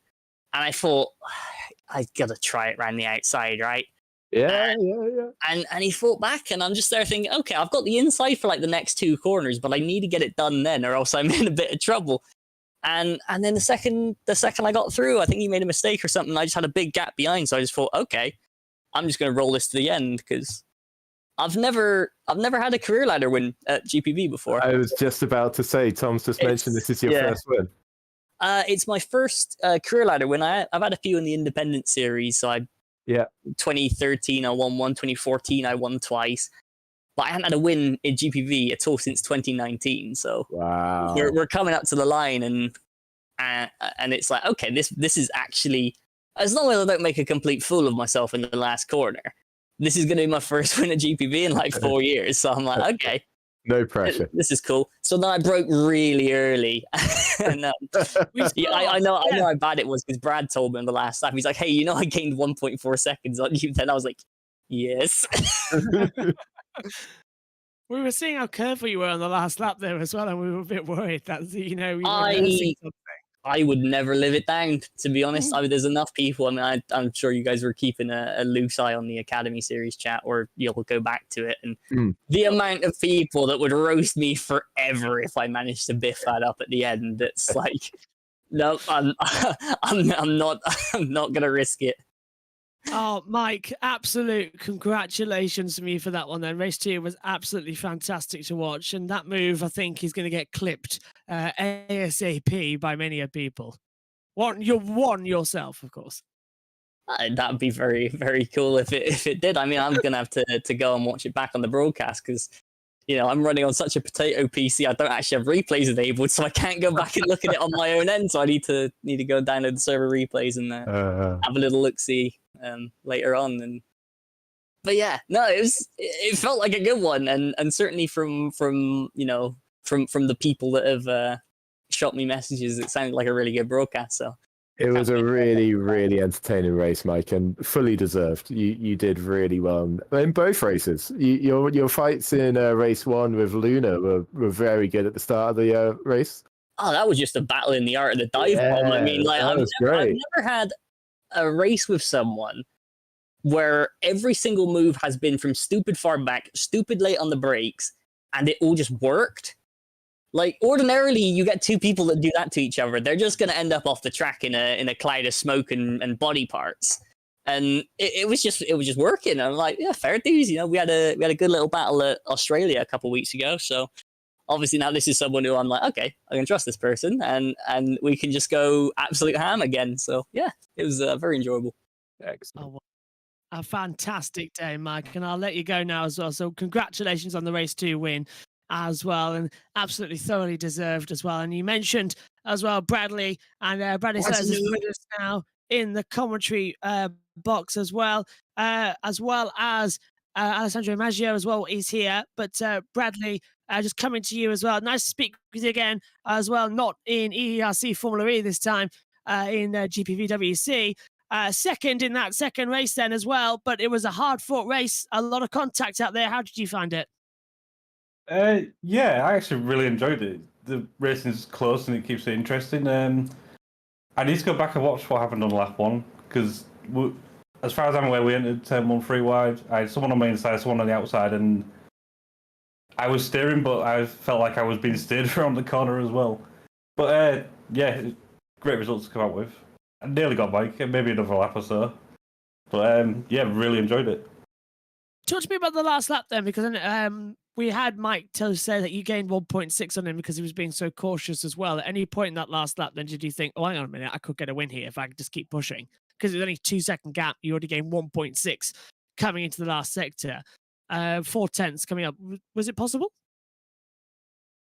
And I thought, I gotta try it around the outside, right? Yeah. And he fought back, and I'm just there thinking, okay, I've got the inside for like the next 2 corners, but I need to get it done then, or else I'm in a bit of trouble. And then the second I got through, I think he made a mistake or something. I just had a big gap behind, so I just thought, okay, I'm just going to roll this to the end, because I've never had a career ladder win at GPV before. I was just about to say, Tom's just mentioned this is your first win. It's my first career ladder win. I've had a few in the independent series, so 2013 I won one, 2014 I won twice, but I haven't had a win in GPV at all since 2019. So wow, we're coming up to the line, and it's like, okay, this is actually, as long as I don't make a complete fool of myself in the last corner, this is going to be my first win at GPV in like 4 years. So I'm like, okay, no pressure. This is cool. So then I broke really early. And, I know how bad it was, because Brad told me on the last lap. He's like, hey, I gained 1.4 seconds on you. Then I was like, yes. We were seeing how careful you were on the last lap there as well, and we were a bit worried that we were I would never live it down, to be honest. There's enough people. I mean, I'm sure you guys were keeping a loose eye on the Academy Series chat, or you'll go back to it. And the amount of people that would roast me forever if I managed to biff that up at the end, it's like, no, I'm not going to risk it. Oh, Mike, absolute congratulations to me for that one then. Race 2 was absolutely fantastic to watch, and that move, I think, is going to get clipped ASAP by many people. You won yourself, of course. That'd be very, very cool if it did. I mean, I'm going to have to go and watch it back on the broadcast, because I'm running on such a potato PC. I don't actually have replays enabled, so I can't go back and look at it on my own end. So I need to go download the server replays and have a little look-see later on. But yeah, no, it felt like a good one, and certainly from the people that have shot me messages, it sounded like a really good broadcast. So it was a really, really entertaining race, Mike, and fully deserved. You did really well in both races. Your fights in race 1 with Luna were very good at the start of the race. Oh, that was just a battle in the art of the dive bomb. I mean, like, I've never had a race with someone where every single move has been from stupid far back, stupid late on the brakes, and it all just worked. Like, ordinarily, you get 2 people that do that to each other, they're just going to end up off the track in a cloud of smoke and body parts. And it was just working. And I'm like, yeah, fair dues. We had a good little battle at Australia a couple of weeks ago. So obviously now this is someone who I'm like, okay, I can trust this person, and we can just go absolute ham again. So yeah, it was very enjoyable. Excellent. Oh, well, a fantastic day, Mike, and I'll let you go now as well. So congratulations on the race 2 win as well, and absolutely thoroughly deserved as well. And you mentioned as well Bradley, and Bradley says is with us now in the commentary box as well as Alessandro Maggio as well is here. But Bradley, just coming to you as well. Nice to speak with you again as well, not in ERC Formula E this time, in GPVWC. Second in that second race then as well, but it was a hard-fought race, a lot of contact out there. How did you find it? Yeah, I actually really enjoyed it. the racing is close and it keeps it interesting. I need to go back and watch what happened on lap one because, as far as I'm aware, we entered turn 1 3 wide. I had someone on my inside, someone on the outside, and I was steering, but I felt like I was being steered around the corner as well. But yeah, great results to come out with. I nearly got back, maybe another lap or so. But yeah, really enjoyed it. Talk to me about the last lap then, because we had Mike say that you gained 1.6 on him because he was being so cautious as well. At any point in that last lap, then did you think, oh, hang on a minute, I could get a win here if I could just keep pushing? Because it was only a 2-second gap. You already gained 1.6 coming into the last sector. 4/10 coming up. Was it possible?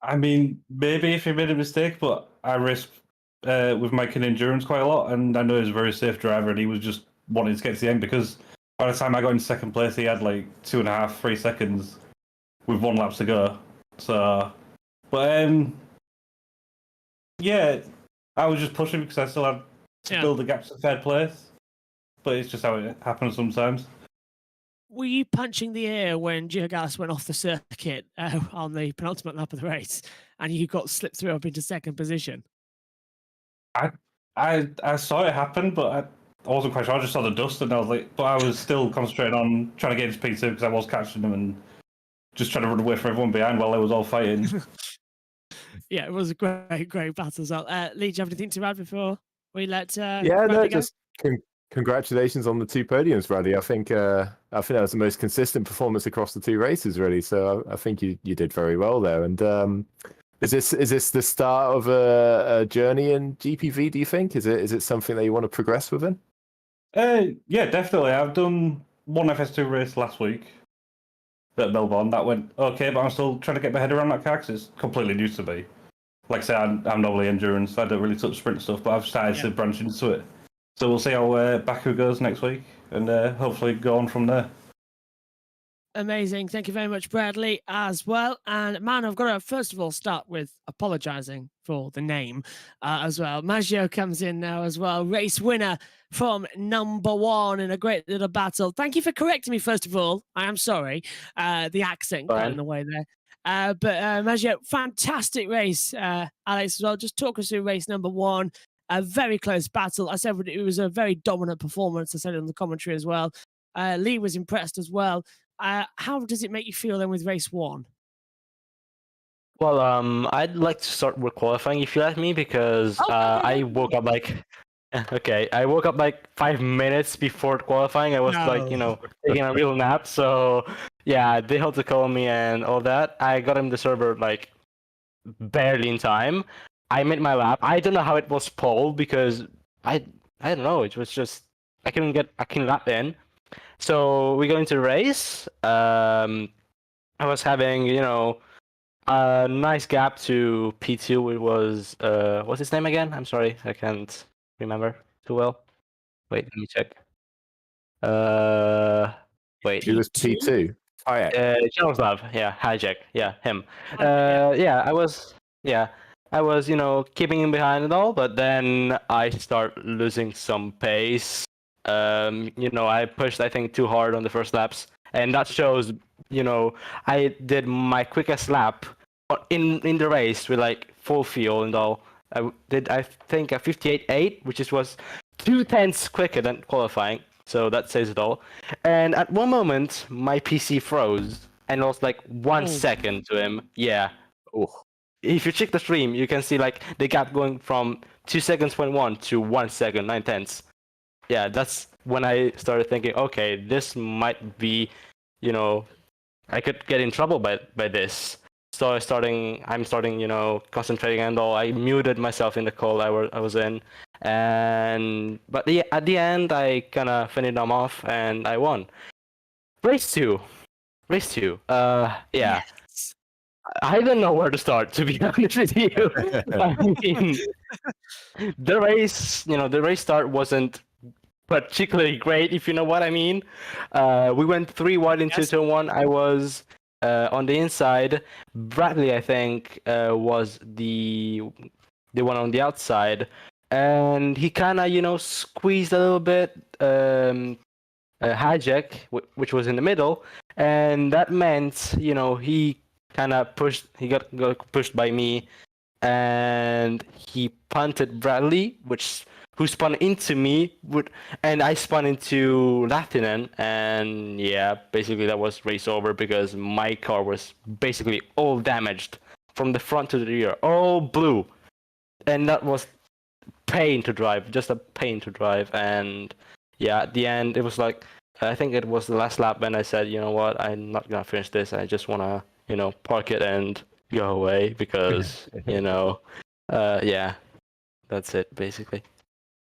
I mean, maybe if he made a mistake, but I risked with Mike in endurance quite a lot, and I know he's a very safe driver, and he was just wanting to get to the end because by the time I got in second place, he had like 2.5, 3 seconds with 1 lap to go. So, but yeah, I was just pushing because I still had to build the gaps to third place. But it's just how it happens sometimes. Were you punching the air when Giogas went off the circuit on the penultimate lap of the race, and you got slipped through up into second position? I saw it happen, but I wasn't quite sure. I just saw the dust, and I was like, but I was still concentrating on trying to get into P2 because I was catching them and just trying to run away from everyone behind while they was all fighting. Yeah, it was a great battle as well. Lee, do you have anything to add before we let? Yeah, no, just congratulations on the 2 podiums, Bradley. I think that was the most consistent performance across the 2 races, really. So I think you did very well there. And is this the start of a journey in GPV? Do you think is it something that you want to progress within? Yeah, definitely. I've done one FS2 race last week at Melbourne. That went okay, but I'm still trying to get my head around that car because it's completely new to me. Like I say, I'm normally endurance. I don't really touch sprint stuff, but I've started to branch into it. So we'll see how Baku goes next week, and hopefully go on from there. Amazing. Thank you very much, Bradley, as well. And man, I've got to first of all start with apologising for the name as well. Maggio comes in now as well. Race winner from number 1 in a great little battle. Thank you for correcting me, first of all. I am sorry. The accent got in the way there. But Maggio, fantastic race, Alex, as well. Just talk us through race number 1. A very close battle. I said it was a very dominant performance. I said it in the commentary as well. Lee was impressed as well. How does it make you feel then with race 1? Well, I'd like to start with qualifying if you let me, because I woke up like I woke up like 5 minutes before qualifying. I was taking a real nap. So yeah, they had to call me and all that. I got in the server like barely in time. I made my lap. I don't know how it was polled because I don't know. It was just I couldn't get a clean lap in. So we go into the race. I was having, a nice gap to P2. It was, what's his name again? I'm sorry, I can't remember too well. Wait, let me check. Wait. It was P2. Jaroslav, yeah, Hijack, yeah, him. I was, keeping him behind and all, but then I start losing some pace. I pushed, I think, too hard on the first laps, and that shows, I did my quickest lap in the race with like full fuel and all. I did, I think, a 58.8, which was 0.2 quicker than qualifying, so that says it all. And at one moment, my PC froze, and it was like 1 second to him. Yeah. Ooh. If you check the stream, you can see like the gap going from 2 seconds 0.1 to 1 second 9/10. Yeah, that's when I started thinking, okay, this might be, I could get in trouble by this. So I'm starting, concentrating and all. I muted myself in the call I was in, but at the end, I kind of finished them off and I won. Race two. Yeah. Yes. I don't know where to start, to be honest with you. I mean, the race start wasn't particularly great, if you know what I mean. We went 3 wide into turn 1. I was on the inside. Bradley, I think, was the one on the outside, and he kind of squeezed a little bit. Hijack, which was in the middle, and that meant he kind of pushed. He got pushed by me, and he punted Bradley, who spun into me, and I spun into Latinen, and yeah, basically that was race over because my car was basically all damaged from the front to the rear, all blue, and that was pain to drive, just a pain to drive. And yeah, at the end it was like, I think it was the last lap when I said, you know what, I'm not gonna finish this. I just wanna, park it and go away because, yeah, that's it basically.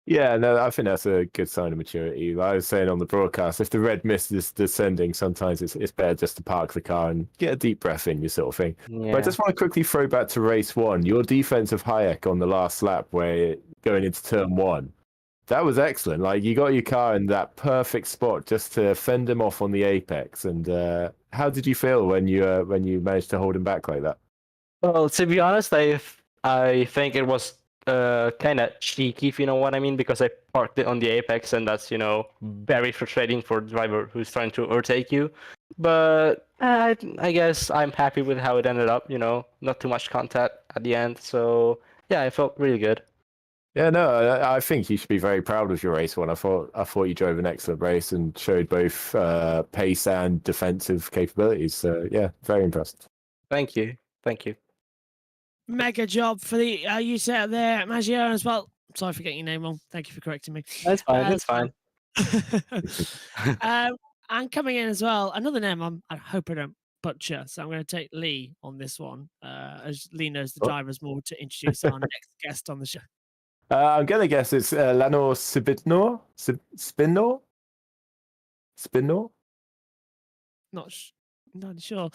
Yeah, no, I think that's a good sign of maturity. Like I was saying on the broadcast, if the red mist is descending, sometimes it's better just to park the car and get a deep breath in, you sort of thing. Yeah. But I just want to quickly throw back to race 1. Your defense of Hayek on the last lap, where going into turn 1, that was excellent. Like you got your car in that perfect spot just to fend him off on the apex. And how did you feel when you managed to hold him back like that? Well, to be honest, I think it was kind of cheeky, if you know what I mean, because I parked it on the apex, and that's very frustrating for a driver who's trying to overtake you. But I guess I'm happy with how it ended up. Not too much contact at the end, so yeah, I felt really good. Yeah, no, I think you should be very proud of your race 1. I thought you drove an excellent race and showed both pace and defensive capabilities. So yeah, very impressed. Thank you. Mega job for the you set there, Maggio, as well. Sorry for getting your name wrong. Thank you for correcting me. That's fine. That's fine. And coming in as well, another name I hope I don't butcher, so I'm going to take Lee on this one, as Lee knows the drivers more, to introduce our next guest on the show. I'm going to guess it's Lanor Spinor? Not sure.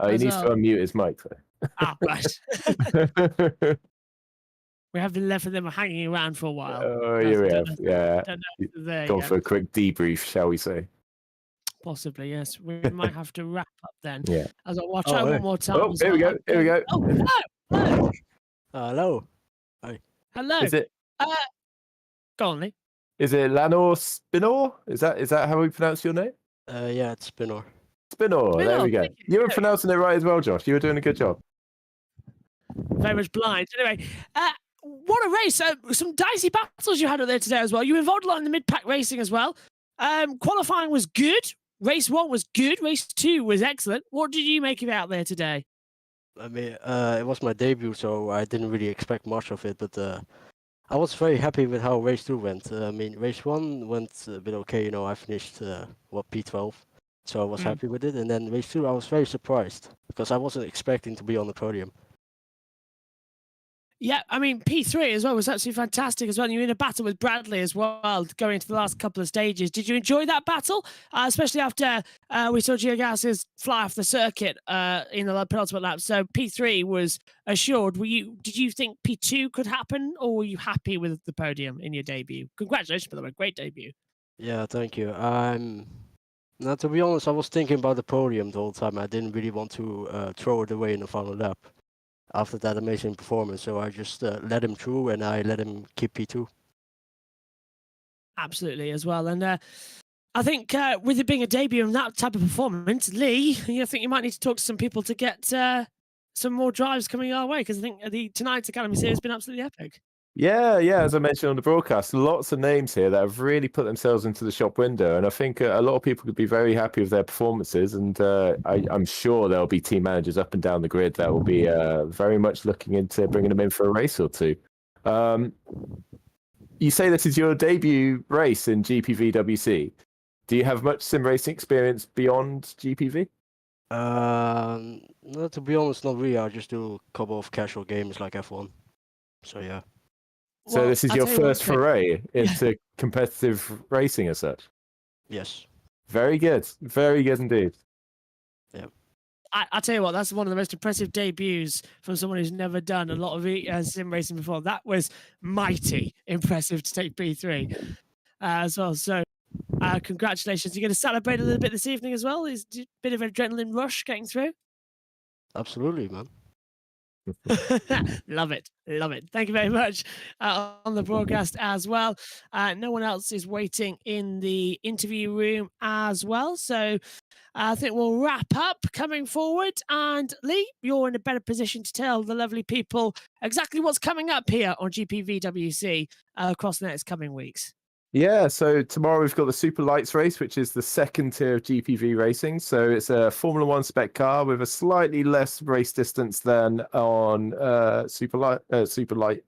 He needs to unmute his mic, though. Ah, right. We have been left with them hanging around for a while. Oh, here we have. Yeah. Don't know if they're there Gone yet. for a quick debrief, shall we say? Possibly, yes. We might have to wrap up then. Yeah. As I'll try one more time. Oh, here we go. Here we go. Oh, hello. Hello. Hello. Is it? Go on, Lee. Is it Lanor Spinor? Is that how we pronounce your name? Yeah, it's Spinor. Spinor. There we go. thank You were pronouncing it right as well, Josh. You were doing a good job. Very much blind. Anyway, what a race. Some dicey battles you had out there today as well. You involved a lot in the mid-pack racing as well. Qualifying was good. Race 1 was good. Race 2 was excellent. What did you make of it out there today? I mean, it was my debut, so I didn't really expect much of it, but I was very happy with how race 2 went. I mean, race 1 went a bit okay. I finished P12, so I was happy with it. And then race 2, I was very surprised because I wasn't expecting to be on the podium. Yeah, I mean, P3 as well was absolutely fantastic as well. You were in a battle with Bradley as well, going into the last couple of stages. Did you enjoy that battle, especially after we saw Giagas's fly off the circuit in the penultimate lap? So P3 was assured. Did you think P2 could happen, or were you happy with the podium in your debut? Congratulations, by the way, great debut. Yeah, thank you. Now, to be honest, I was thinking about the podium the whole time. I didn't really want to throw it away in the final lap after that amazing performance, so I just let him through and I let him keep P2. Absolutely, as well. And I think with it being a debut and that type of performance, Lee, I think you might need to talk to some people to get some more drives coming our way, because I think tonight's Academy Series has been absolutely epic. Yeah, as I mentioned on the broadcast, lots of names here that have really put themselves into the shop window, and I think a lot of people could be very happy with their performances, and I'm sure there'll be team managers up and down the grid that will be very much looking into bringing them in for a race or two. You say this is your debut race in GPVWC. Do you have much sim racing experience beyond GPV? No, to be honest, not really. I just do a couple of casual games like F1. So yeah. So this is your first foray into competitive racing as such? Yes. Very good indeed. Yeah. I tell you what, that's one of the most impressive debuts from someone who's never done a lot of sim racing before. That was mighty impressive to take P3 as well. So congratulations. You're going to celebrate a little bit this evening as well? Is a bit of an adrenaline rush getting through? Absolutely, man. Love it. Love it. Thank you very much on the broadcast as well. No one else is waiting in the interview room as well. So I think we'll wrap up coming forward. And Lee, you're in a better position to tell the lovely people exactly what's coming up here on GPVWC across the next coming weeks. Yeah, so tomorrow we've got the Super Lights race, which is the second tier of GPV racing. So it's a Formula One spec car with a slightly less race distance than on Super Light.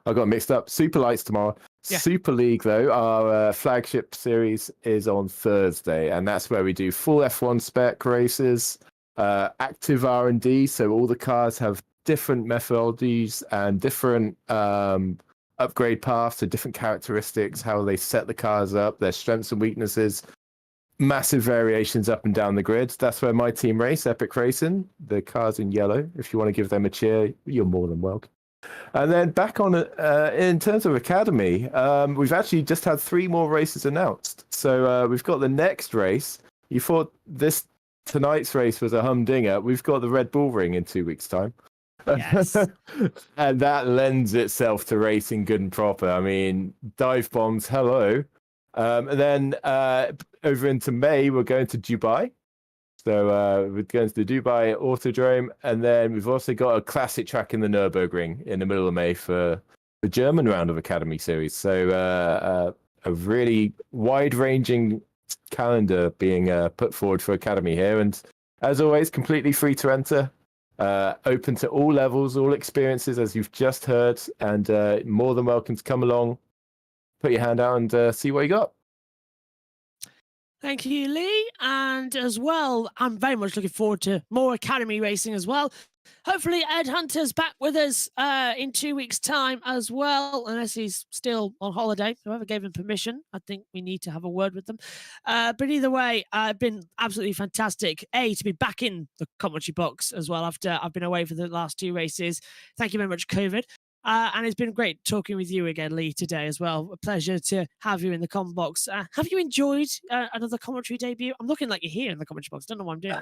I got mixed up. Super Lights tomorrow. Yeah. Super League, though, our flagship series is on Thursday, and that's where we do full F1 spec races, active R&D. So all the cars have different methodologies and different upgrade paths to different characteristics, how they set the cars up, their strengths and weaknesses, massive variations up and down the grid. That's where my team race, Epic Racing, the cars in yellow. If you want to give them a cheer, you're more than welcome. And then back on in terms of Academy, we've actually just had 3 more races announced. So we've got the next race. You thought tonight's race was a humdinger. We've got the Red Bull Ring in 2 weeks' time. Yes. And that lends itself to racing good and proper. I mean, dive bombs, hello. And then over into May, we're going to Dubai. So we're going to the Dubai Autodrome. And then we've also got a classic track in the Nürburgring in the middle of May for the German round of Academy Series. So a really wide-ranging calendar being put forward for Academy here. And as always, completely free to enter. Open to all levels, all experiences, as you've just heard, and more than welcome to come along, put your hand out and see what you got. Thank you, Lee. And as well, I'm very much looking forward to more Academy racing as well. Hopefully Ed Hunter's back with us in 2 weeks' time as well, unless he's still on holiday. Whoever gave him permission, I think we need to have a word with them. But either way, it's been absolutely fantastic, to be back in the commentary box as well after I've been away for the last 2 races. Thank you very much, COVID. And it's been great talking with you again, Lee, today as well. A pleasure to have you in the comment box. Have you enjoyed another commentary debut? I'm looking like you're here in the commentary box. Don't know what I'm doing.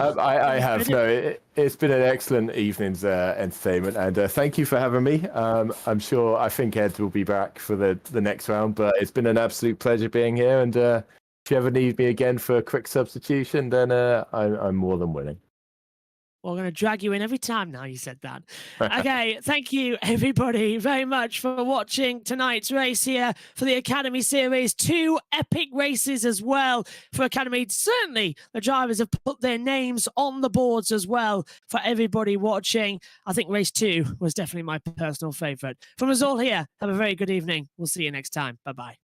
I have. No, it's been an excellent evening's entertainment, and thank you for having me. I think Ed will be back for the next round, but it's been an absolute pleasure being here. And if you ever need me again for a quick substitution, then I'm more than willing. We're going to drag you in every time now you said that. Okay, thank you, everybody, very much for watching tonight's race here for the Academy Series. 2 epic races as well for Academy. Certainly, the drivers have put their names on the boards as well for everybody watching. I think race 2 was definitely my personal favourite. From us all here, have a very good evening. We'll see you next time. Bye-bye.